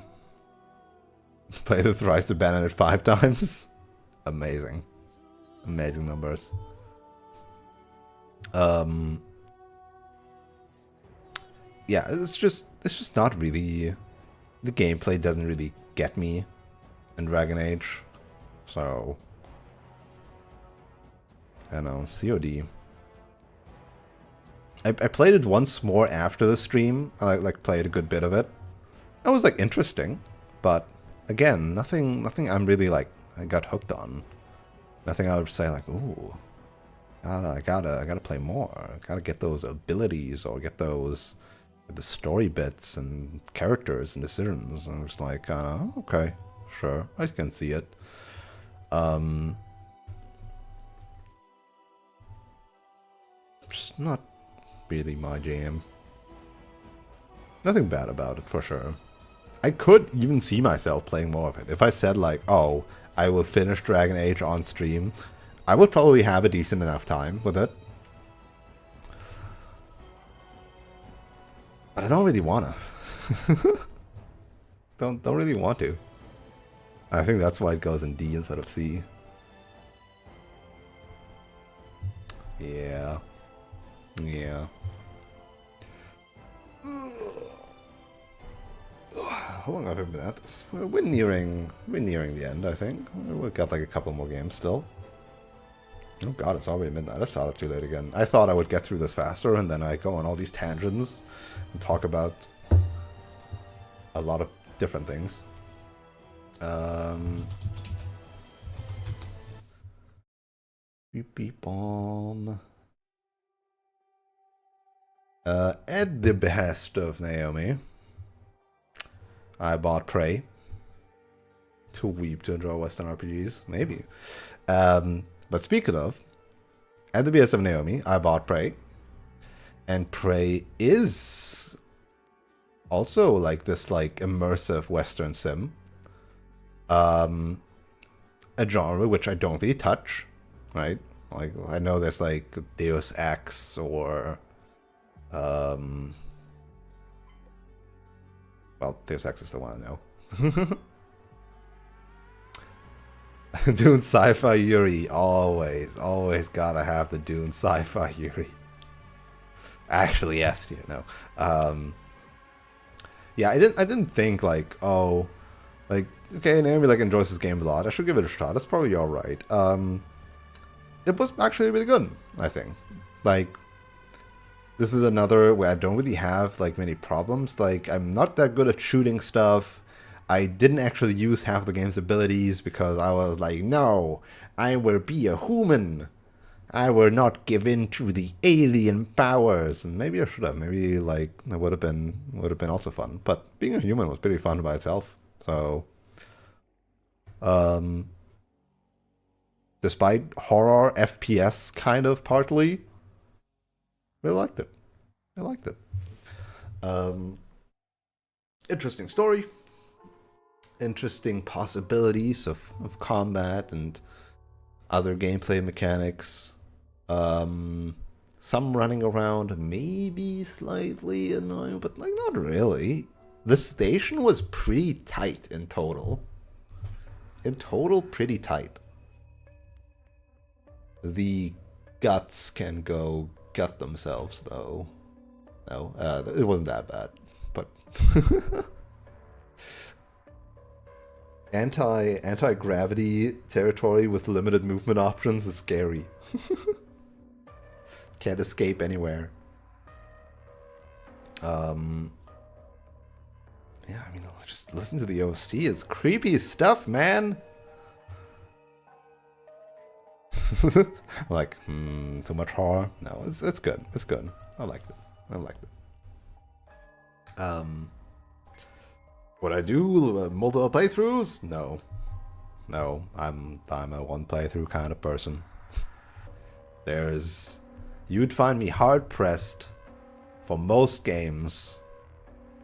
Played it thrice, abandoned it 5 times. Amazing. Amazing numbers. Yeah, it's just not really, the gameplay doesn't really get me in Dragon Age. So I don't know, COD. I played it once more after the stream. I like played a good bit of it. It was like interesting, but again, nothing I'm really like I got hooked on. Nothing I would say like, ooh, I gotta play more. I gotta get those abilities or get those the story bits and characters and decisions. And I'm just like, okay, sure, I can see it. Just not really my jam. Nothing bad about it, for sure. I could even see myself playing more of it. If I said like, oh, I will finish Dragon Age on stream, I would probably have a decent enough time with it. But I don't really wanna. don't really want to. I think that's why it goes in D instead of C. Yeah. Yeah. How long have I been at this? We're nearing the end, I think. We've got like a couple more games still. Oh god, it's already midnight. I started too late again. I thought I would get through this faster, and then I go on all these tangents and talk about a lot of different things. Beep beep bomb. At the behest of Naomi, I bought Prey. Too weep to enjoy Western RPGs, maybe. But speaking of, at the behest of Naomi, I bought Prey. And Prey is also like this like immersive Western sim. A genre which I don't really touch, right? Like I know there's like Deus Ex or well, Deus Ex is the one I know. Dune Sci-Fi Yuri, always gotta have the Dune Sci-Fi Yuri. Actually, yes, you know. Yeah, I didn't think like, oh, like okay, Naomi like enjoys this game a lot. I should give it a shot. It's probably all right. It was actually really good, I think. Like, this is another where I don't really have like many problems. Like, I'm not that good at shooting stuff. I didn't actually use half the game's abilities because I was like, no, I will be a human. I will not give in to the alien powers. And maybe I should have. Maybe like it would have been also fun. But being a human was pretty fun by itself. So, despite horror FPS kind of partly, really liked it. I liked it. Interesting story. Interesting possibilities of combat and Other gameplay mechanics. Some running around, maybe slightly annoying, but like not really. The station was pretty tight in total. In total, pretty tight. The guts can go gut themselves, though. No, it wasn't that bad, but anti-gravity territory with limited movement options is scary. Can't escape anywhere. Yeah, I mean, just listen to the OST. It's creepy stuff, man. Like, too much horror? No, it's good. It's good. I liked it. I liked it. Would I do multiple playthroughs? No. No, I'm a one playthrough kind of person. You'd find me hard pressed for most games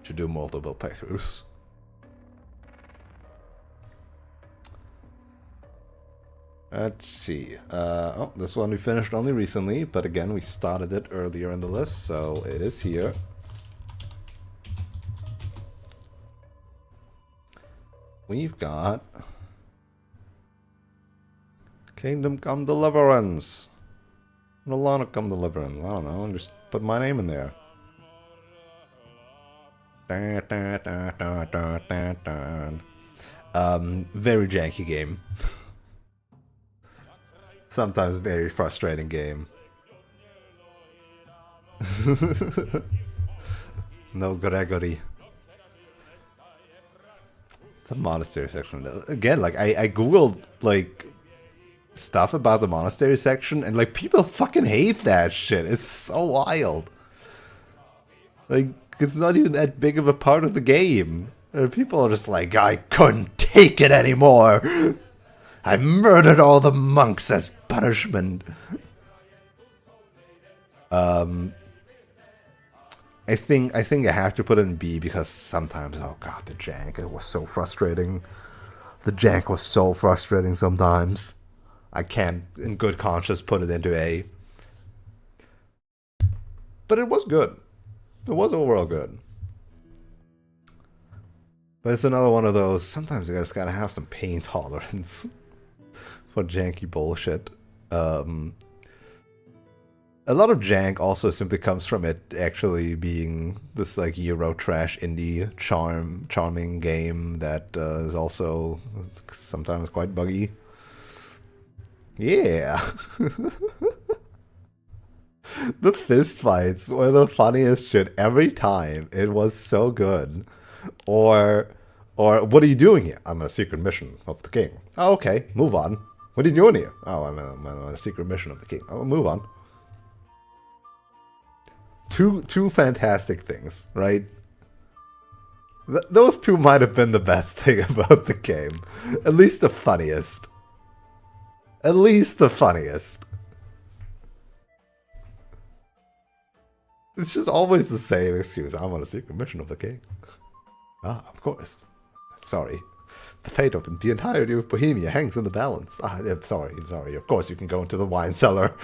to do multiple playthroughs. Let's see. Oh, this one we finished only recently, but again, we started it earlier in the list, so it is here. We've got Kingdom Come Deliverance. Nolano Come Deliverance. I don't know, just put my name in there. Very janky game. Sometimes very frustrating game. No Gregory. The monastery section. Again, like I googled like stuff about the monastery section, and like people fucking hate that shit. It's so wild. Like it's not even that big of a part of the game. And people are just like, I couldn't take it anymore. I murdered all the monks as punishment. I think I have to put it in B because sometimes, oh god, the jank, it was so frustrating. The jank was so frustrating sometimes. I can't, in good conscience, put it into A. But it was good. It was overall good. But it's another one of those, sometimes you just gotta have some pain tolerance for janky bullshit. A lot of jank also simply comes from it actually being this like Euro trash indie charming game that is also sometimes quite buggy. Yeah. The fist fights were the funniest shit every time. It was so good. Or what are you doing here? I'm on a secret mission of the king. Oh, okay, move on. What are you doing here? Oh, I'm on a secret mission of the king. Oh, move on. Two fantastic things, right? Those two might have been the best thing about the game. At least the funniest. At least the funniest. It's just always the same excuse. I'm on a secret mission of the king. Ah, of course. Sorry. The fate of the entirety of Bohemia hangs in the balance. Ah, I'm sorry. Of course you can go into the wine cellar.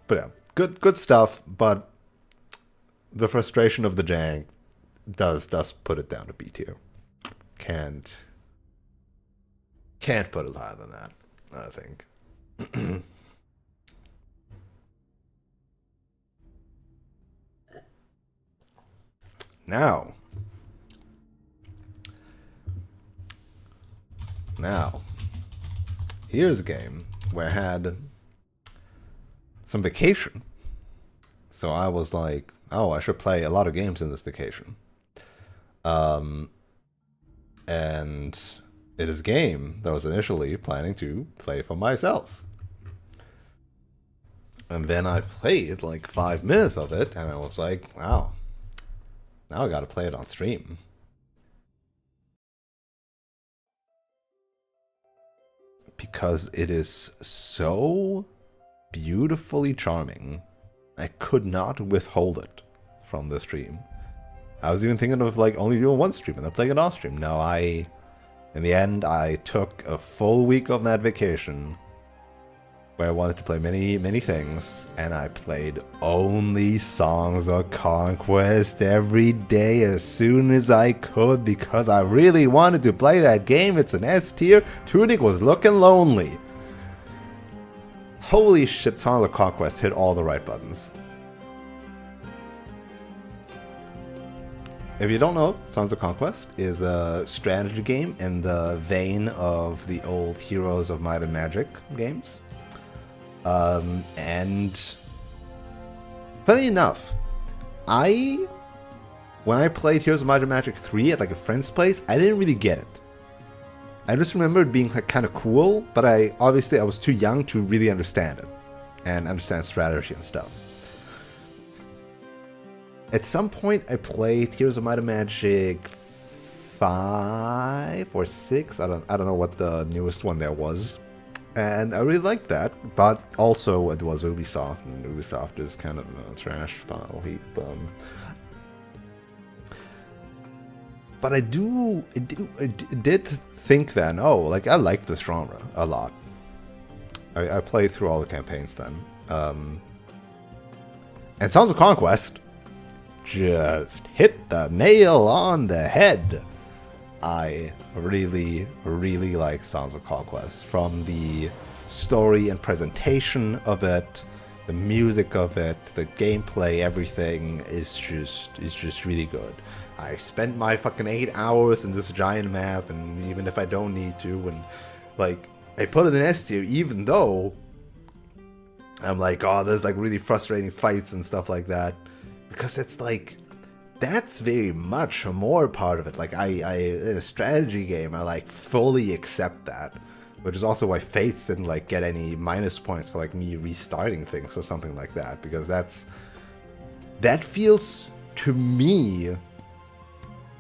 But yeah, good stuff, but the frustration of the jank does put it down to B tier. Can't put it higher than that, I think. Now, here's a game where I had some vacation. So I was like, oh, I should play a lot of games in this vacation. And it is a game that I was initially planning to play for myself. And then I played like 5 minutes of it, and I was like, wow, now I gotta play it on stream. Because it is so beautifully charming. I could not withhold it from the stream. I was even thinking of like only doing one stream and then playing it off stream. No, in the end, I took a full week of that vacation where I wanted to play many things, and I played only Songs of Conquest every day as soon as I could because I really wanted to play that game. It's an S tier. Tunic was looking lonely. Holy shit, Songs of Conquest hit all the right buttons. If you don't know, Songs of Conquest is a strategy game in the vein of the old Heroes of Might and Magic games. And funny enough, when I played Heroes of Might and Magic 3 at like a friend's place, I didn't really get it. I just remember it being like kind of cool, but I was too young to really understand it and understand strategy and stuff. At some point, I played Heroes of Might and Magic 5 or 6. I don't know what the newest one there was, and I really liked that. But also, it was Ubisoft, and Ubisoft is kind of a trash pile heap. But I did think then, oh, like I like this genre a lot. I played through all the campaigns then, and Songs of Conquest just hit the nail on the head. I really like Songs of Conquest, from the story and presentation of it, the music of it, the gameplay, everything is just really good. I spent my fucking 8 hours in this giant map, and even if I don't need to, and like I put it in S tier, even though I'm like, oh, there's like really frustrating fights and stuff like that. Because it's like, that's very much a more part of it. Like, in a strategy game, I like fully accept that. Which is also why Fates didn't like get any minus points for like me restarting things or something like that. Because that feels, to me,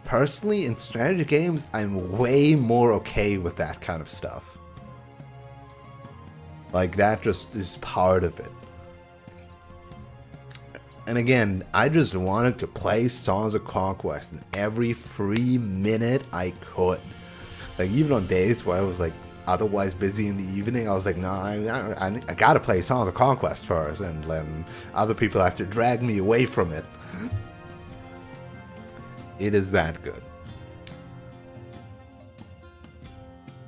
personally, in strategy games, I'm way more okay with that kind of stuff. Like, that just is part of it. And again, I just wanted to play Songs of Conquest in every free minute I could. Like, even on days where I was like otherwise busy in the evening, I was like, no, I gotta play Songs of Conquest first, and then other people have to drag me away from it. It is that good.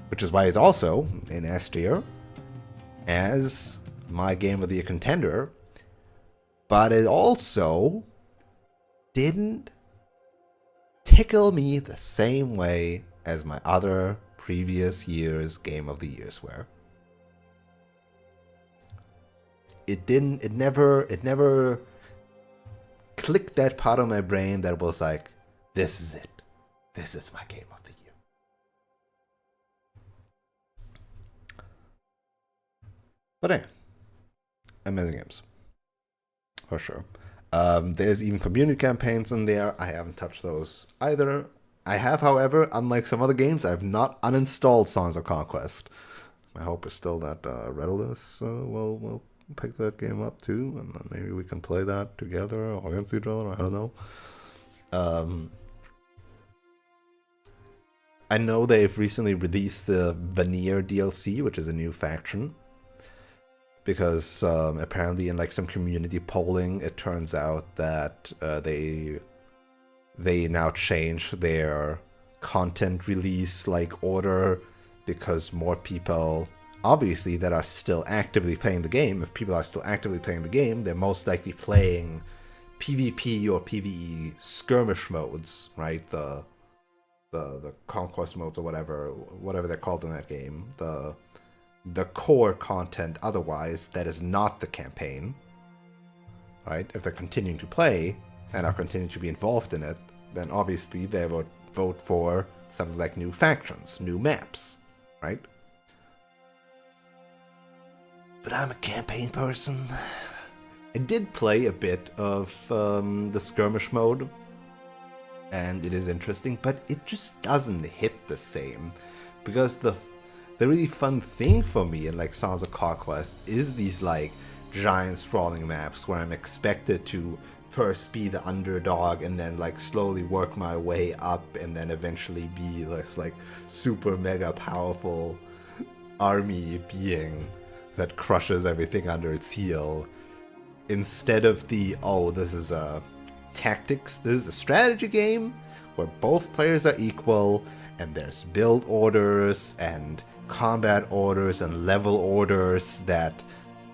Which is why it's also in S tier as my Game of the Year contender. But it also didn't tickle me the same way as my other previous year's Game of the Years were. It never clicked that part of my brain that was like, this is it. This is my Game of the Year. But hey, amazing games. For sure. There's even community campaigns in there. I haven't touched those either. I have, however, unlike some other games, I've not uninstalled Songs of Conquest. My hope is still that Redolus will pick that game up too, and then maybe we can play that together or against each other. I don't know. I know they've recently released the Veneer DLC, which is a new faction. Because apparently in like some community polling, it turns out that they now change their content release like order because more people, obviously, that are still actively playing the game. If people are still actively playing the game, they're most likely playing PvP or PvE skirmish modes, right? The conquest modes or whatever they're called in that game. The core content otherwise that is not the campaign, right? If they're continuing to play and are continuing to be involved in it, then obviously they would vote for something like new factions, new maps, right? But I'm a campaign person. I did play a bit of the skirmish mode, and it is interesting, but it just doesn't hit the same, because the really fun thing for me in like Songs of Conquest is these like giant sprawling maps where I'm expected to first be the underdog and then like slowly work my way up and then eventually be this like super mega powerful army being that crushes everything under its heel, instead of the, oh, this is a tactics, this is a strategy game where both players are equal and there's build orders and combat orders and level orders that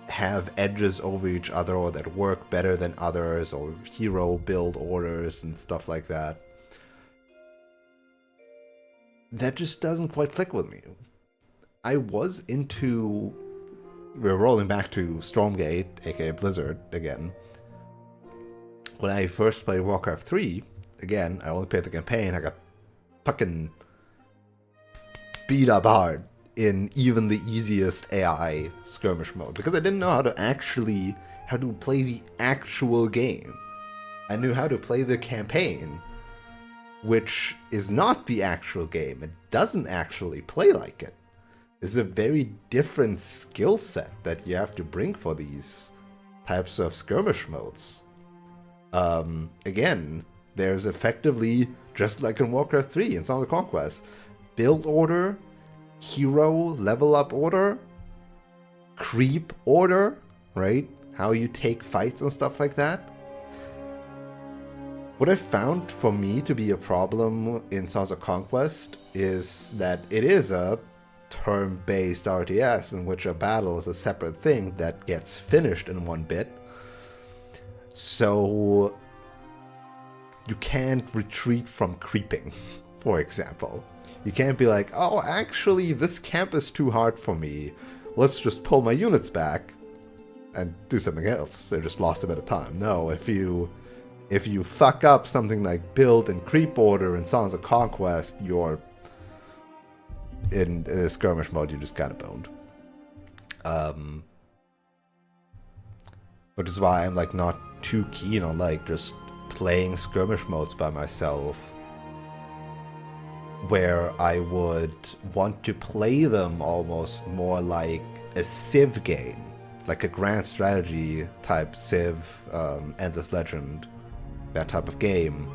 have edges over each other or that work better than others, or hero build orders and stuff like that. That just doesn't quite click with me. I was into... We're rolling back to Stormgate, aka Blizzard, again. When I first played Warcraft 3, again, I only played the campaign, I got fucking beat up hard in even the easiest AI skirmish mode, because I didn't know how to play the actual game. I knew how to play the campaign, which is not the actual game. It doesn't actually play like it. It's a very different skill set that you have to bring for these types of skirmish modes. Again, there's effectively, just like in Warcraft 3 and Song of Conquest, build order, hero level up order, creep order, right? How you take fights and stuff like that. What I found for me to be a problem in Sons of Conquest is that it is a turn-based RTS in which a battle is a separate thing that gets finished in one bit. So you can't retreat from creeping, for example. You can't be like, oh, actually, this camp is too hard for me. Let's just pull my units back and do something else. They just lost a bit of time. No, if you fuck up something like build and creep order in Sons of Conquest, you're in a skirmish mode, you just got it boned. Which is why I'm like not too keen on like just playing skirmish modes by myself, where I would want to play them almost more like a Civ game, like a grand strategy type Civ, Endless Legend, that type of game,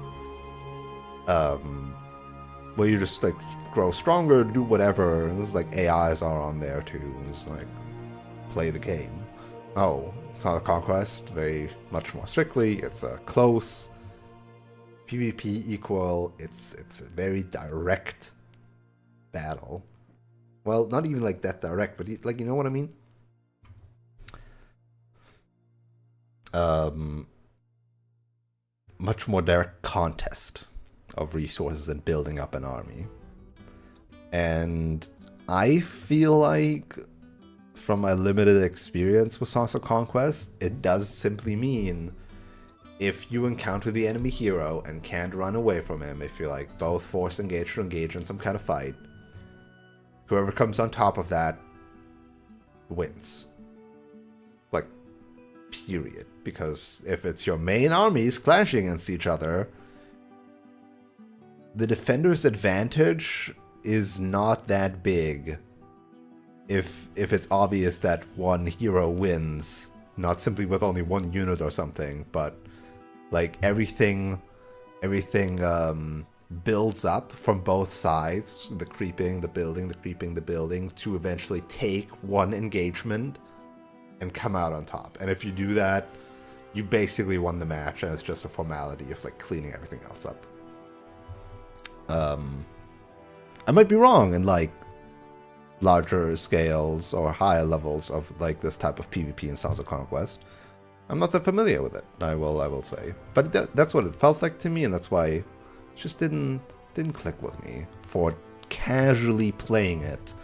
where you just like grow stronger, do whatever, and there's like AIs are on there too, and just like play the game. Oh, it's not a conquest, very much more strictly, it's a close PvP equal, it's a very direct battle. Well, not even like that direct, but like, you know what I mean? Much more direct contest of resources and building up an army. And I feel like, from my limited experience with Songs of Conquest, it does simply mean if you encounter the enemy hero and can't run away from him, if you're like both force engaged or engaged in some kind of fight, whoever comes on top of that wins. Like, period. Because if it's your main armies clashing against each other, the defender's advantage is not that big if it's obvious that one hero wins, not simply with only one unit or something, but like everything builds up from both sides, the creeping, the building, the creeping, the building, to eventually take one engagement and come out on top. And if you do that, you basically won the match, and it's just a formality of like cleaning everything else up. I might be wrong in like larger scales or higher levels of like this type of PvP in Songs of Conquest. I'm not that familiar with it, I will say. But that's what it felt like to me, and that's why it just didn't click with me for casually playing it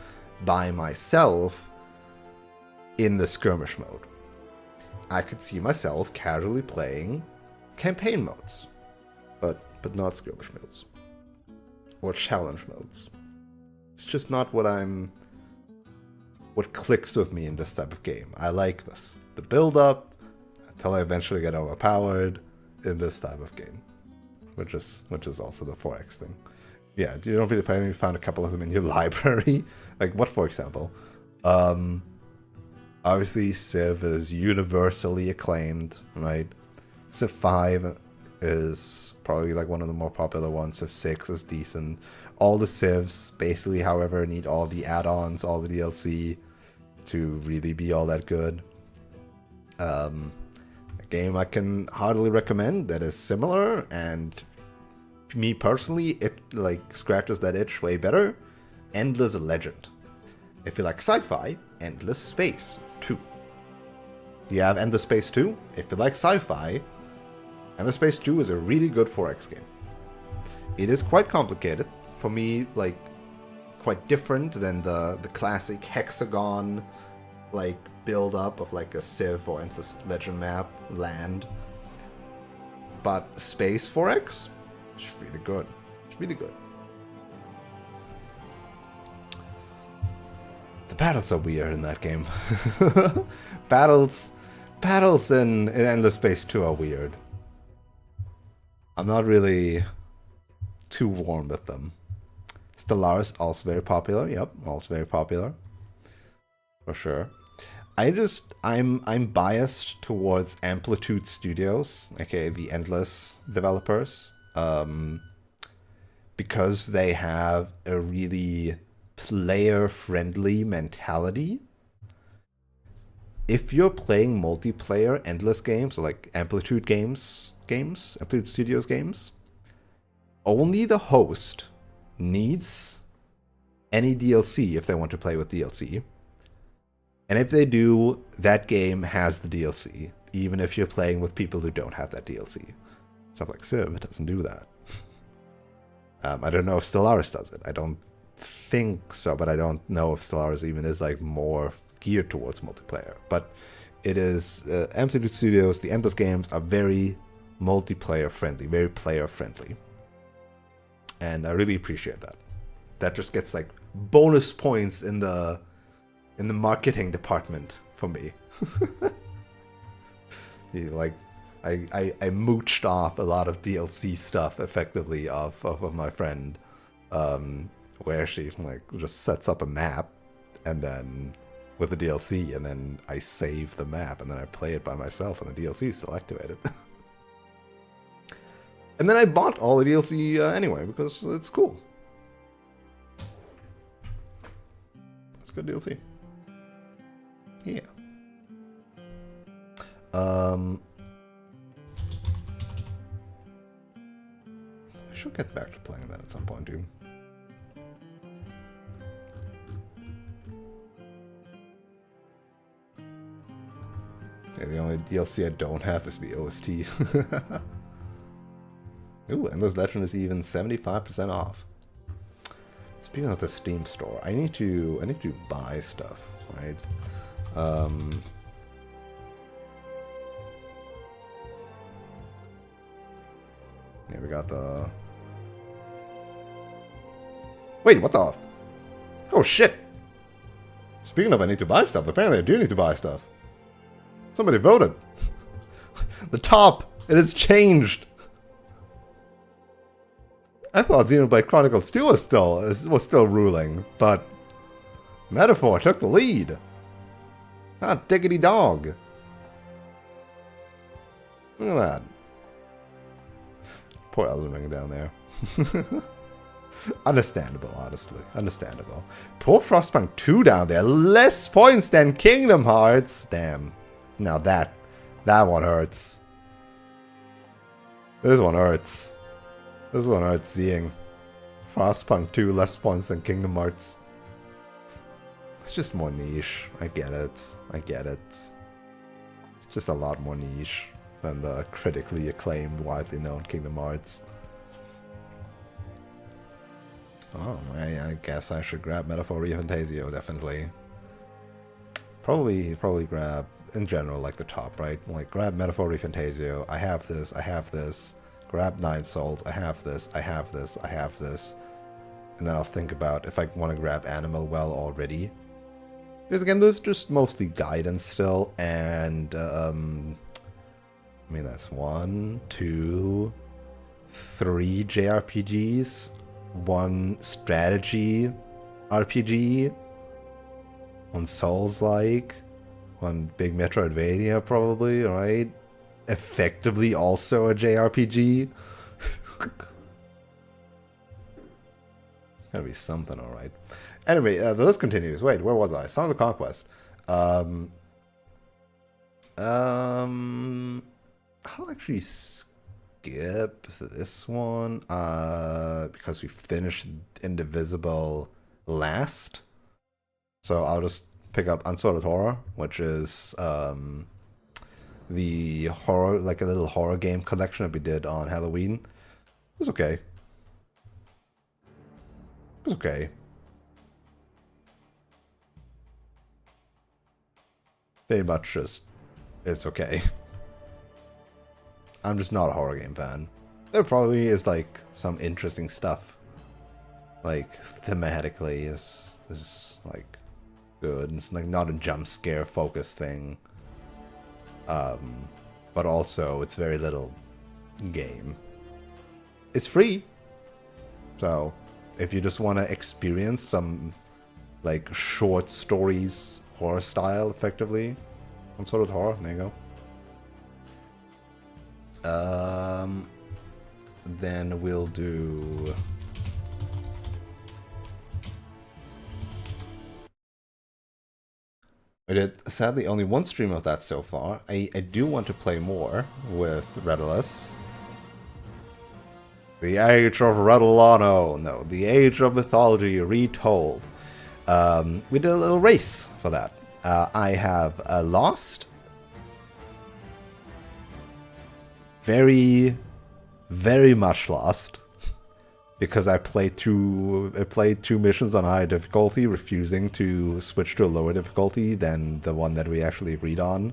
by myself in the skirmish mode. I could see myself casually playing campaign modes, but not skirmish modes or challenge modes. It's just not what clicks with me in this type of game. I like this, the build up until I eventually get overpowered in this type of game, which is also the 4X thing. Yeah, you don't really play them. You found a couple of them in your library. Like what, for example? Obviously, Civ is universally acclaimed, right? Civ 5 is probably like one of the more popular ones. Civ 6 is decent. All the Civs, basically, however, need all the add-ons, all the DLC to really be all that good. A game I can heartily recommend that is similar, and me personally, it like scratches that itch way better. Endless Legend. If you like sci-fi, Endless Space 2. You have Endless Space 2. If you like sci-fi, Endless Space 2 is a really good 4X game. It is quite complicated. For me, like, quite different than the classic hexagon, like, build-up of, like, a Civ or Endless Legend map land. But Space 4X, it's really good. It's really good. The battles are weird in that game. Battles in Endless Space 2 are weird. I'm not really too warm with them. Stellaris, also very popular. Yep, also very popular. For sure. I'm biased towards Amplitude Studios, aka the Endless developers, because they have a really player-friendly mentality. If you're playing multiplayer Endless games, or like Amplitude games, Amplitude Studios games, only the host needs any DLC if they want to play with DLC. And if they do, that game has the DLC, even if you're playing with people who don't have that DLC. Stuff like Civ, it doesn't do that. I don't know if Stellaris does it. I don't think so, but I don't know if Stellaris even is like more geared towards multiplayer. But it is Amplitude Studios, the Endless games are very multiplayer friendly, very player friendly. And I really appreciate that. That just gets like bonus points in the marketing department for me. Like I mooched off a lot of DLC stuff effectively of my friend, where she like just sets up a map and then with the DLC, and then I save the map and then I play it by myself and the DLC is still activated. And then I bought all the DLC anyway because it's cool. It's good DLC. Yeah. I should get back to playing that at some point, dude. Yeah, the only DLC I don't have is the OST. Ooh, Endless Legend is even 75% off. Speaking of the Steam store, I need to buy stuff, right? Yeah, we got the... Wait, what the... Oh, shit! Speaking of I need to buy stuff, apparently I do need to buy stuff. Somebody voted. The top! It has changed! I thought Xenoblade Chronicles 2 was still ruling, but... Metaphor took the lead. Ah, diggity dog. Look at that. Poor Elden Ring down there. Understandable, honestly. Understandable. Poor Frostpunk 2 down there. Less points than Kingdom Hearts. Damn. Now that one hurts. This one hurts. This one hurts seeing. Frostpunk 2 less points than Kingdom Hearts. It's just more niche. I get it. I get it. It's just a lot more niche than the critically acclaimed, widely known Kingdom Hearts. Oh, I guess I should grab Metaphor Refantasio, definitely. Probably grab, in general, like the top, right? Like, grab Metaphor Refantasio, I have this. Grab Nine Souls, I have this. And then I'll think about if I want to grab Animal Well already. Because again, this is just mostly guidance still, and, I mean, that's 1, 2, 3 JRPGs, 1 strategy RPG, 1 Souls-like, 1 big Metroidvania probably, right? effectively also a JRPG. Gotta be something, all right. Anyway, the list continues. Wait, where was I? Song of the Conquest. I'll actually skip this one because we finished Indivisible last. So I'll just pick up Unsorted Horror, which is the horror, like a little horror game collection that we did on Halloween. It was okay. It was okay. Very much just, it's okay. I'm just not a horror game fan. There probably is like some interesting stuff. Like thematically is like good. It's like not a jump scare focused thing. But also it's very little game. It's free. So if you just want to experience some like short stories horror style effectively, Unsorted Horror, there you go. Then we'll do we did sadly only one stream of that so far. I do want to play more with Redulus. The Age of Redulano. No, the Age of Mythology Retold. We did a little race for that. I have lost. Very, very much lost. Because I played two missions on high difficulty, refusing to switch to a lower difficulty than the one that we actually agreed on.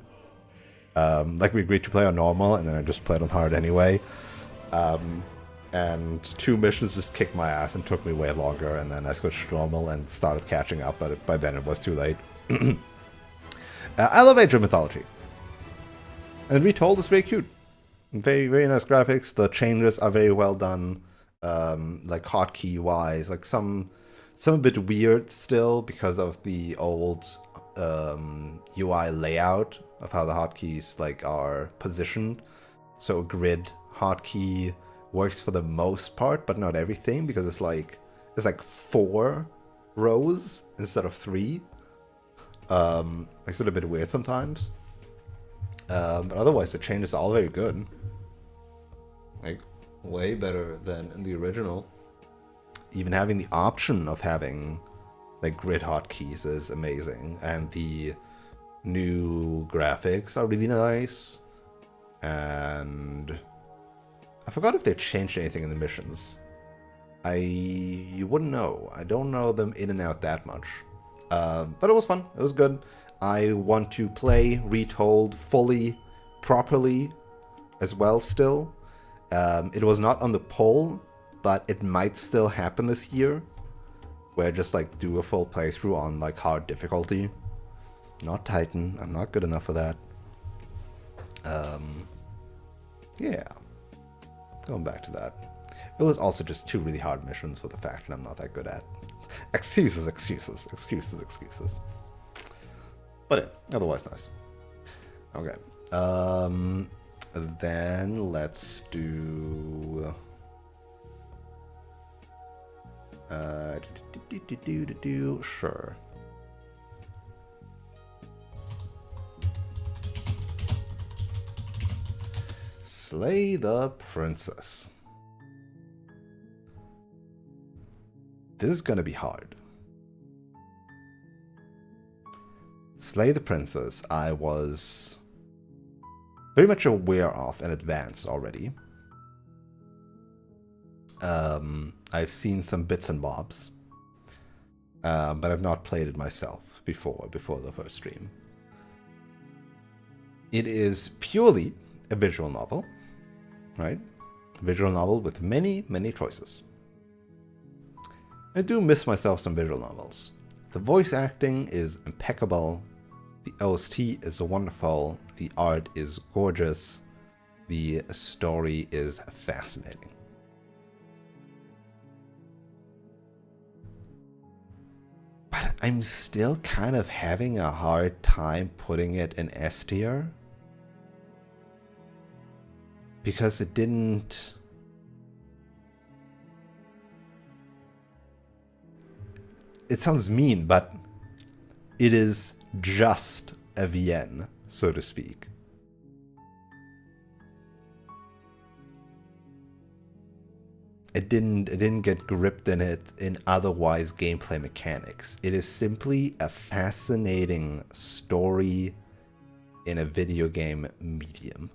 Like we agreed to play on normal, and then I just played on hard anyway. And two missions just kicked my ass and took me way longer, and then I switched to normal and started catching up, but by then it was too late. I love Age of Mythology. And Retold is very cute. Very, very nice graphics. The changes are very well done. Like hotkey wise, like some a bit weird still because of the old UI layout of how the hotkeys like are positioned. So a grid hotkey works for the most part, but not everything, because it's like 4 rows instead of 3. Makes it a bit weird sometimes. But otherwise the changes are all very good. Like way better than in the original. Even having the option of having like grid hotkeys is amazing, and the new graphics are really nice. And I forgot if they changed anything in the missions. You wouldn't know. I don't know them in and out that much. But it was fun. It was good. I want to play Retold fully, properly as well still. It was not on the poll, but it might still happen this year, where I just like do a full playthrough on like hard difficulty. Not Titan. I'm not good enough for that. Yeah. Going back to that. It was also just 2 really hard missions with a faction I'm not that good at. Excuses. But yeah, otherwise nice. Okay. Then let's do sure. Slay the Princess. This is gonna be hard. Slay the Princess, I was very much aware of in advance already. I've seen some bits and bobs, but I've not played it myself before the first stream. It is purely a visual novel, right? Visual novel with many, many choices. I do miss myself some visual novels. The voice acting is impeccable. The OST is wonderful. The art is gorgeous. The story is fascinating. But I'm still kind of having a hard time putting it in S tier. because it didn't. It sounds mean, but it is just a VN, so to speak. It didn't get gripped in otherwise gameplay mechanics. It is simply a fascinating story in a video game medium.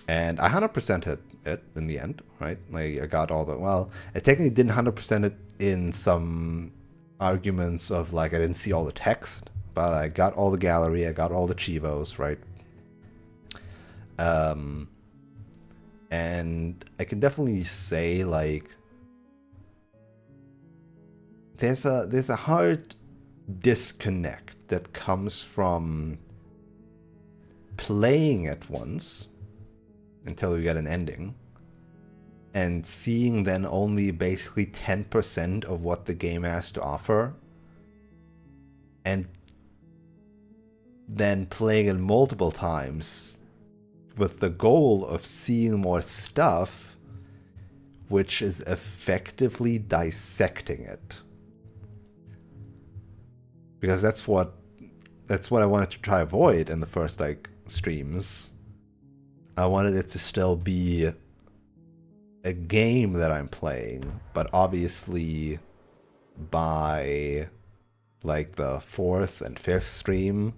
And I 100%ed it in the end, right? Like I got all the, well, I technically didn't 100% it in some arguments of like I didn't see all the text, but I got all the gallery, I got all the chivos, right? And I can definitely say like there's a hard disconnect that comes from playing it once until you get an ending and seeing then only basically 10% of what the game has to offer, and then playing it multiple times with the goal of seeing more stuff, which is effectively dissecting it. Because that's what I wanted to try avoid in the first like streams. I wanted it to still be a game that I'm playing, but obviously by like the 4th and 5th stream,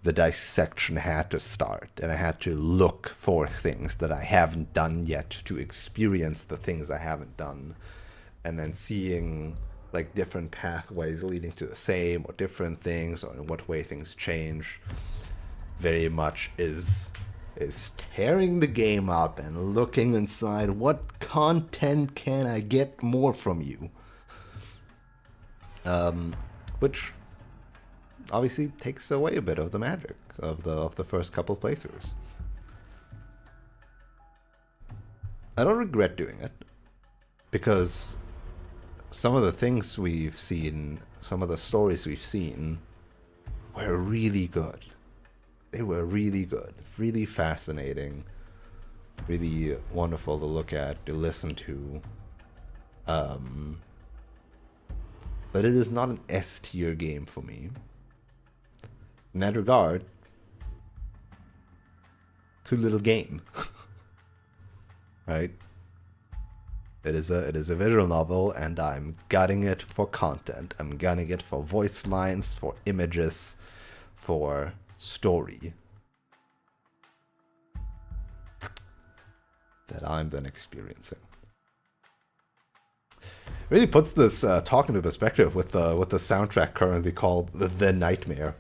the dissection had to start, and I had to look for things that I haven't done yet to experience the things I haven't done, and then seeing like different pathways leading to the same or different things, or in what way things change, very much is tearing the game up and looking inside, what content can I get more from you? Which obviously takes away a bit of the magic of the first couple playthroughs. I don't regret doing it, because some of the things we've seen, some of the stories we've seen, were really good. They were really good, really fascinating, really wonderful to look at, to listen to. But it is not an S tier game for me. In that regard, too little game. Right? It is a visual novel, and I'm gutting it for content. I'm gutting it for voice lines, for images, for story that I'm then experiencing. Really puts this talk into perspective with the soundtrack currently called The Nightmare.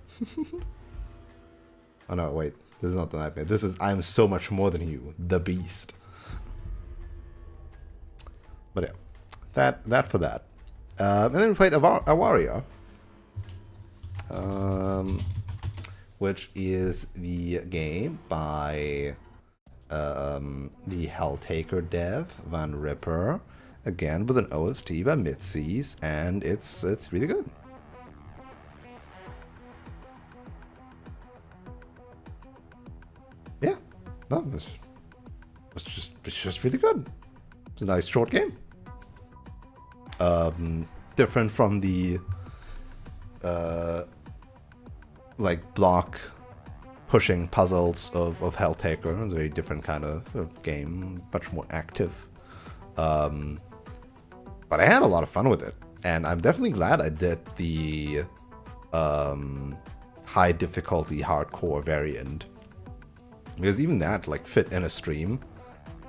Oh no, wait, this is not The Nightmare. This is I'm So Much More Than You, The Beast. But yeah, that for that. And then we played Awaria, which is the game by the Helltaker dev, Van Ripper, again with an OST by Midseas, and it's really good. Yeah, no, it's just really good. It's a nice short game. Different from the like block pushing puzzles of Helltaker. It's a very different kind of game, much more active. But I had a lot of fun with it, and I'm definitely glad I did the high difficulty hardcore variant, because even that like fit in a stream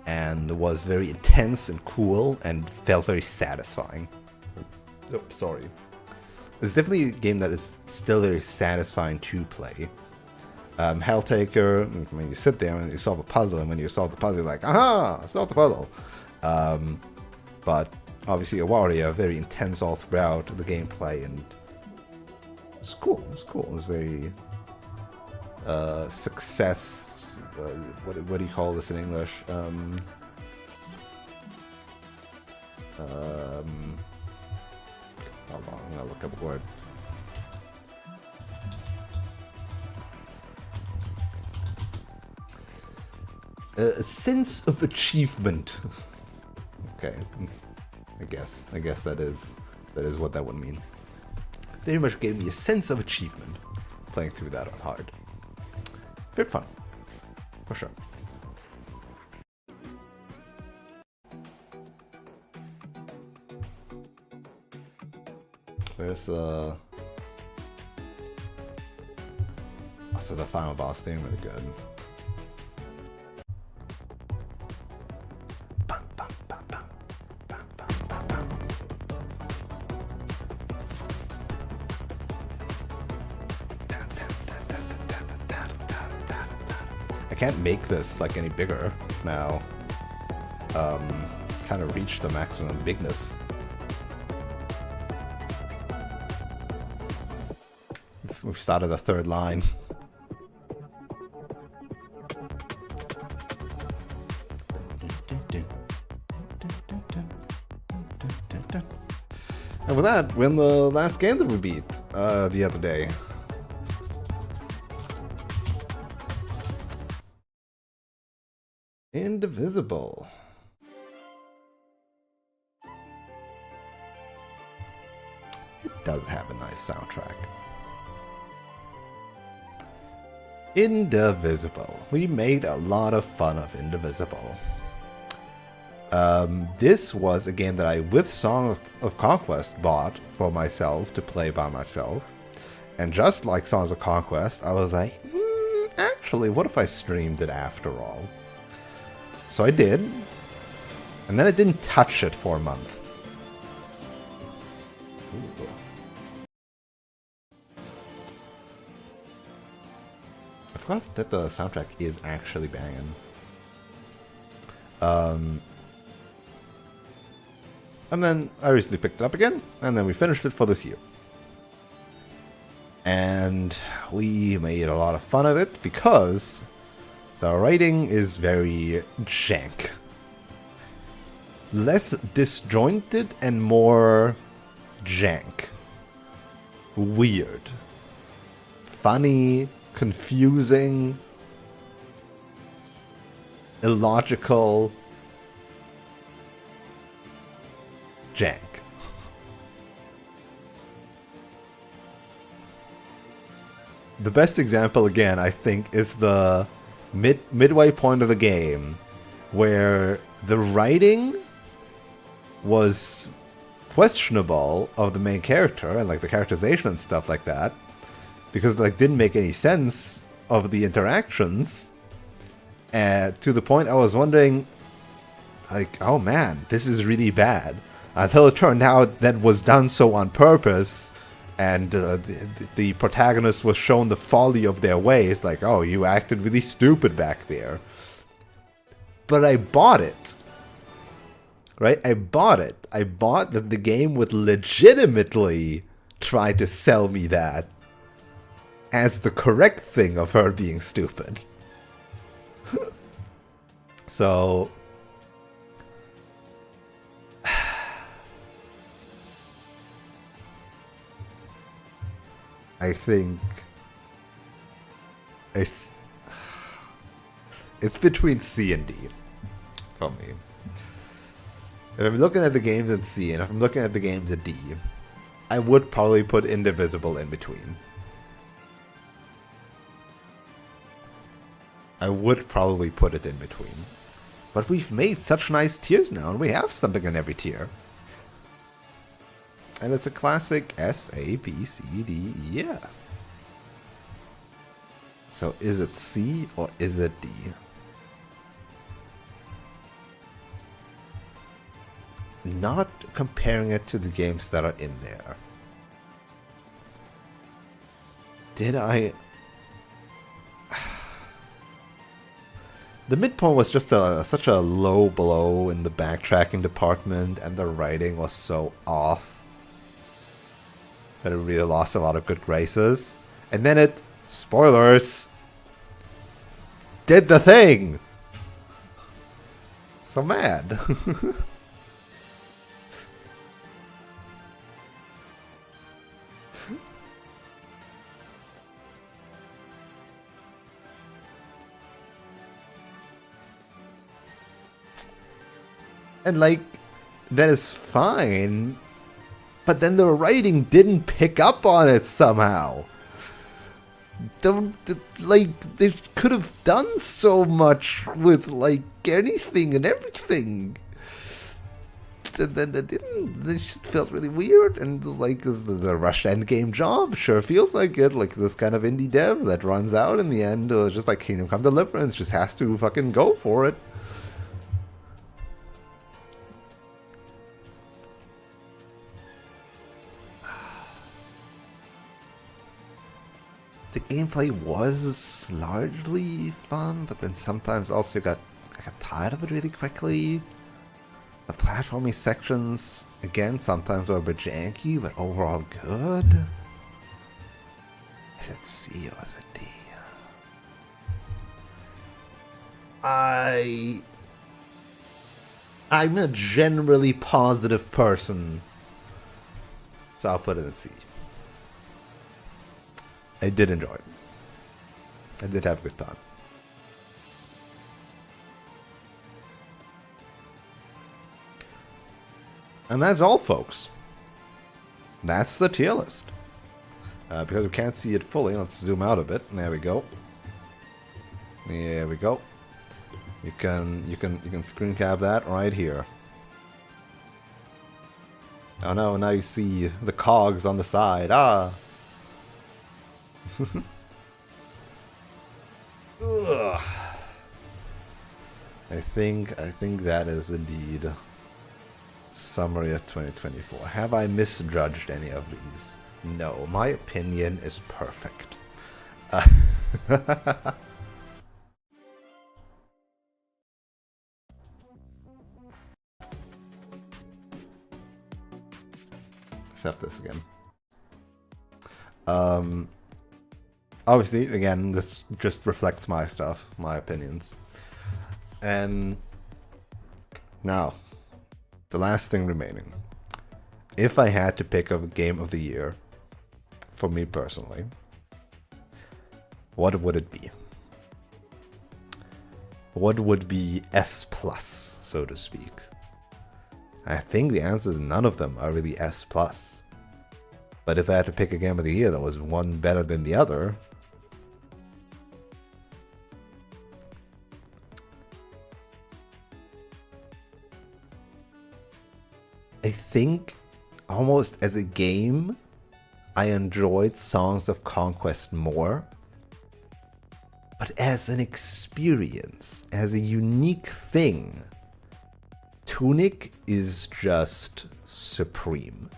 and was very intense and cool and felt very satisfying. Oh, sorry. It's definitely a game that is still very satisfying to play. Helltaker, when you sit there and you solve a puzzle, and when you solve the puzzle, you're like, aha, I solved the puzzle. But obviously Awaria, very intense all throughout the gameplay, and it's cool. It's cool. It's very success. What do you call this in English? Hold on, I'm gonna look up a word. A sense of achievement. Okay, I guess that is what that would mean. Very much gave me a sense of achievement playing through that on hard. Very fun, for sure. Where's the... So the final boss theme really good. I can't make this like any bigger now. Kind of reached the maximum bigness. We've started the third line. And with that, we're in the last game that we beat the other day. Indivisible. It does have a nice soundtrack. Indivisible. We made a lot of fun of Indivisible. This was a game that I, with Song of Conquest, bought for myself to play by myself. And just like Songs of Conquest, I was like, actually, what if I streamed it after all? So I did. And then I didn't touch it for a month. Ooh. I forgot that the soundtrack is actually banging. And then I recently picked it up again, and then we finished it for this year. And we made a lot of fun of it because the writing is very jank. Less disjointed and more jank. Weird. Funny, confusing, illogical. Jank. The best example, again, I think, is the midway point of the game, where the writing was questionable of the main character and like the characterization and stuff like that, because it like didn't make any sense of the interactions, to the point I was wondering, like, oh man, this is really bad. Until it turned out that was done so on purpose, and the protagonist was shown the folly of their ways, like, oh, you acted really stupid back there. But I bought it. Right? I bought it. I bought that the game would legitimately try to sell me that as the correct thing of her being stupid. So... I think it's between C and D for me. If I'm looking at the games at C and if I'm looking at the games at D, I would probably put Indivisible in between. I would probably put it in between. But we've made such nice tiers now, and we have something in every tier. And it's a classic S, A, B, C, D, E, F. So is it C or is it D? Not comparing it to the games that are in there. Did I... The midpoint was just such a low blow in the backtracking department, and the writing was so off that it really lost a lot of good graces. And then it, spoilers, did the thing! So mad. And like, that is fine, but then the writing didn't pick up on it somehow. Like, they could have done so much with, like, anything and everything. And then they didn't. They just felt really weird. And it was like, is the rushed endgame job? Sure feels like it. Like this kind of indie dev that runs out in the end, just like Kingdom Come Deliverance, just has to fucking go for it. The gameplay was largely fun, but then sometimes also I got tired of it really quickly. The platforming sections, again, sometimes were a bit janky, but overall good. Is it C or is it D? I'm a generally positive person, so I'll put it in C. I did enjoy it. I did have a good time. And that's all, folks. That's the tier list. Because we can't see it fully, let's zoom out a bit. There we go. There we go. You can screen cap that right here. Oh no, now you see the cogs on the side. Ah. Ugh. I think that is indeed summary of 2024. Have I misjudged any of these? No, my opinion is perfect. Except this again. Obviously, again, this just reflects my stuff, my opinions. And now, the last thing remaining. If I had to pick a game of the year, for me personally, what would it be? What would be S+, so to speak? I think the answer is none of them are really S+. But if I had to pick a game of the year that was one better than the other, I think almost as a game, I enjoyed Songs of Conquest more. But as an experience, as a unique thing, Tunic is just supreme.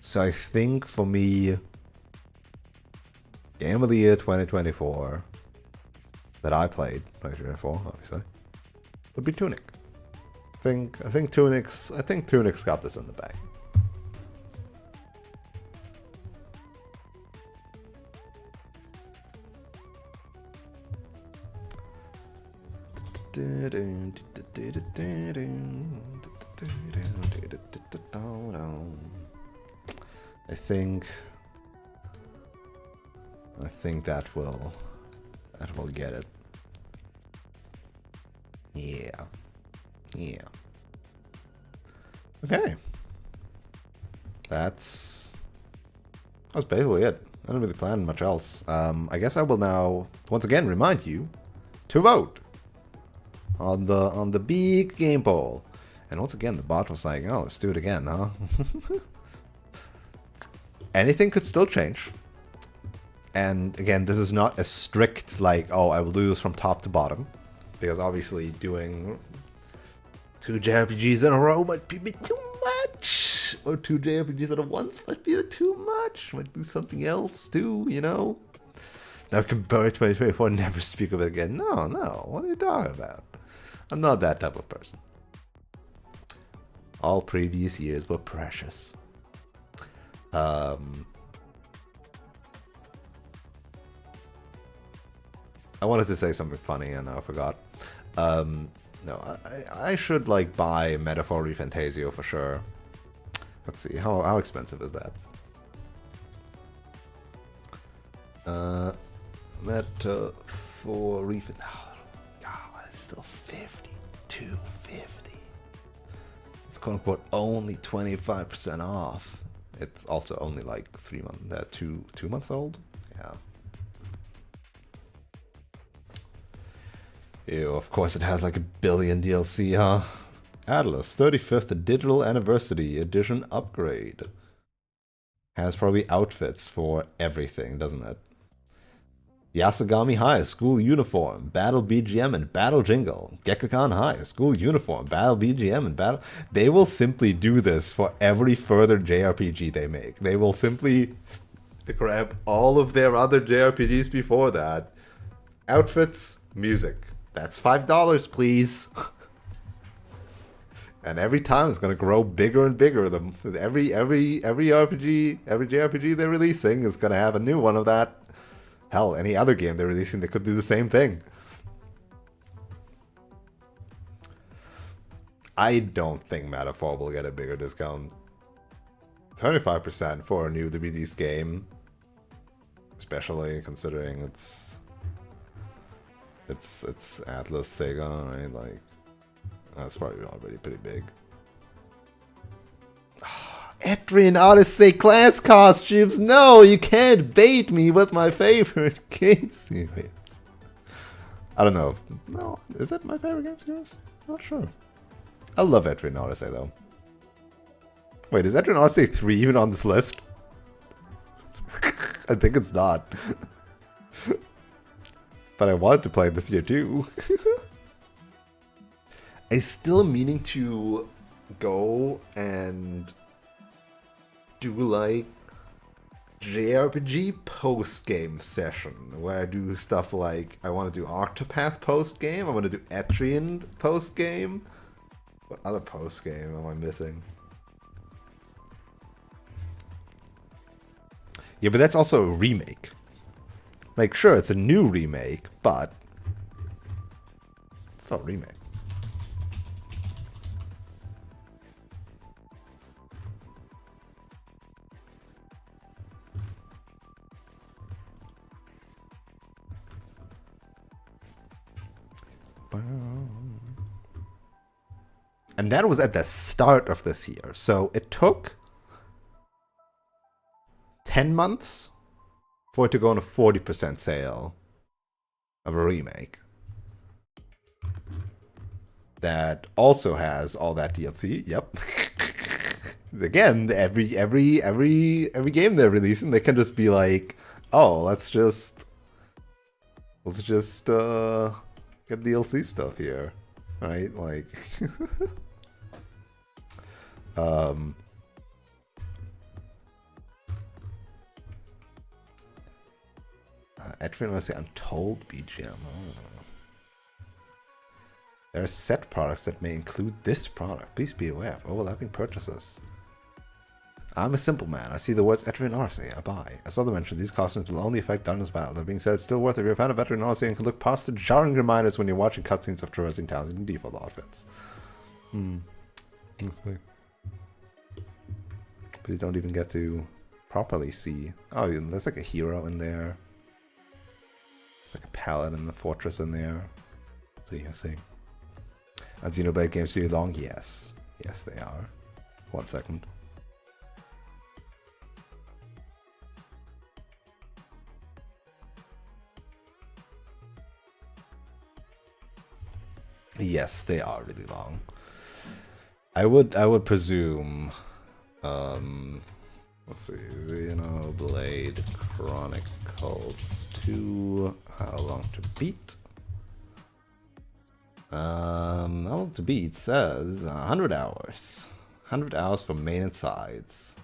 So I think for me, Game of the Year 2024 that I played, 2024 obviously, would be Tunic. I think Tunic's got this in the bag. I think that will get it. Yeah. Okay. That's basically it. I didn't really plan much else. I guess I will now once again remind you to vote on the big game poll. And once again, the bot was like, "Oh, let's do it again, huh?" Anything could still change. And again, this is not a strict like, "Oh, I will do this from top to bottom," because obviously doing 2 JRPGs in a row might be too much, or 2 JRPGs at once might be too much. Might do something else too, you know. Now compare 2024, never speak of it again. No, what are you talking about? I'm not that type of person. All previous years were precious. I wanted to say something funny and I forgot. No, I should like buy Metaphor Refantasio for sure. Let's see, how expensive is that? Metaphor Refantasio. Oh, God. 250. It's quote unquote only 25% off. It's also only like 3 months, 2 months old. Yeah. Ew, of course it has like 1 billion DLC, huh? Atlas 35th Digital Anniversary Edition upgrade. Has probably outfits for everything, doesn't it? Yasugami High School Uniform, Battle BGM and Battle Jingle. Gekkoukan High School Uniform, Battle BGM and Battle... They will simply do this for every further JRPG they make. They will simply grab all of their other JRPGs before that. Outfits, music. That's $5, please. And every time it's gonna grow bigger and bigger. Every RPG, every JRPG they're releasing is gonna have a new one of that. Hell, any other game they're releasing, they could do the same thing. I don't think Metaphor will get a bigger discount. 25% for a new DBD's game, especially considering it's Atlas Sega, right? Like, that's probably already pretty big. Etrian Odyssey class costumes! No, you can't bait me with my favorite game series. I don't know. No, is it my favorite game series? Not sure. I love Etrian Odyssey though. Wait, is Etrian Odyssey 3 even on this list? I think it's not. But I wanted to play it this year too. I'm still meaning to go and do like JRPG post-game session where I do stuff like I want to do Octopath post-game, I want to do Etrian post-game. What other post-game am I missing? Yeah, but that's also a remake. Like, sure, it's a new remake, but it's not a remake. And that was at the start of this year. So it took 10 months for it to go on a 40% sale of a remake that also has all that DLC. Yep. Again, every game they're releasing, they can just be like, oh, let's just get DLC stuff here, right? Like, Etrian Odyssey Untold BGM. Oh. There are set products that may include this product. Please be aware of overlapping purchases. I'm a simple man. I see the words Etrian Odyssey. I buy. As other mentions, these costumes will only affect Dungeons Battle. That being said, it's still worth it if you're a fan of Etrian Odyssey and can look past the jarring reminders when you're watching cutscenes of traversing towns in default outfits. Honestly. But you don't even get to properly see. Oh, there's like a hero in there. There's like a paladin in the fortress in there. So you can see. Are Xenoblade games really long? Yes. Yes, they are. 1 second. Yes, they are really long. I would presume, let's see, Xenoblade Chronicles 2, how long to beat? How long to beat says 100 hours. 100 hours for main and sides.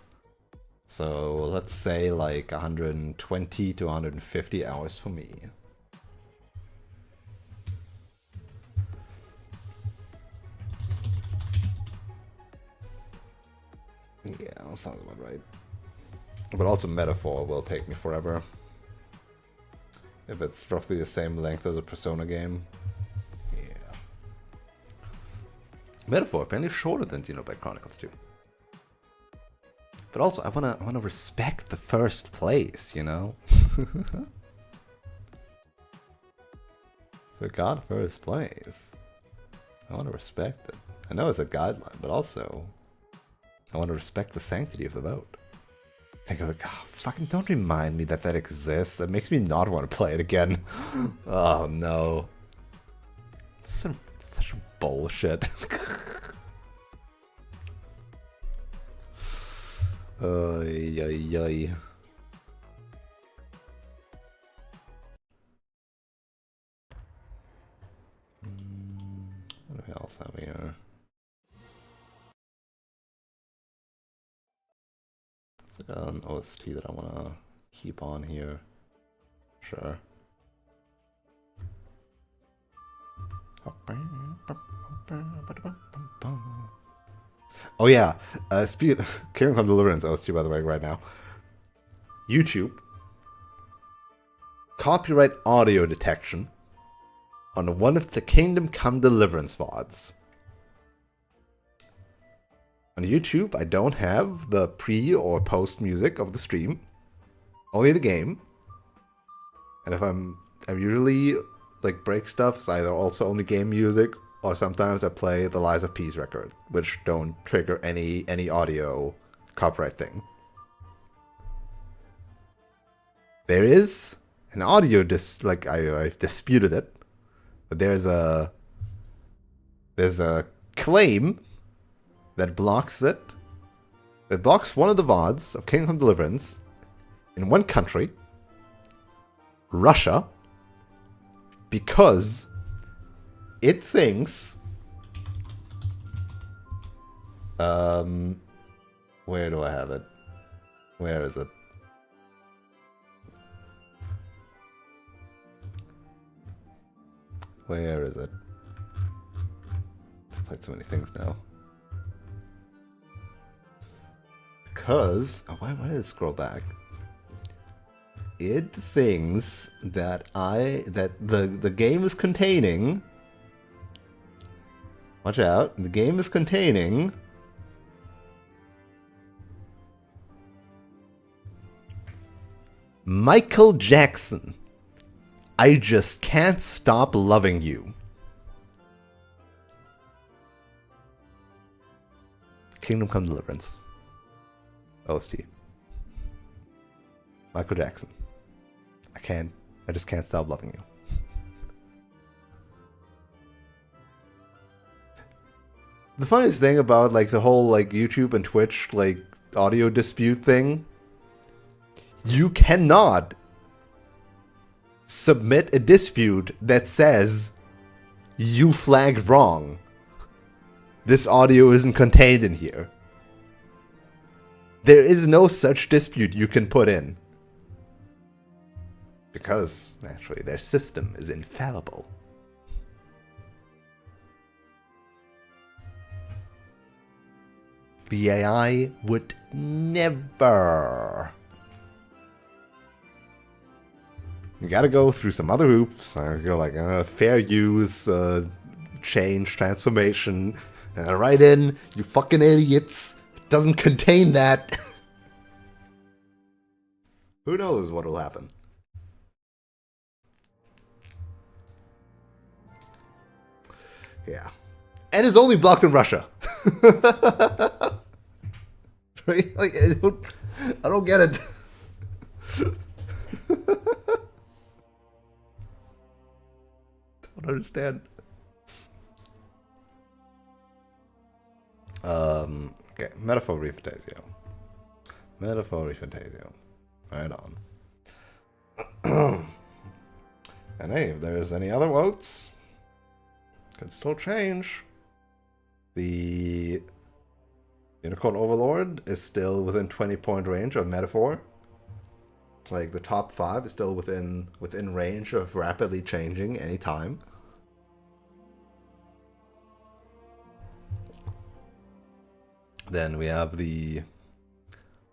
So let's say like 120 to 150 hours for me. Yeah, that sounds about right. But also Metaphor will take me forever. If it's roughly the same length as a Persona game. Yeah. Metaphor apparently shorter than Xenoblade Chronicles 2. But also I wanna respect the first place, you know? We got first place. I want to respect it. I know it's a guideline, but also I want to respect the sanctity of the vote. Think of it. Oh, fucking don't remind me that exists. It makes me not want to play it again. Oh no. Such bullshit. Ay, ay, ay. What else have we here? It's like an OST that I want to keep on here. Sure. Oh yeah, Kingdom Come Deliverance OST by the way right now. YouTube. Copyright audio detection on one of the Kingdom Come Deliverance VODs. On YouTube, I don't have the pre or post music of the stream, only the game. And if I'm usually like break stuff, it's either also only game music, or sometimes I play the Lies of Peace record, which don't trigger any audio copyright thing. There is an audio I've disputed it, but there's a claim that blocks it. That blocks one of the VODs of Kingdom Come Deliverance in one country, Russia, because it thinks where do I have it? Where is it? Where is it? I've played so many things now. Because why did it scroll back? It thinks that the game is containing. Watch out! The game is containing Michael Jackson. I just can't stop loving you. Kingdom Come Deliverance. OST. Michael Jackson. I just can't stop loving you. The funniest thing about like the whole like YouTube and Twitch like audio dispute thing, you cannot submit a dispute that says you flagged wrong. This audio isn't contained in here. There is no such dispute you can put in. Because, naturally, their system is infallible. BAI would never. You gotta go through some other hoops. Go like fair use, change, transformation. Write in, you fucking idiots. It doesn't contain that. Who knows what'll happen? Yeah. And it's only blocked in Russia. Right? Like, I don't get it. Don't understand. Okay, Metaphor Refantasio. Metaphor Refantasio. Right on. And hey, if there's any other votes, could still change. The Unicorn Overlord is still within 20-point range of Metaphor. Like the top 5 is still within range of rapidly changing anytime. Then we have the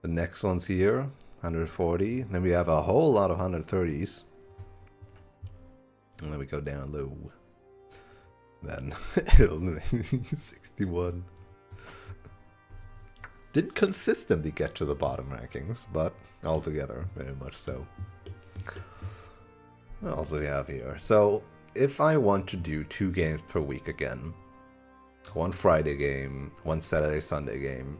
next ones here, 140. Then we have a whole lot of 130s. And then we go down low. Then 61. Didn't consistently get to the bottom rankings, but altogether, very much so. What else do we have here? So, if I want to do 2 games per week again, One Friday game, one Saturday, Sunday game.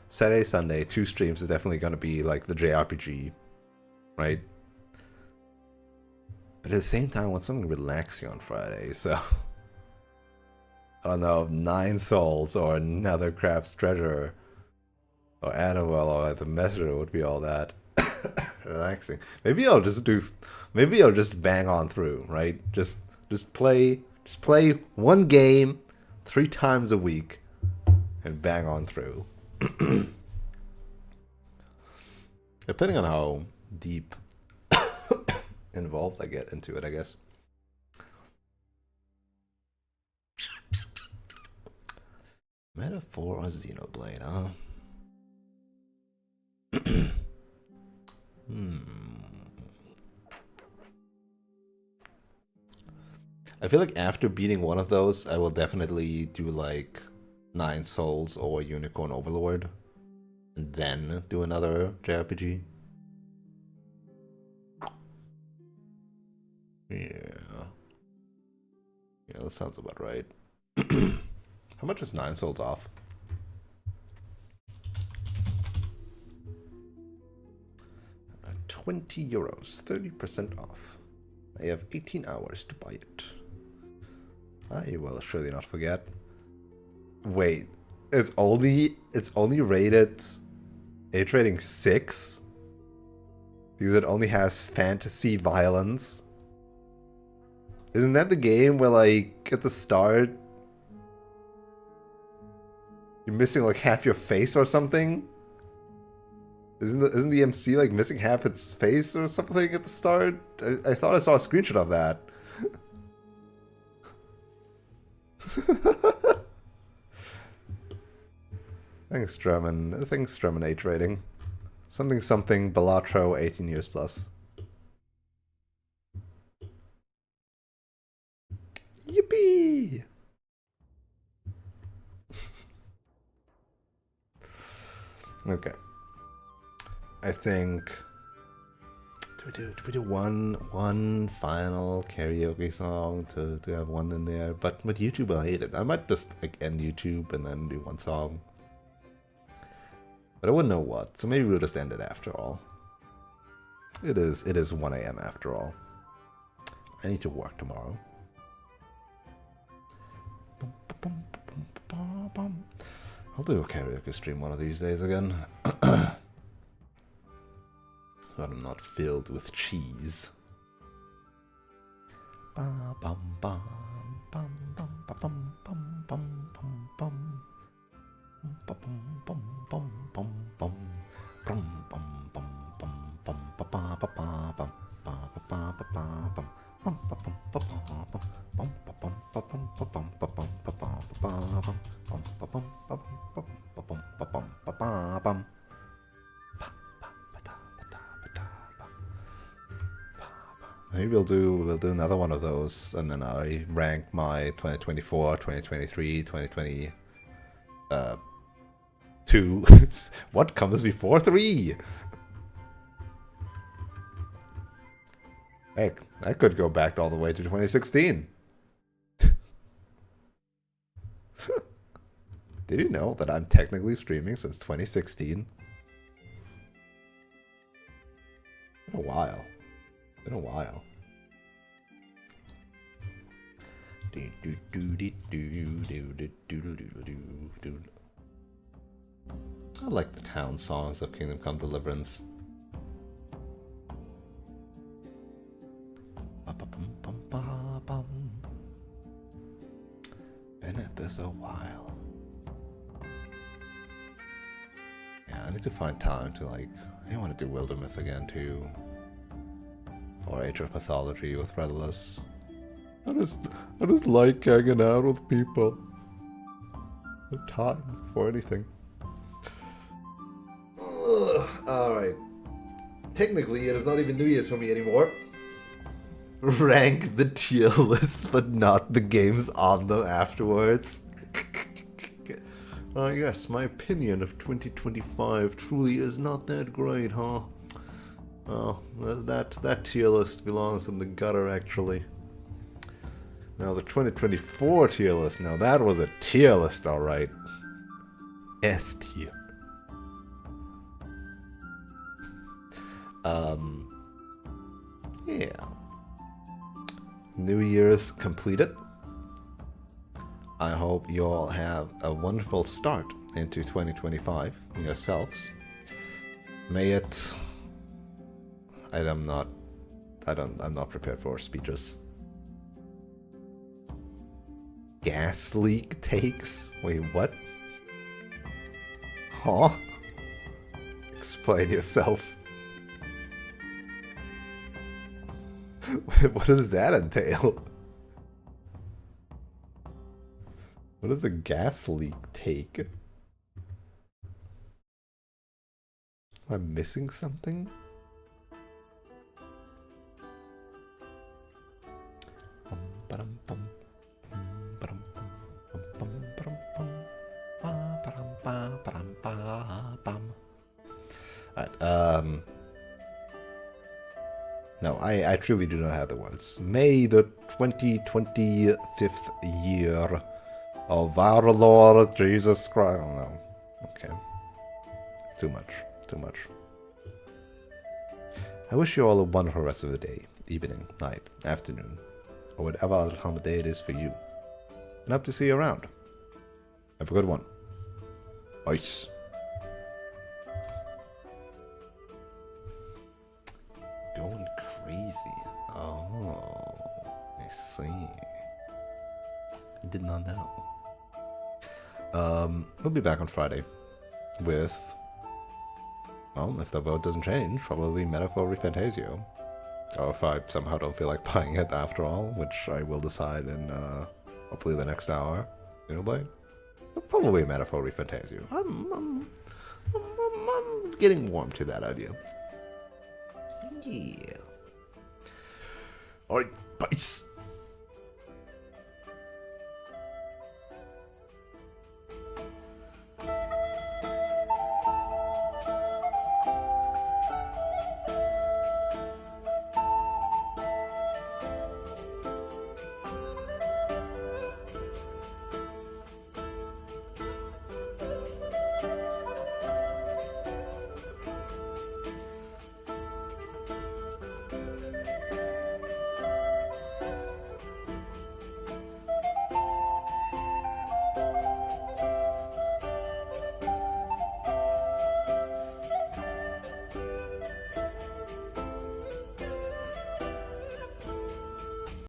Saturday, Sunday, 2 streams is definitely going to be like the JRPG, right? But at the same time, I want something relaxing on Friday, so... I don't know, 9 Souls or another Crab's Treasure or Annabelle or The Messenger would be all that relaxing. Maybe I'll just bang on through, right? Just play one game 3 times a week and bang on through. Depending on how deep involved I get into it, I guess. Metaphor or Xenoblade, huh? I feel like after beating one of those, I will definitely do like 9 Souls or Unicorn Overlord, and then do another JRPG. Yeah, that sounds about right. How much is 9 Souls off? €20, 30% off. I have 18 hours to buy it. I will surely not forget. Wait, it's only rated age rating 6 because it only has fantasy violence. Isn't that the game where, like, at the start you're missing like half your face or something? Isn't the MC like missing half its face or something at the start? I thought I saw a screenshot of that. Thanks, Strumman age rating. Something Balatro 18 years plus. Yippee! Okay. I think do we do one final karaoke song to have one in there? But with YouTube I hate it. I might just like end YouTube and then do one song. But I wouldn't know what, so maybe we'll just end it after all. It is 1 AM after all. I need to work tomorrow. I'll do a karaoke stream one of these days again. So I'm not filled with cheese. Maybe we'll do another one of those, and then I rank my 2024, 2023, 2022. What comes before 3? Heck, I could go back all the way to 2016. Did you know that I'm technically streaming since 2016? Been a while. Been a while. I like the town songs of Kingdom Come Deliverance. Been at this a while. Yeah, I need to find time to like. I want to do Wildermyth again too. Or Age of Pathology with Redolus. I just like hanging out with people. No time for anything. Alright. Technically, it is not even New Year's for me anymore. Rank the tier list, but not the games on them afterwards. Yes, my opinion of 2025 truly is not that great, huh? Oh, that tier list belongs in the gutter, actually. Now the 2024 tier list. Now that was a tier list, alright. S tier. Yeah. New Year's completed. I hope you all have a wonderful start into 2025 yourselves. May it... I'm not prepared for speeches. Gas leak takes? Wait, what? Huh? Explain yourself. What does that entail? What does a gas leak take? Am I missing something? Alright, no, I truly do not have the words. May the 2025th year of our Lord Jesus Christ. Oh no. Okay. Too much. Too much. I wish you all a wonderful rest of the day, evening, night, afternoon, or whatever other time of day it is for you. And hope to see you around. Have a good one. Peace. Going crazy. Oh, I see. I did not know. We'll be back on Friday with, well, if the vote doesn't change, probably Metaphor Refantasio. Or if I somehow don't feel like buying it after all, which I will decide in hopefully the next hour. Xenoblade? Probably Metaphor Refantasio. I'm getting warm to that idea. Yeah. Alright, peace.